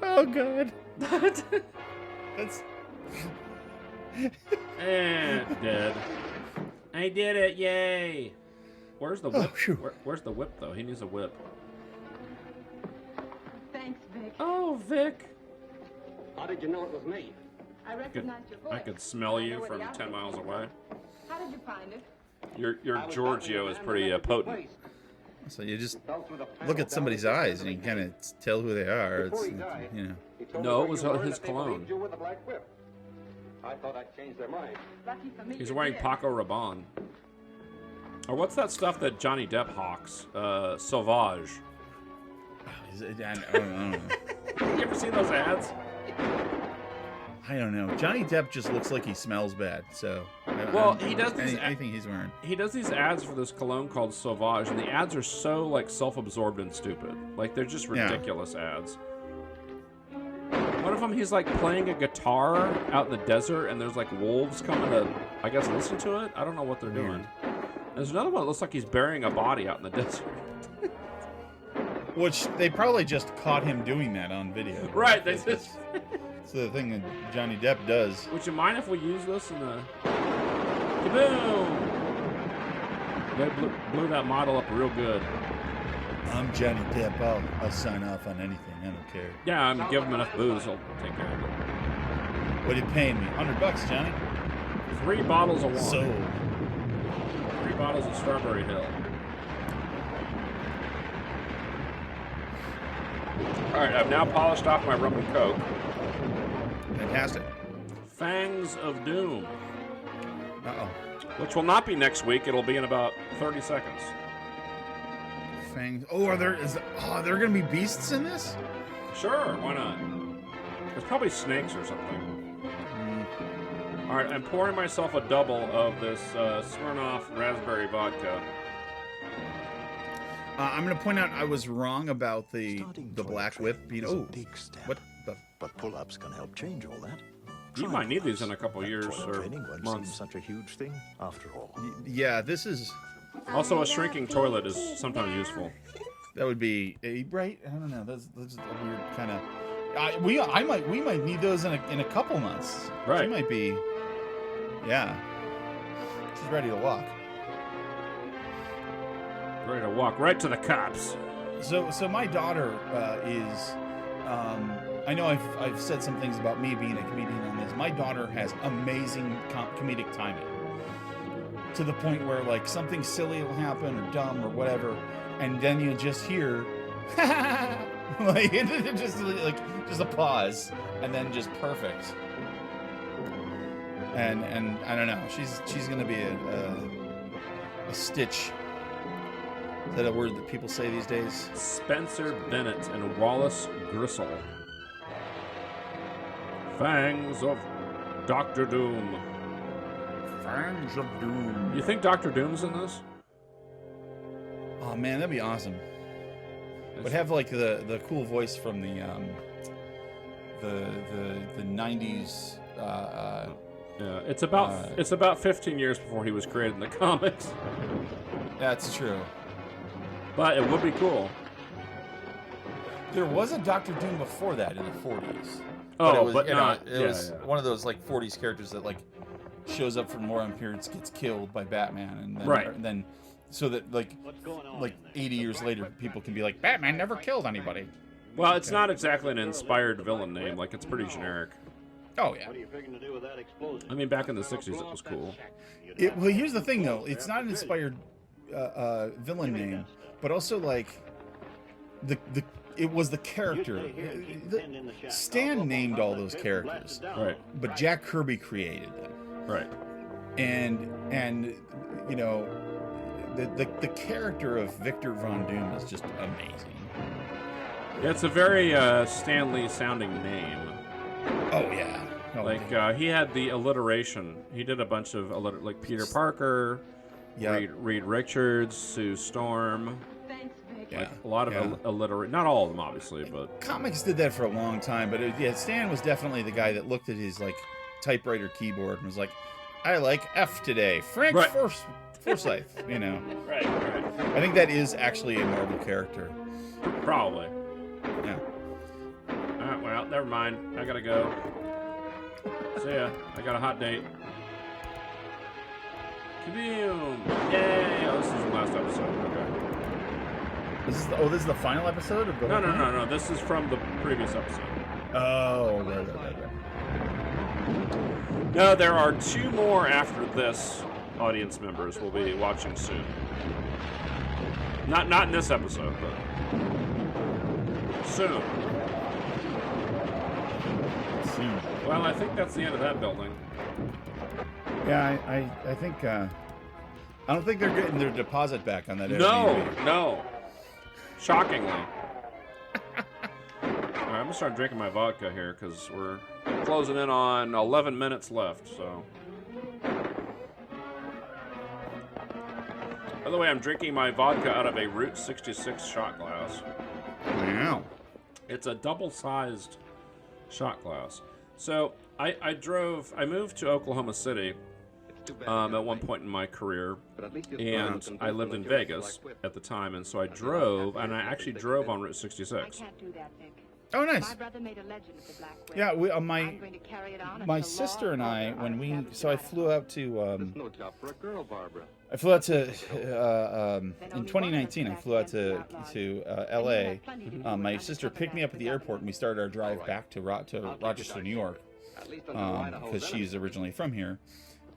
Oh, God. That's... And dead. I did it, yay! Where's the whip? Where's the whip, though? He needs a whip. Thanks, Vic. Oh, Vic. How did you know it was me? I recognized your voice. I could smell you from 10 miles away. How did you find it? Your Giorgio is pretty potent. So you just look at somebody's eyes and you can kind of tell who they are. It's, you know. No, it was his cologne. I thought I'd change their mind. He's wearing Paco Rabanne. Or what's that stuff that Johnny Depp hawks? Sauvage. I don't know. You ever seen those ads? I don't know. Johnny Depp just looks like he smells bad. So, he does these. Anything he's wearing. He does these ads for this cologne called Sauvage, and the ads are so like self-absorbed and stupid. Like they're just ridiculous ads. One of them, he's like playing a guitar out in the desert, and there's like wolves coming to, I guess, listen to it. I don't know what they're doing. There's another one that looks like he's burying a body out in the desert. Which they probably just caught him doing that on video. Right. It's the thing that Johnny Depp does. Would you mind if we use this in the... Kaboom! They blew that model up real good. I'm Johnny Depp. I'll sign off on anything. I don't care. Yeah, I'm giving him enough booze. I'll take care of it. What are you paying me? $100, Johnny? 3 bottles of wine. Sold. 3 bottles of Strawberry Hill. All right, I've now polished off my rum and coke. Fantastic. Fangs of Doom. Uh-oh. Which will not be next week. It'll be in about 30 seconds. Fangs. Oh, are there going to be beasts in this? Sure, why not? There's probably snakes or something. All right, I'm pouring myself a double of this Smirnoff raspberry vodka. I'm going to point out I was wrong about the black whip being. Oh, what the? But pull-ups can help change all that. You might need these in a couple years or months. Such a huge thing, after all. Yeah, this is. Also, a shrinking toilet is sometimes useful. That would be right. I don't know. That's a weird kind of. We might need those in a couple months. Right. She might be. Yeah. She's ready to walk. Ready to walk right to the cops. So my daughter is. I know I've said some things about me being a comedian on this. My daughter has amazing comedic timing. To the point where like something silly will happen or dumb or whatever, and then you just hear, like just a pause, and then just perfect. And I don't know. She's gonna be a stitch. Is that a word that people say these days? Spencer Bennett and Wallace Gristle. Fangs of Dr. Doom. Fangs of Doom. You think Dr. Doom's in this? Oh man, that'd be awesome. Would have like the cool voice from the 90s. Yeah, it's about 15 years before he was created in the comics. That's true. But it would be cool. There was a Dr. Doom before that in the 40s. Oh, it was, but not. It was one of those like 40s characters that like shows up for more appearance, gets killed by Batman, and then, and then so that like 80 years later, people can be like, Batman never killed anybody. Well, it's not exactly an inspired villain name. Like it's pretty generic. Oh yeah. What are you figuring to do with that explosion? I mean, back in the 60s, it was cool. Well, here's the thing though. It's not an inspired villain name, but also like it was the character. Stan named all those characters, right? But Jack Kirby created them, right? And you know, the character of Victor Von Doom is just amazing. Yeah, it's a very Stan Lee sounding name. Oh yeah. Like he had the alliteration. He did a bunch of like Peter Parker, Reed Richards, Sue Storm. Like a lot of alliteration. Not all of them, obviously, but comics did that for a long time. But Stan was definitely the guy that looked at his like typewriter keyboard and was like, "I like F today, Frank Forsyth." You know. Right. I think that is actually a Marvel character. Probably. Yeah. Well, never mind. I gotta go. See ya. I got a hot date. Kaboom! Yay! Oh, this is the last episode. Okay. This is the final episode of the. No. This is from the previous episode. Oh, right. No, there are 2 more after this. Audience members will be watching soon. Not in this episode, but soon. Well, I think that's the end of that building. Yeah, I think I don't think they're getting their deposit back on that. No. Shockingly. I'm gonna start drinking my vodka here because we're closing in on 11 minutes left. So, by the way, I'm drinking my vodka out of a Route 66 shot glass. Wow. It's a double-sized shot glass. So I moved to Oklahoma City at one point in my career, and I lived in Vegas at the time, and so I drove, and I actually drove on Route 66. I can't do that, Vic. Oh, nice. My brother made a legend of the Black Web. Yeah, I'm going to carry it on my until sister long and I, after when our we, family's so I dead. flew out to, No job for a girl, Barbara. I flew out to, in 2019, I flew out to LA. My sister picked me up at the airport, and we started our drive back to Rochester, New York, because she's originally from here.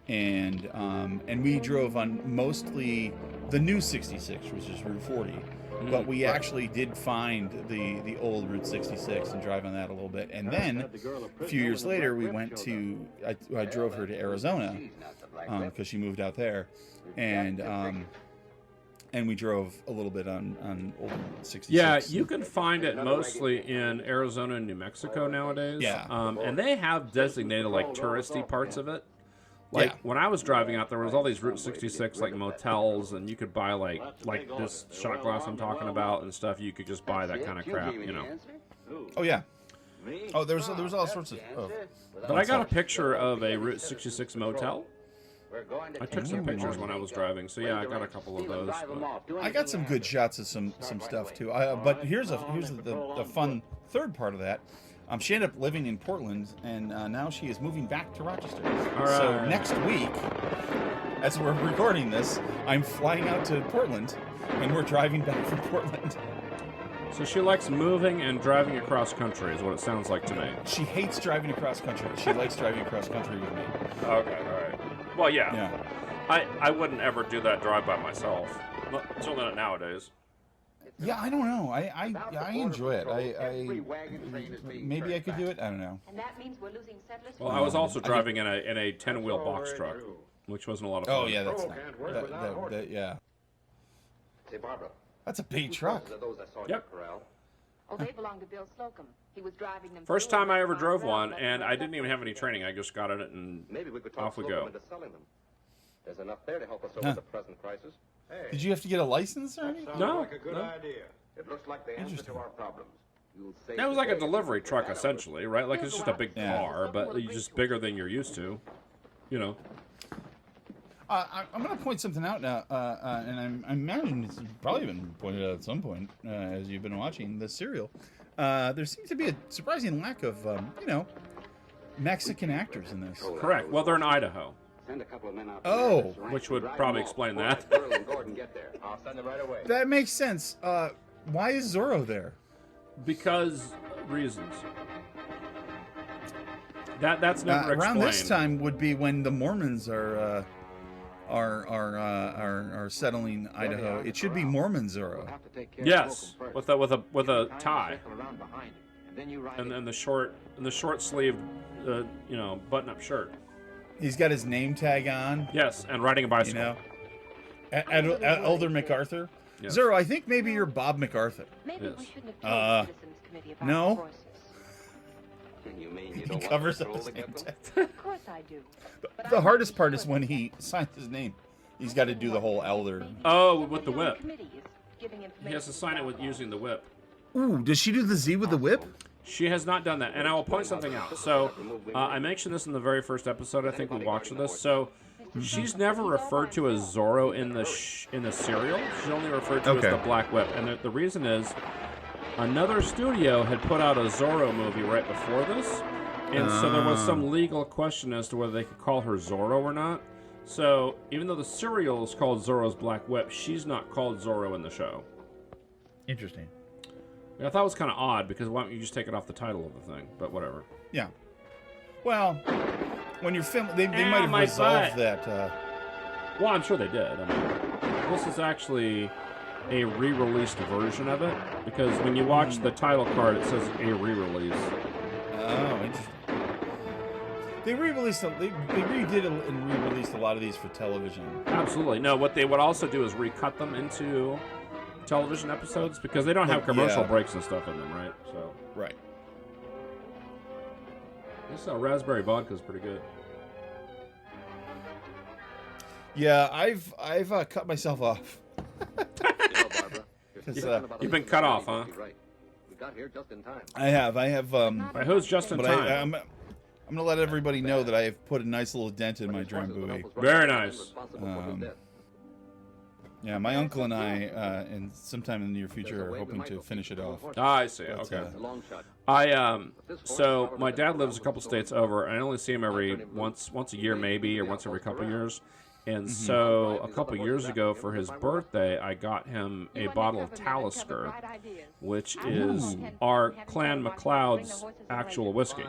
And we drove on mostly the new 66, which is Route 40. But we actually did find the old Route 66 and drive on that a little bit. And then a few years later, we went to, I drove her to Arizona because she moved out there. And we drove a little bit on old 66. Yeah, you can find it mostly in Arizona and New Mexico nowadays. Yeah. And they have designated like touristy parts of it. Like when I was driving out, there was all these Route 66 like motels, and you could buy like this shot glass I'm talking about and stuff. You could just buy that kind of crap, you know. Oh yeah. Oh, there was all sorts of. But I got a picture of a Route 66 motel. I took some pictures when I was driving, so yeah, I got a couple of those. But... I got some good shots of some stuff too. But here's the fun third part of that. She ended up living in Portland, and now she is moving back to Rochester. So next week, as we're recording this, I'm flying out to Portland, and we're driving back from Portland. So she likes moving and driving across country, is what it sounds like to me. She hates driving across country. She likes driving across country with me. Okay, all right. Well, yeah. I wouldn't ever do that drive by myself. Certainly not nowadays. Yeah, I don't know. I enjoy it. Maybe I could do it. I don't know. And that means we're losing settlers. Well, I was also driving in a 10-wheel box truck, which wasn't a lot of fun. Oh yeah, that's yeah. Say, Barbara. That's a big truck. Yep. Oh, they belong to Bill Slocum. He was driving them. First time I ever drove one, and I didn't even have any training. I just got in it, and maybe we could off we go. Into selling them. There's enough there to help us over the present crisis. Hey, did you have to get a license or anything? No. Like a good idea. It looks like the answer to our problems. That was like a delivery truck, essentially, right? Like it's just a big car, but it's just bigger than you're used to, you know. I'm going to point something out now, and I imagine it's probably been pointed out at some point as you've been watching the serial. There seems to be a surprising lack of, Mexican actors in this. Correct. Well, they're in Idaho. Send a couple of men out which would probably explain that. I'll send them right away. That makes sense. Why is Zorro there? Because reasons. That's never explained. Around this time would be when the Mormons are settling Idaho. It should be Mormon Zorro. Yes, with a tie, and then the short sleeved, button-up shirt. He's got his name tag on. Yes, and riding a bicycle. Elder MacArthur. Yes. Zorro, I think maybe you're Bob MacArthur. Maybe we shouldn't have told the Citizens Committee about no. the horses. You mean He covers up his name tag. Of course I do. The hardest part is when he signs his name. He's got to do the whole elder. Oh, with the whip. He has to sign it with using the whip. Ooh, does she do the Z with the whip? She has not done that, and I will point something out. So, I mentioned this in the very first episode. I think we watched this. So, she's never referred to as Zorro in the serial. She's only referred to as the Black Whip, and the reason is another studio had put out a Zorro movie right before this, and so there was some legal question as to whether they could call her Zorro or not. So, even though the serial is called Zorro's Black Whip, she's not called Zorro in the show. Interesting. I thought it was kind of odd, because why don't you just take it off the title of the thing? But whatever. Yeah. Well, when you're filming, they might have resolved that. Well, I'm sure they did. I mean, this is actually a re-released version of it, because when you watch the title card, it says a re-release. Oh, interesting. They re-released. They redid and re-released a lot of these for television. Absolutely. No, what they would also do is recut them into television episodes, because they don't have commercial breaks and stuff in them, right? So right. This raspberry vodka is pretty good. Yeah, I've cut myself off. You've been cut off, huh? We got here just in time. I have. By who's just in time? I'm gonna let everybody know that I have put a nice little dent in my drum buoy. Very nice. Yeah, my uncle and I, and sometime in the near future, are hoping to finish it off. Ah, I see. Okay. So my dad lives a couple states over, and I only see him every once a year, maybe, or once every couple years. And so a couple years ago, for his birthday, I got him a bottle of Talisker, which is our Clan MacLeod's actual whiskey.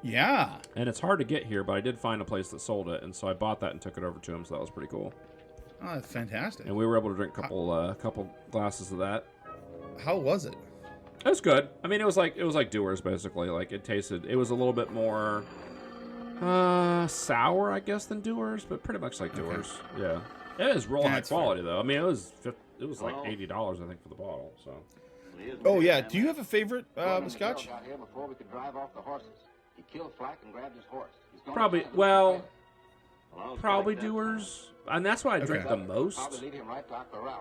Yeah. And it's hard to get here, but I did find a place that sold it, and so I bought that and took it over to him, so that was pretty cool. Oh, that's fantastic. And we were able to drink a couple glasses of that. How was it? It was good. I mean, it was like Dewar's, basically. Like, it was a little bit more sour, I guess, than Dewar's, but pretty much like Dewar's. Yeah. It is real high quality, though. I mean, it was like $80, I think, for the bottle, so. Oh, yeah. Do you have a favorite scotch? Before we could drive off the horses. He killed Flack and grabbed his horse. Probably Dewar's. And that's what I drink the most.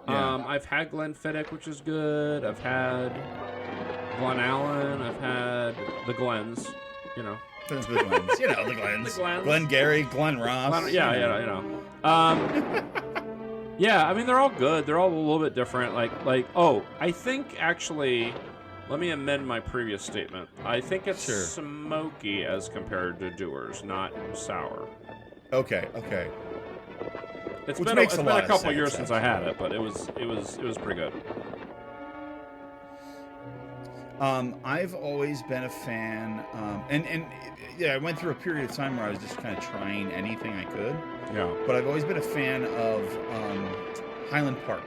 I've had Glenfiddich, which is good. I've had Glen Allen. I've had the Glens, you know. The Glens. You know, the Glens. Glen Gary, Glen Ross. Yeah, you know. Yeah, I mean, they're all good. They're all a little bit different. I think, actually, let me amend my previous statement. I think it's smoky as compared to Dewar's, not sour. Okay. It's been a couple years since I had it, but it was pretty good. I've always been a fan, and I went through a period of time where I was just kind of trying anything I could. Yeah. But I've always been a fan of Highland Park.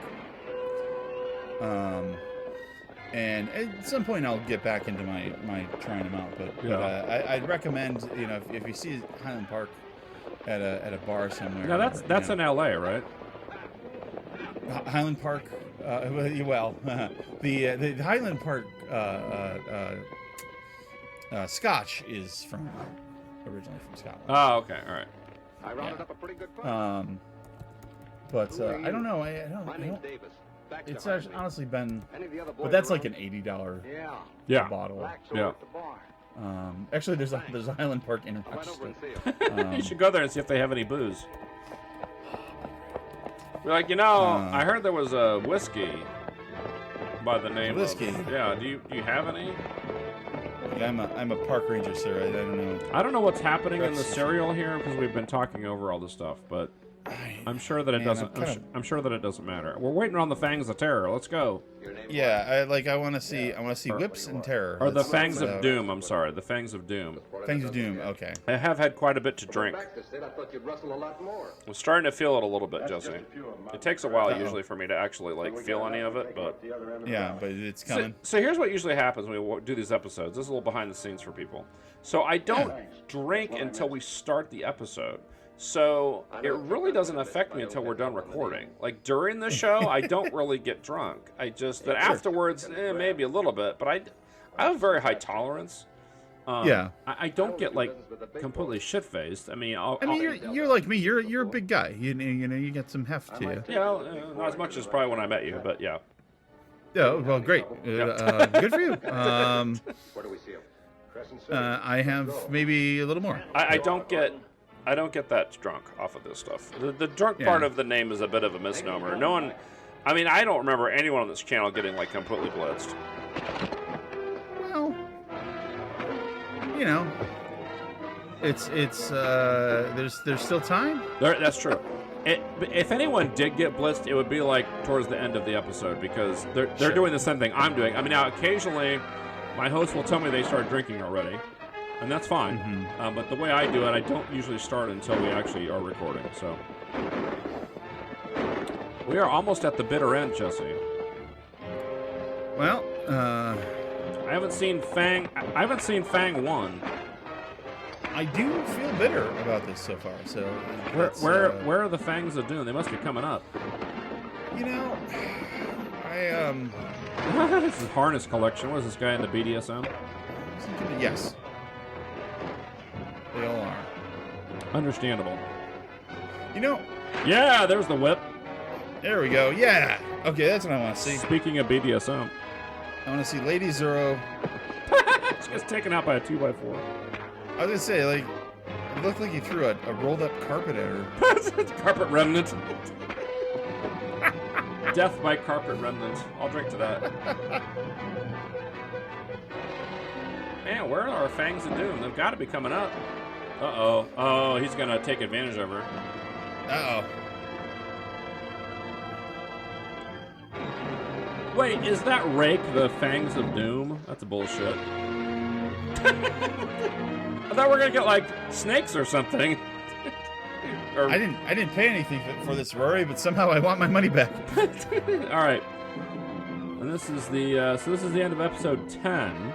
And at some point I'll get back into my trying them out, but I'd recommend, you know, if you see Highland Park at a bar somewhere. Now that's in LA, right? Highland Park. The Highland Park Scotch is originally from Scotland. Oh, okay, all right. I rounded up a pretty good crowd. But I don't know. I don't. It's honestly been, but that's like an $80 bottle. Yeah. Actually, there's a Highland Park in Rochester. You should go there and see if they have any booze. We're like, I heard there was a whiskey by the name of... Yeah, do you have any? I'm a park ranger, sir. I don't know. I don't know what's happening in the cereal here because we've been talking over all this stuff, but I'm sure that it doesn't. I'm sure that it doesn't matter. We're waiting on the Fangs of Terror. Let's go. Yeah, I want to see Whips and Terror. Or the Fangs of Doom. I'm sorry, the Fangs of Doom. Fangs of Doom. Okay. I have had quite a bit to drink. I'm starting to feel it a little bit, Jesse. It takes a while usually for me to actually feel any of it, but yeah, but it's coming. So here's what usually happens when we do these episodes. This is a little behind the scenes for people. So I don't drink until we start the episode. So it really doesn't affect me until we're done recording. Like during the show, I don't really get drunk. But afterwards, maybe a little bit. But I have a very high tolerance. I don't get completely shit faced. I mean, you're like me. You're a big guy. You know, you get some heft to you. Yeah, not as much as probably when I met you, but yeah. Yeah, well, great. Good for you. Where do we see him? I have maybe a little more. I don't get that drunk off of this stuff. The drunk part of the name is a bit of a misnomer. No one, I mean, I don't remember anyone on this channel getting completely blitzed. Well, you know, it's there's still time. That's true. If anyone did get blitzed, it would be towards the end of the episode because they're doing the same thing I'm doing. I mean, now occasionally my host will tell me they start drinking already. And that's fine. Mm-hmm. But the way I do it, I don't usually start until we actually are recording. So we are almost at the bitter end, Jesse. Well, I haven't seen Fang 1. I do feel bitter about this so far. So where are the Fangs of Doom? They must be coming up. You know, This is Harness Collection. What is this guy in the BDSM? Yes. They all are. Understandable. You know. Yeah, there's the whip. There we go. Yeah. Okay, that's what I want to see. Speaking of BDSM. I want to see Lady Zorro. She gets taken out by a 2x4. I was going to say, like, it looked like you threw a rolled up carpet at her. Carpet remnant. Death by carpet remnant. I'll drink to that. Man, where are our Fangs of Doom? They've got to be coming up. Uh-oh. Oh, he's going to take advantage of her. Uh-oh. Wait, is that Rake the Fangs of Doom? That's a bullshit. I thought we were going to get, like, snakes or something. Or... I didn't pay anything for this, Rory, but somehow I want my money back. All right. And this is the end of episode 10.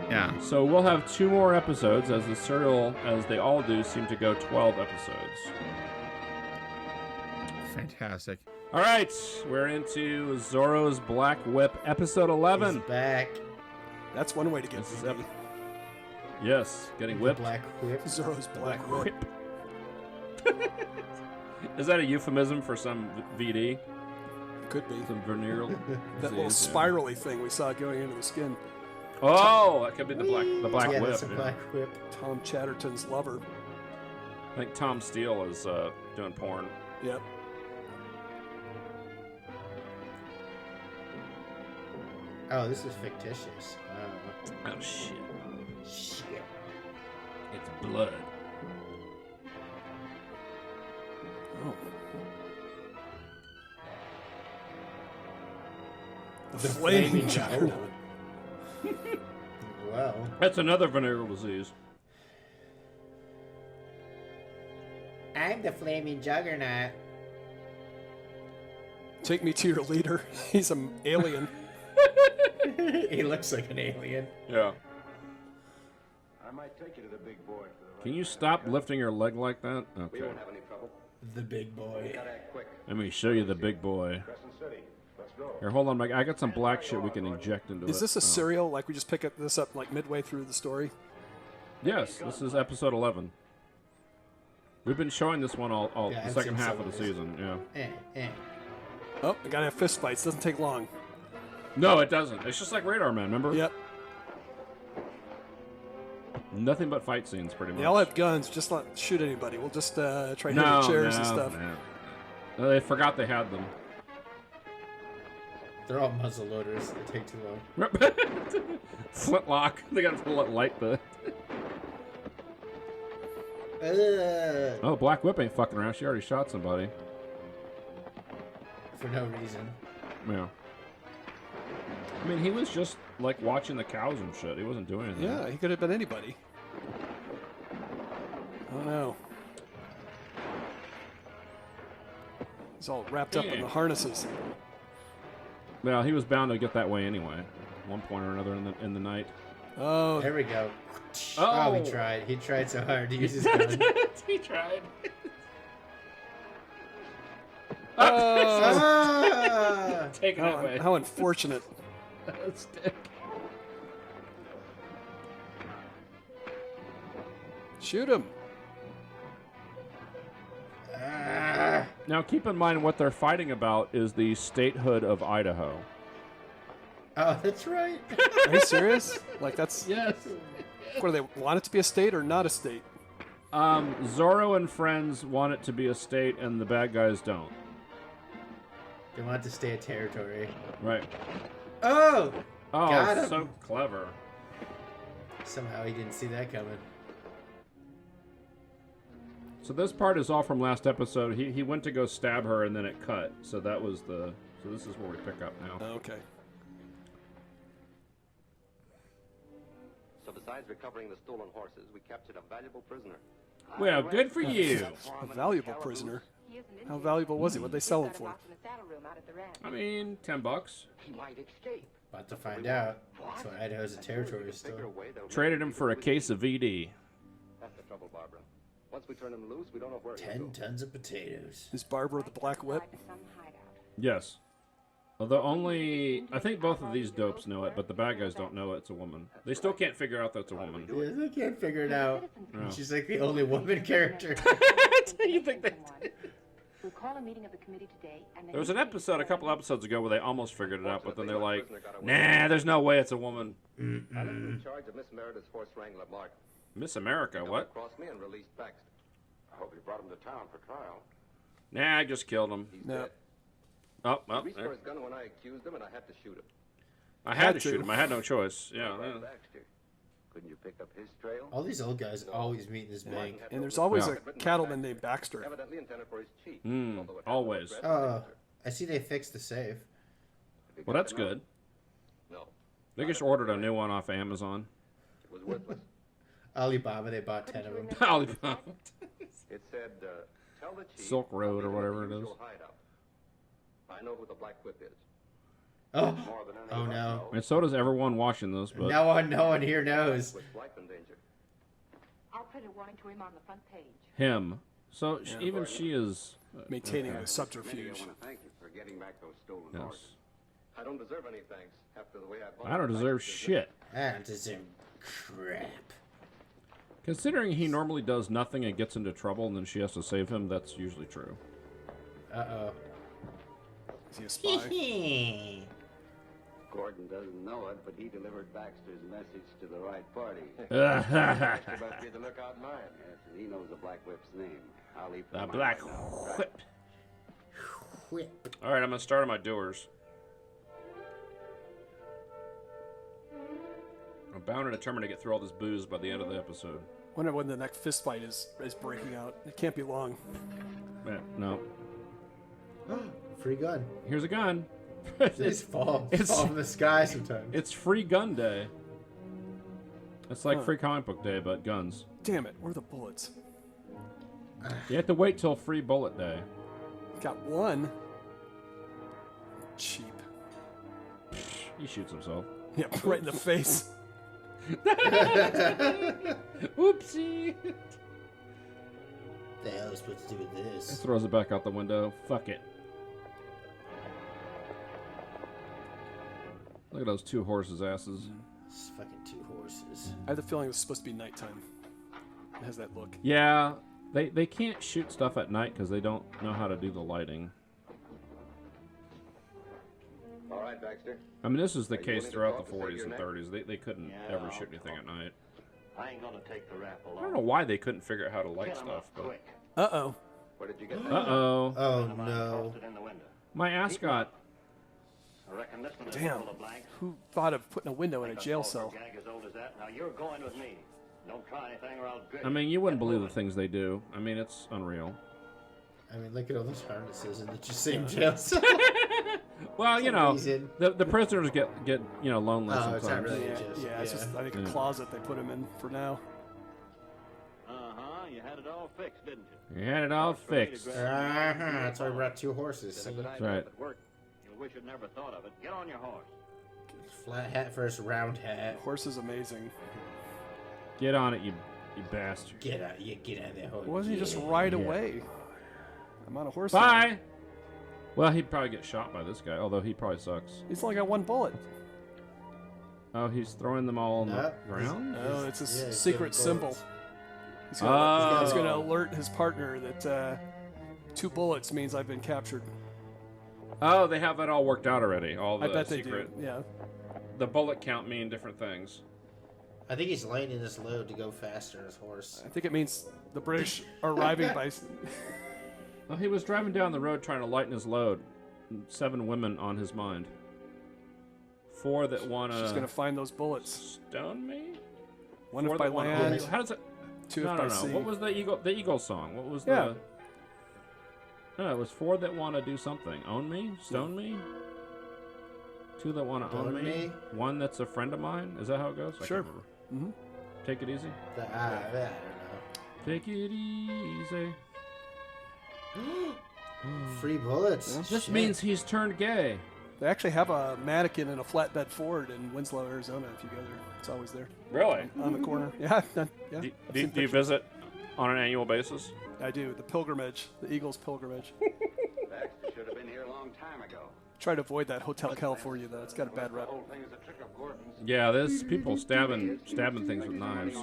Yeah. So we'll have 2 more episodes, as the serial, as they all do, seem to go 12 episodes. Fantastic. All right, we're into Zorro's Black Whip, episode 11. He's back. That's one way to get this. Yes, getting whipped. Black Whip. Zorro's Black Whip. Is that a euphemism for some VD? Could be. Some venereal That little spirally thing we saw going into the skin. Oh, that could be the black yeah, whip. That's a black whip. Tom Chatterton's lover. I think Tom Steele is doing porn. Yep. Oh, this is fictitious. Oh shit. Shit. It's blood. Oh. The flaming juggernaut. Wow. That's another venereal disease. I'm the flaming juggernaut. Take me to your leader. He's an alien. He looks like an alien. Yeah. I might take you to the big boy. For the Can you stop lifting your leg like that? We Okay. won't have any trouble. The big boy. Gotta act quick. Let me show you the big boy. Crescent City. Let's go. Here, hold on, Mike. I got some black shit we can inject into it. Is this a serial? Like we just pick this up like midway through the story? Yes, this is episode 11. We've been showing this one all Yeah, the I've second seen half some of of the this. season. Yeah. Oh, I gotta have fist fights. Doesn't take long. No, it doesn't. It's just like Radar Man, remember? Yep. Nothing but fight scenes, pretty much. They all have guns. Just not shoot anybody. We'll just try hitting No, chairs no, and stuff. No, they forgot they had them. They're all muzzle loaders. They take too long. Flintlock. They got to light the. Oh, Black Whip ain't fucking around. She already shot somebody. For no reason. Yeah. I mean, he was just like watching the cows and shit. He wasn't doing anything. Yeah, he could have been anybody. Oh no. He's all wrapped up in the harnesses. Well, he was bound to get that way anyway, at one point or another in the night. Oh. There we go. Oh, he tried. He tried so hard to use his gun. He tried. Take it away. How unfortunate. Stick. Shoot him. Now, keep in mind what they're fighting about is the statehood of Idaho. Oh, that's right. Are you serious? Like that's yes. What do they want it to be a state or not a state? Zorro and friends want it to be a state, and the bad guys don't. They want to stay a territory. Right. Oh! Oh, Got him. so clever. Somehow he didn't see that coming. So this part is all from last episode. He went to go stab her, and then it cut. So that was the. So this is where we pick up now. Okay. So besides recovering the stolen horses, we captured a valuable prisoner. Well, good for you. A valuable prisoner. How valuable was he? What'd they sell him for? I mean, $10. He might escape. About to find out. That's why Idaho's a territory still. Traded him for a case of VD. That's the trouble, Barbara. Once we turn him loose, we don't know where 10 tons of potatoes. Is Barbara the Black Whip? Yes. Although I think both of these dopes know it, but the bad guys don't know it's a woman. They still can't figure out that's a woman. Yeah, they can't figure it out. No. She's like the only woman character. You think they? We'll call a meeting of the committee today, and There was an episode a couple episodes ago where they almost figured it out, but then they're like, "Nah, there's no way it's a woman." I left you in charge of Miss Meredith's horse wrangler, Mark. Miss America, what? Cross me and released Baxter. I hope you brought him to town for trial. Nah, I just killed him. No. Oh, well. He reached for his gun when I accused him, and I had to shoot him. I had to shoot him. I had no choice. Yeah. Baxter. Couldn't you pick up his trail? All these old guys always meet in this bank. And there's always a cattleman named Baxter. Evidently intended for his chief. Always. I see they fixed the save. Well, that's good. No. They just ordered a new one off Amazon. It was worthless. Alibaba, they bought 10 of them. Alibaba. It said, tell the chief. Silk Road or whatever it is. I know who the Black Whip is. Oh no. And so does everyone watching this. But No one here knows. With life in danger. I'll print a warning to him on the front page. him. So even she is maintaining the subterfuge. I want to thank you for getting back those stolen Yes. horses. I don't deserve any thanks after the way I bought I don't them. deserve shit. I don't deserve crap. Considering he normally does nothing and gets into trouble and then she has to save him, that's usually true. Uh-oh. Is he a spy? Gordon doesn't know it, but he delivered Baxter's message to the right party. Baxter must be the lookout man. Yes, and he knows the Black Whip's name. I'll leave The him Black right now. Whip. Whip. Alright, I'm going to start on my doers. I'm bound and determined to get through all this booze by the end of the episode. Wonder when the next fist fight is breaking out. It can't be long. Yeah, no. Free gun. Here's a gun. It's fall from the sky sometimes. It's free gun day. It's like free comic book day, but guns. Damn it, where are the bullets? You have to wait till free bullet day. Got one. Cheap. He shoots himself. Yeah, right in the face. Oopsie. The hell is supposed to do with this? Throws it back out the window. Fuck it. Look at those two horses' asses. It's fucking two horses. I have the feeling it's supposed to be nighttime. It has that look. Yeah, they can't shoot stuff at night because they don't know how to do the lighting. All right, Baxter. I mean, this is the Are you case willing to throughout talk the to save 40s your and neck? 30s. They couldn't Yeah, ever I'll shoot anything at night. I ain't gonna take the rap alone. I don't know why they couldn't figure out how to light Get 'em stuff. up But... quick. Uh-oh. Where did you get that? Uh-oh. Oh, no. Tossed it in the window. My ascot. I reckon this one is Damn. full of blanks. Who thought of putting a window in a Think jail I'll fall cell? for a gag as old as that. Now you're going with me. Don't try anything or I'll grit I mean, you wouldn't believe the things they do. I mean, it's unreal. I mean, look at all those harnesses in the same jail cell. Well, you know, reason. the prisoners get lonely Oh, it's sometimes. not really Yeah, it's just, I think, a closet they put him in for now. Uh-huh, you had it all fixed, didn't you? You had it all fixed. That's why we brought two horses. See? That's right. It worked. You'll wish you'd never thought of it. Get on your horse. Flat hat first, round hat. Horse is amazing. Get on it, you bastard. Get out of there, horse. Why doesn't he just ride away? I'm on a horse. Bye! now. Well, he'd probably get shot by this guy, although he probably sucks. He's only got one bullet. Oh, he's throwing them all on the ground? No, it's a Yeah, he's secret giving symbol. bullets. He's gonna alert his partner that 2 bullets means I've been captured. Oh, they have that all worked out already. All the I bet secret. they do. Yeah. The bullet count mean different things. I think he's lightening this load to go faster on his horse. I think it means the British are arriving by. Well, he was driving down the road trying to lighten his load. 7 women on his mind. 4 that want to... She's gonna find those bullets. Stone me? 1 4 if by that wanna land. own me? How does it... 2 No, if no, by no. sea. What was the Eagle song? What was Yeah. the... No, it was 4 that want to do something. Own me? Stone me? 2 that want to own Own me? me? 1 that's a friend of mine? Is that how it goes? I Sure. can't remember. Take it easy? I don't know. Take it easy. Free bullets. This Shit. means he's turned gay. They actually have a mannequin in a flatbed Ford in Winslow, Arizona. If you go there, it's always there. Really? On the corner. Yeah. Yeah. Do I've you seen pictures. visit on an annual basis? I do. The pilgrimage, the Eagles pilgrimage. Baxter should have been here a long time ago. Try to avoid that Hotel California, though. It's got a bad rep. Yeah, there's people stabbing things with knives.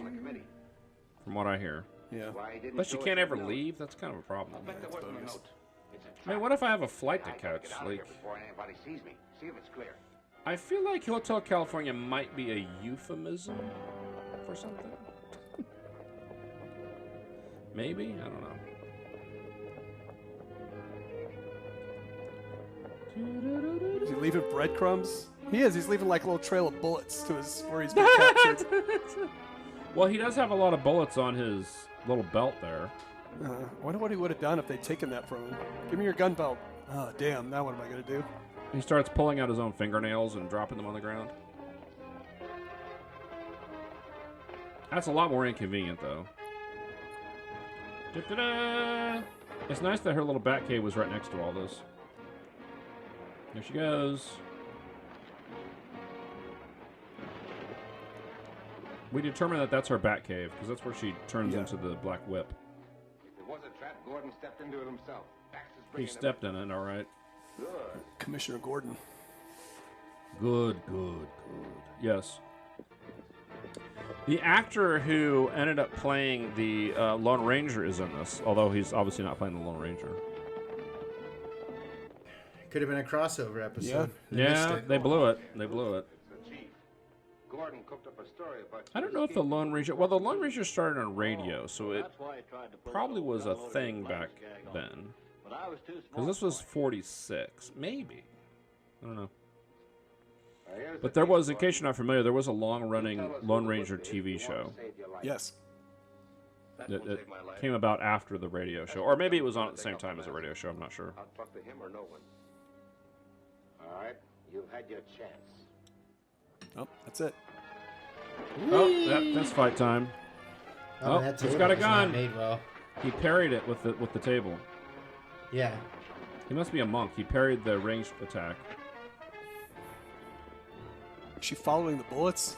From what I hear. Yeah. But you can't ever leave. That's kind of a problem. I mean, what if I have a flight to catch? Like, I feel like Hotel California might be a euphemism for something. Maybe? I don't know. Is he leaving breadcrumbs? He is. He's leaving like a little trail of bullets to his where he's been captured. Well, he does have a lot of bullets on his little belt there. I wonder what he would have done if they'd taken that from him. Give me your gun belt. Oh, damn. Now what am I going to do? He starts pulling out his own fingernails and dropping them on the ground. That's a lot more inconvenient, though. Da-da-da! It's nice that her little bat cave was right next to all this. There she goes. We determined that that's her bat cave, because that's where she turns into the black whip. If it was a trap, Gordon stepped into it himself. He stepped in it, all right. Good. Commissioner Gordon. Good. Yes. The actor who ended up playing the Lone Ranger is in this, although he's obviously not playing the Lone Ranger. Could have been a crossover episode. Yeah, they blew it. Gordon cooked up a story about. I don't know if the Lone Ranger... Well, the Lone Ranger started on radio, so it probably was a thing back then. Because this was 46. Maybe. I don't know. But there was, in case you're not familiar, there was a long-running Lone Ranger TV show. Yes. That came about after the radio show. Or maybe it was on at the same time as the radio show. I'm not sure. I'll talk to him or no one. All right, you've had your chance. Oh, that's it. Oh, that's fight time. Oh, he's got a gun. Made well. He parried it with the table. Yeah. He must be a monk. He parried the ranged attack. Is she following the bullets?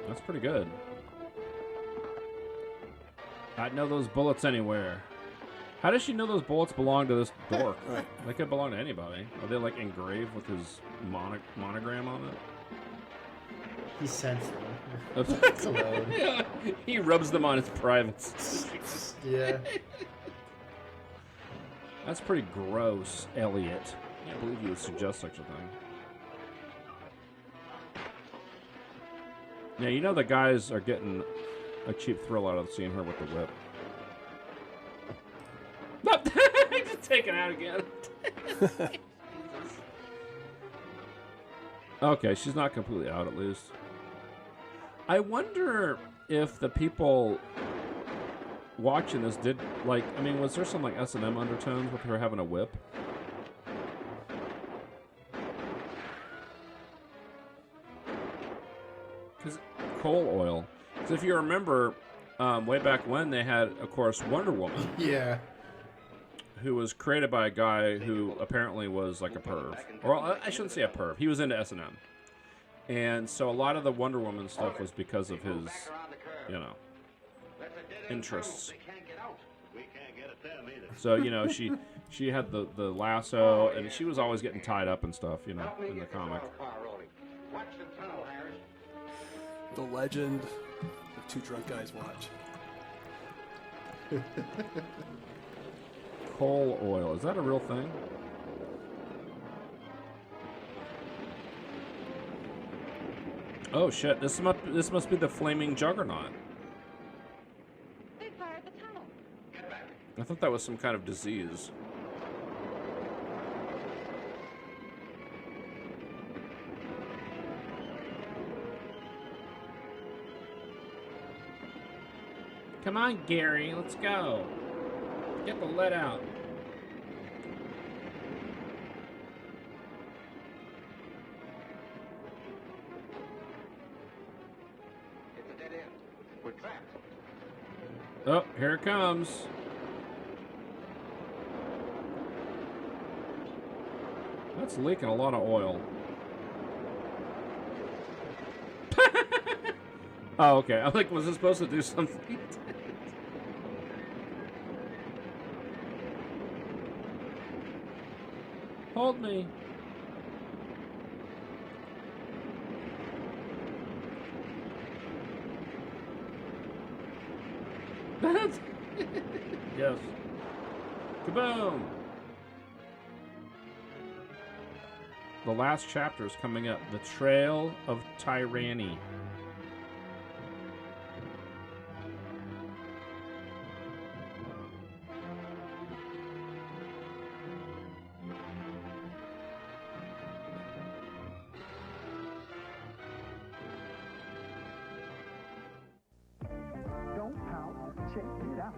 That's pretty good. I'd know those bullets anywhere. How does she know those bullets belong to this dork? Right. They could belong to anybody. Are they like engraved with his monogram on it? He's sensitive. That's alone. Yeah. He rubs them on his privates. Yeah. That's pretty gross, Elliot. I can't believe you would suggest such a thing. Yeah, you know the guys are getting a cheap thrill out of seeing her with the whip. Just taken out again. Okay, she's not completely out at least. I wonder if the people watching this did, like, I mean, was there some, like, S&M undertones with her having a whip? Because coal oil. Because if you remember, way back when they had, of course, Wonder Woman. Yeah. Who was created by a guy who apparently was like a perv. Or I shouldn't say a perv. He was into S&M. And so a lot of the Wonder Woman stuff was because of his, you know, interests. So, you know, she had the lasso, and she was always getting tied up and stuff, you know, in the comic. The legend of two drunk guys watch. Coal oil. Is that a real thing? Oh shit! This must be the flaming juggernaut. They fired the tunnel. I thought that was some kind of disease. Come on, Gary. Let's go. Get the lead out. It's a dead end. We're trapped. Oh, here it comes. That's leaking a lot of oil. Oh, okay. I'm like, was it supposed to do something? Hold me. Yes. Kaboom! The last chapter is coming up. The Trail of Tyranny. Check it out.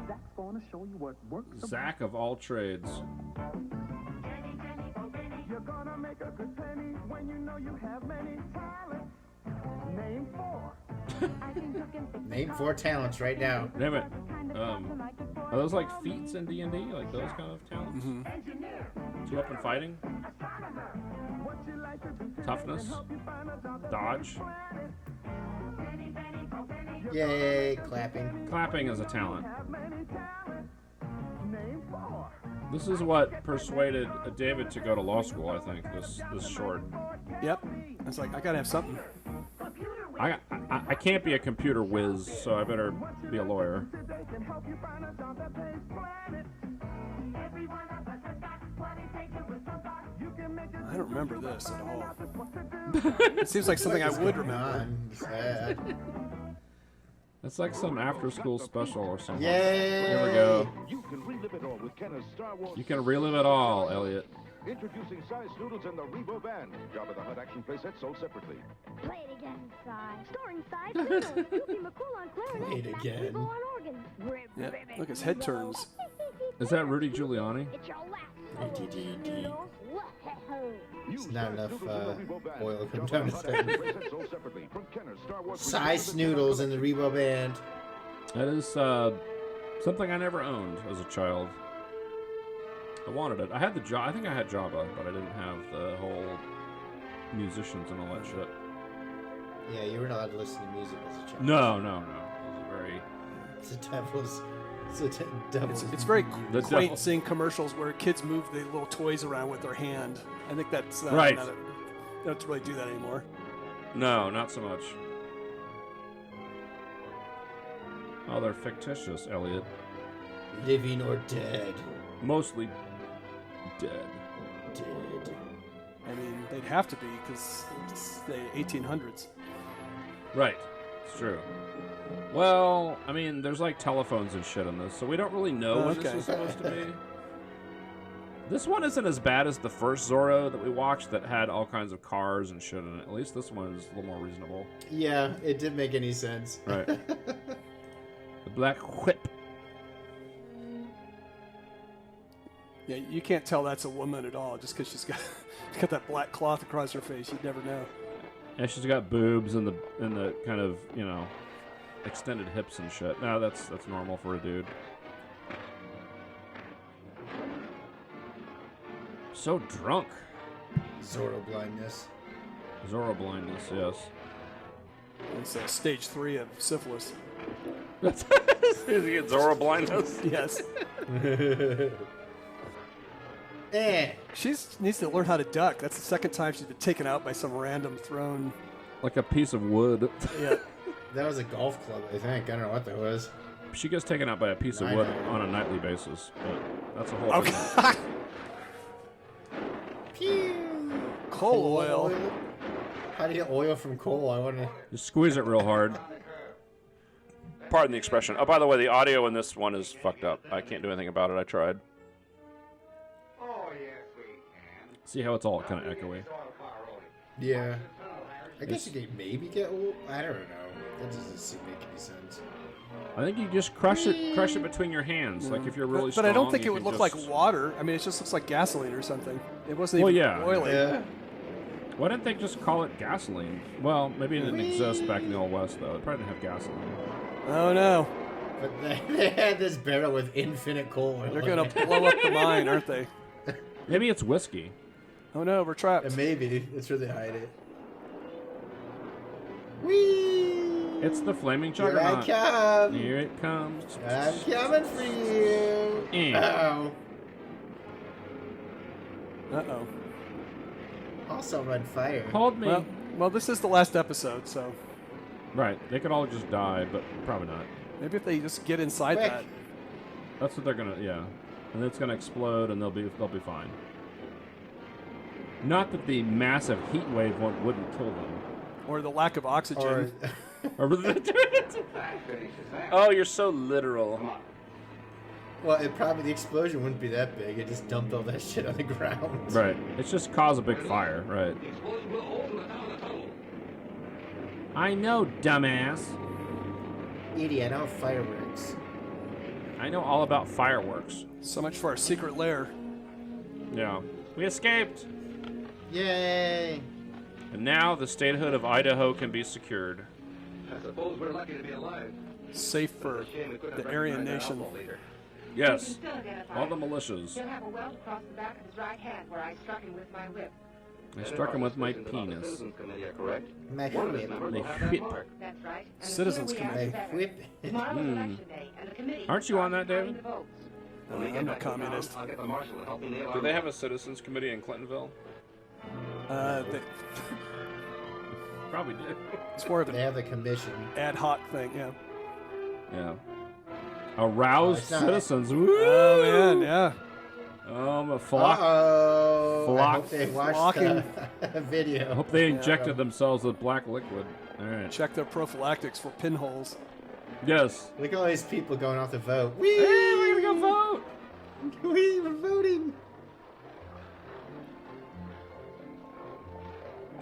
Zach's gonna show you what works. Zach of all trades. You're gonna make a good penny when you know you have many talents. Name 4. Name 4 talents right now. Damn it. Are those like feats in D&D? Like those kind of talents? Mm-hmm. 2-up fighting? Toughness? Dodge? Yay, clapping. Clapping is a talent. This is what persuaded David to go to law school, I think, this short. Yep. It's like, I gotta have something. I can't be a computer whiz, so I better be a lawyer. I don't remember this at all. It seems like something I would remember. It's like some after-school special or something. Yay! Here we go. You can relive it all with Kenner's Star Wars. You can relive it all, Elliot. Introducing Size Noodles and the Rebo Band. Jabba the Hutt action playset sold separately. Play it again, Si. Starring Size Noodles. Goofy McCool on clarinet. Play it again. Rebo on organ. Yeah, look, his head turns. Is that Rudy Giuliani? It's your last. ADD. Whoa. It's not enough oil come down his head. Size Noodles and the Rebo Band. That is something I never owned as a child. I wanted it. I had the I think I had Java, but I didn't have the whole musicians and all that shit. Yeah, you weren't allowed to listen to music as a child. No. It was very... It's a devil's... It's very quaint seeing commercials where kids move the little toys around with their hand. I think that's... right. They don't really do that anymore. No, not so much. Oh, they're fictitious, Elliot. Living or dead. Mostly dead. Dead. I mean, they'd have to be, because it's the 1800s. Right. It's true. Well, I mean, there's like telephones and shit in this, so we don't really know what this is supposed to be. This one isn't as bad as the first Zorro that we watched that had all kinds of cars and shit in it. At least this one is a little more reasonable. Yeah, it didn't make any sense. Right. The Black Whip. Yeah, you can't tell that's a woman at all just because she's got that black cloth across her face. You'd never know. Yeah, she's got boobs and the kind of, you know, extended hips and shit. No, that's normal for a dude. So drunk. Zorro blindness. Zorro blindness, yes. It's stage 3 of syphilis. Is he get Zorro blindness? Yes. She needs to learn how to duck. That's the second time she's been taken out by some random thrown... Like a piece of wood. Yeah. That was a golf club, I think. I don't know what that was. She gets taken out by a piece of wood on a nightly basis, but that's a whole thing. Pew! Coal oil. How do you get oil from coal? I want to... Just squeeze it real hard. Pardon the expression. Oh, by the way, the audio in this one is fucked up. I can't do anything about it. I tried. Oh, yes, we can. See how it's all kind of echoey? Yeah. I guess you could maybe get oil. I don't know. That doesn't seem to make any sense. I think you just crush it between your hands. Like if you're really strong. But I don't think it would can look like water. I mean, it just looks like gasoline or something. It wasn't even oily. Yeah. Why didn't they just call it gasoline? Well, maybe it didn't exist back in the Old West, though. It probably didn't have gasoline. Oh, no. But they had this barrel with infinite coal oil. They're going to blow up the mine, aren't they? Maybe it's whiskey. Oh, no, we're trapped. And maybe. That's where they hide it. Whee! It's the flaming Here juggernaut. I come. Here it comes. I'm coming for you. Eh. Uh-oh. Uh-oh. Also run fire. Hold me. Well, this is the last episode, so... Right. They could all just die, but probably not. Maybe if they just get inside Quick. that. That's what they're gonna, yeah. And it's gonna explode, and they'll be fine. Not that the massive heat wave wouldn't kill them. Or the lack of oxygen. Oh, you're so literal. Well, the explosion wouldn't be that big. It just dumped all that shit on the ground. Right. It's just cause a big fire, right? I know, dumbass. Edie, I know fireworks. I know all about fireworks. So much for our secret lair. Yeah. We escaped. Yay! And now the statehood of Idaho can be secured. I suppose we're lucky to be alive. Safe for the Aryan nation. Yes. All the militias. He'll have a welt across the back of his right hand where I struck him with my whip. I struck him with my penis. My whip. That's right. And Citizens Committee. My whip. Tomorrow's election day, and the committee Aren't you on that, David? I'm a communist. Do they have a citizens committee in Clintonville? They probably did. It's more of They have a commission. ad hoc thing, yeah. Yeah. Aroused citizens. Woo! Oh, man, yeah. A flock. Uh-oh. I hope Flock. they watched the video. I hope they injected themselves with black liquid. All right. Check their prophylactics for pinholes. Yes. Look at all these people going off to vote. Hey, we're gonna go vote. We're voting.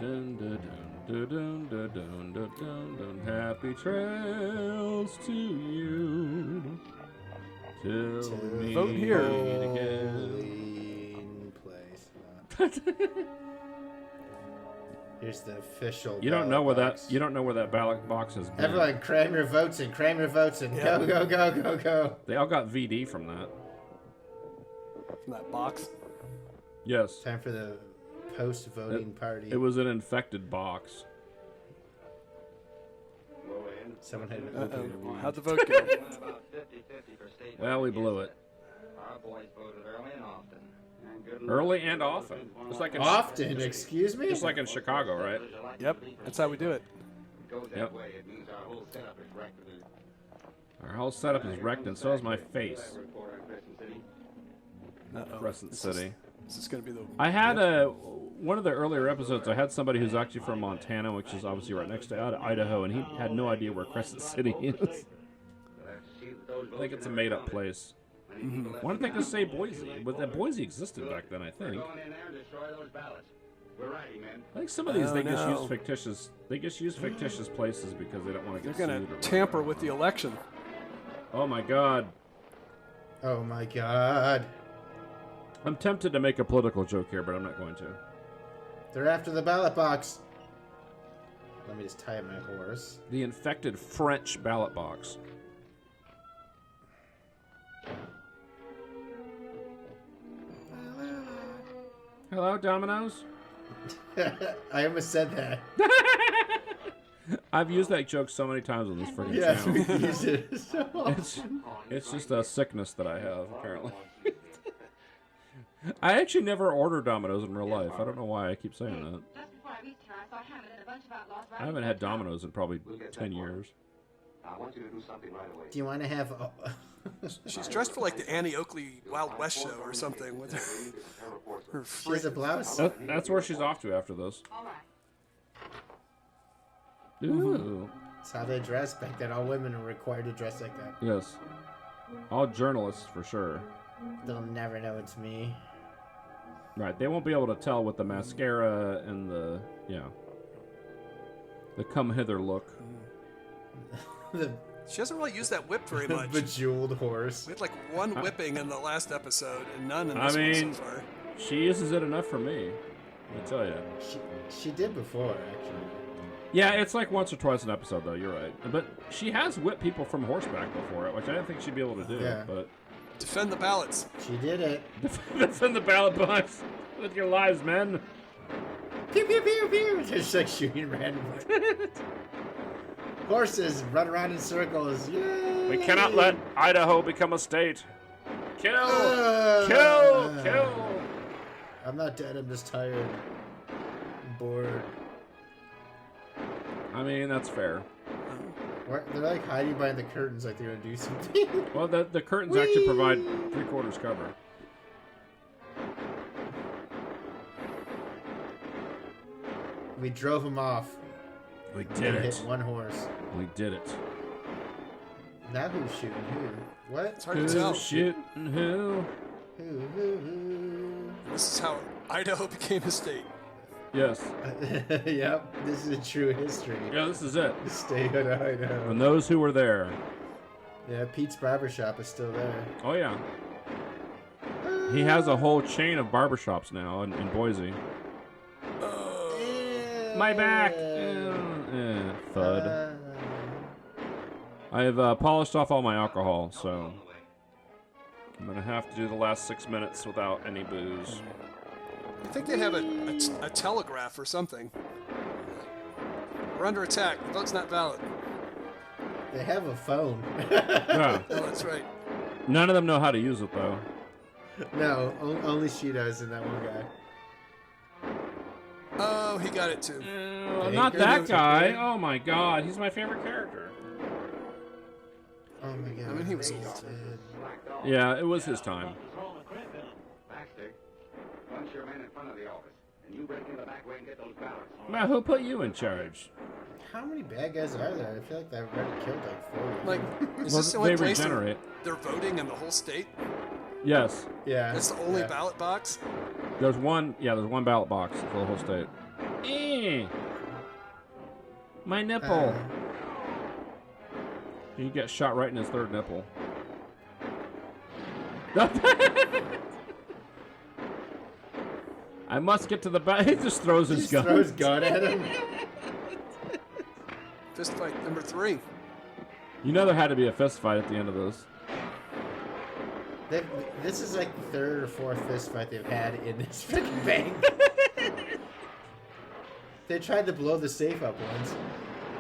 Dun, dun, dun, dun, dun, dun, dun, dun, dun. Happy trails to you. Till we vote here. meet again. Place. Here's the official. You don't know where box. that. You don't know where that ballot box has been. Everyone, cram your votes in. Cram your votes in. Yeah. Go, go, go, go, go. They all got VD from that. From that box. Yes. Time for the post-voting party. It was an infected box. Someone had a computer. How'd the vote go? Well, we blew it. Our boys voted early and often. Early and often. Just like in Often, excuse me? Just like in Chicago, right? Yep, that's how we do it. Yep. It means our whole setup is wrecked. Our whole setup is wrecked, and so is my face. Crescent City. This is going to be the... I had one of the earlier episodes, I had somebody who's actually from Montana, which is obviously right next to Idaho, and he had no idea where Crescent City is. I think it's a made-up place. Why don't they just say Boise? But that Boise existed back then, I think. I think some of these they just use fictitious. They just use fictitious places because they don't want to get They're going sued. to tamper with the election. Oh my God! Oh my God! I'm tempted to make a political joke here, but I'm not going to. They're after the ballot box. Let me just tie up my horse. The infected French ballot box. Hello, Domino's? I almost said that. I've used that joke so many times on this freaking Yes, channel. we use it so often. It's just a sickness that I have, apparently. I actually never order Domino's in real life. I don't know why I keep saying that. Just before I reached here, I saw Hammond and a bunch of outlaws I haven't had Domino's in probably 10 years. I want you to do something right away. Do you want to have... She's dressed for like the Annie Oakley Wild West show or something with her She has a blouse. That's where she's off to after this. Ooh. That's how they dress back then. All women are required to dress like that. Yes. All journalists, for sure. They'll never know it's me. Right, they won't be able to tell with the mascara and the come hither look. She doesn't really use that whip very much. Bejeweled horse. We had like one whipping in the last episode and none in I this one mean, so far. she uses it enough for me. I tell you. She did before, actually. Yeah, it's like once or twice an episode, though. You're right, but she has whipped people from horseback before, which I didn't think she'd be able to do. Yeah. But defend the ballots. She did it. Defend the ballot box with your lives, men. Pew pew pew pew. Just like shooting randomly. Horses run around in circles. Yay! We cannot let Idaho become a state. Kill! Kill! Kill! I'm not dead. I'm just tired. I'm bored. I mean, that's fair. They're like hiding behind the curtains like they're going to do something. Well, the curtains actually provide 3/4 cover. We drove him off. We did it. Hit one horse. We did it. Now who's shooting who? What? It's hard to tell. Who's shooting who? Who? This is how Idaho became a state. Yes. Yep, this is a true history. Yeah, this is it. The state of Idaho. And those who were there. Yeah, Pete's Barbershop is still there. Oh, yeah. He has a whole chain of barbershops now in Boise. My back! Thud. I have polished off all my alcohol, so I'm going to have to do the last 6 minutes without any booze. I think they have a telegraph or something. We're under attack. The vote's not valid. They have a phone. Yeah. Oh, that's right. None of them know how to use it, though. No, only she does and that one guy. Oh, he got it too. Not that guy. Oh my god, he's my favorite character. Oh my god. I mean, he was old. Yeah, it was his time. Baxter, bunch your men in front of the office, and you break in the back way and get those ballots. Now, who put you in charge? How many bad guys are there? I feel like they've already killed like 40. Like, is Well, this the only they place regenerate. they're voting in the whole state? Yes. Yeah. That's the only ballot box? There's one ballot box for the whole state. My nipple. He gets shot right in his third nipple. I must get to the back. He just throws his gun. Throws gun at him. Fist fight number 3. You know there had to be a fist fight at the end of this. This is like the third or fourth fist fight they've had in this freaking bank. They tried to blow the safe up once.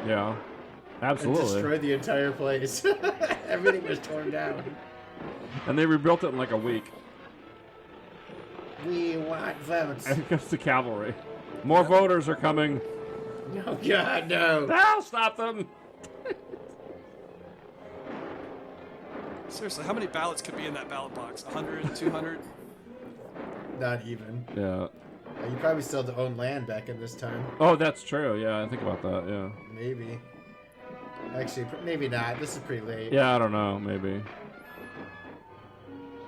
Yeah, absolutely. And destroyed the entire place. Everything was torn down. And they rebuilt it in like a week. We want votes. And it comes the cavalry. More voters are coming. Oh God, no. I'll stop them. Seriously, how many ballots could be in that ballot box? 100, 200? Not even. Yeah. You probably still had to own land back in this time. Oh, that's true. Yeah, I think about that. Yeah. Maybe. Actually, maybe not. This is pretty late. Yeah, I don't know. Maybe.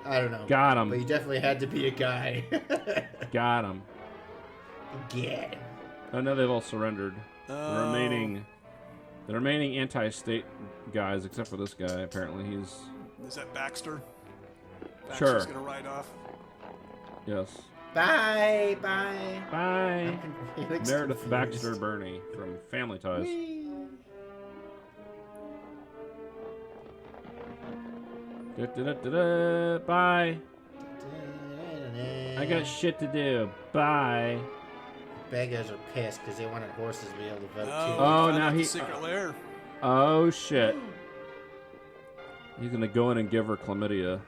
I don't know. Got him. But you definitely had to be a guy. Got him. Yeah. Oh, now they've all surrendered. The remaining anti-state guys, except for this guy, apparently he's. Is that Baxter? Sure. Baxter's gonna ride off. Yes. Bye. Bye. Meredith Baxter Burney from Family Ties. Bye. I got shit to do. Bye. Bad guys are pissed because they wanted horses to be able to vote too. Oh, now he. Secret lair. Oh shit. He's gonna go in and give her chlamydia.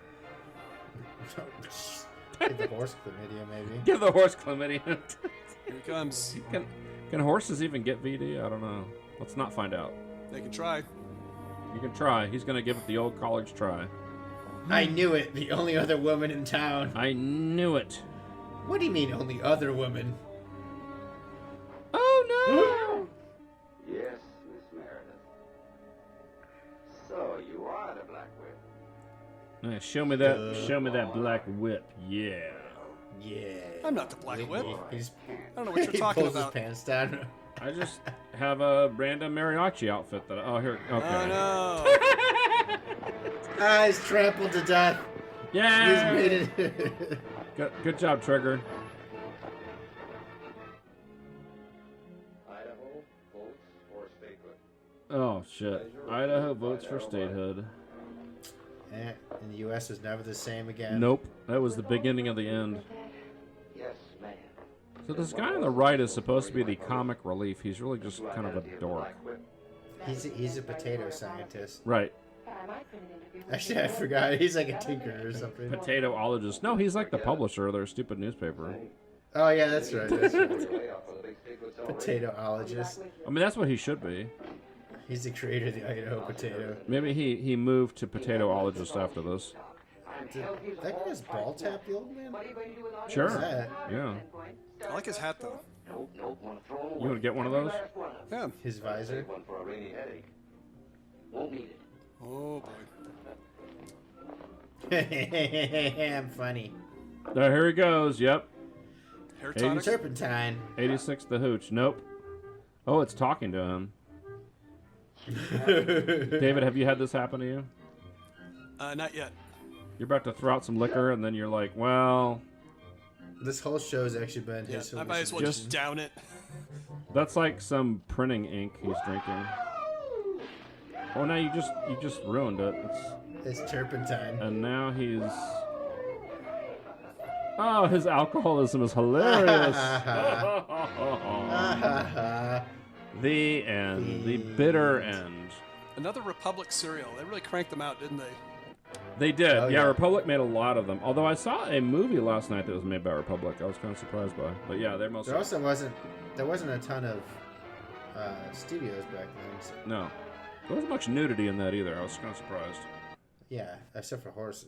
Give the horse chlamydia, maybe. Give the horse chlamydia. Here he comes. Can horses even get VD? I don't know. Let's not find out. They can try. You can try. He's gonna give it the old college try. I knew it. The only other woman in town. I knew it. What do you mean, only other woman? Oh no! Yes, Miss Meredith. So you are the Black Whip. Yeah, show me that black whip. Yeah. Yeah. I'm not the Black Whip. I don't know what He you're talking pulls about. his pants down. I just have a random mariachi outfit that. Oh, here. Okay. Oh no! He's trampled to death. Yeah. He's made it. Good job, Trigger. Idaho votes for statehood. Oh shit! Idaho votes for statehood. And the U.S. was never the same again. Nope. That was the beginning of the end. Yes, ma'am. So this guy on the right is supposed to be the comic relief. He's really just kind of a dork. He's a potato scientist. Right. Actually, I forgot. He's like a tinker or something. Potatoologist. No, he's like the publisher of their stupid newspaper. Oh yeah, that's right. That's right. Potatoologist. I mean, that's what he should be. He's the creator of the Idaho potato. Maybe he moved to potatoologist after this. Did that guy's ball tap the old man? Sure. What's that? Yeah. I like his hat though. You want to get one of those? Yeah. His visor. Oh boy. I'm funny. There, here he goes. Yep. Hair tonic? Turpentine. 86 the hooch. Nope. Oh, it's talking to him. David, have you had this happen to you? Not yet. You're about to throw out some liquor, and then you're like, well... This whole show's actually been his I might as well just down it. That's like some printing ink he's drinking. Oh, now you just ruined it. It's turpentine. And now he's... Oh, his alcoholism is hilarious. The end. The bitter end. Another Republic cereal. They really cranked them out, didn't they? They did. Oh, yeah, yeah. Republic made a lot of them. Although I saw a movie last night that was made by Republic. I was kind of surprised by. But yeah, they're mostly... There wasn't a ton of studios back then. So. No. There wasn't much nudity in that either. I was kind of surprised. Yeah, except for horses.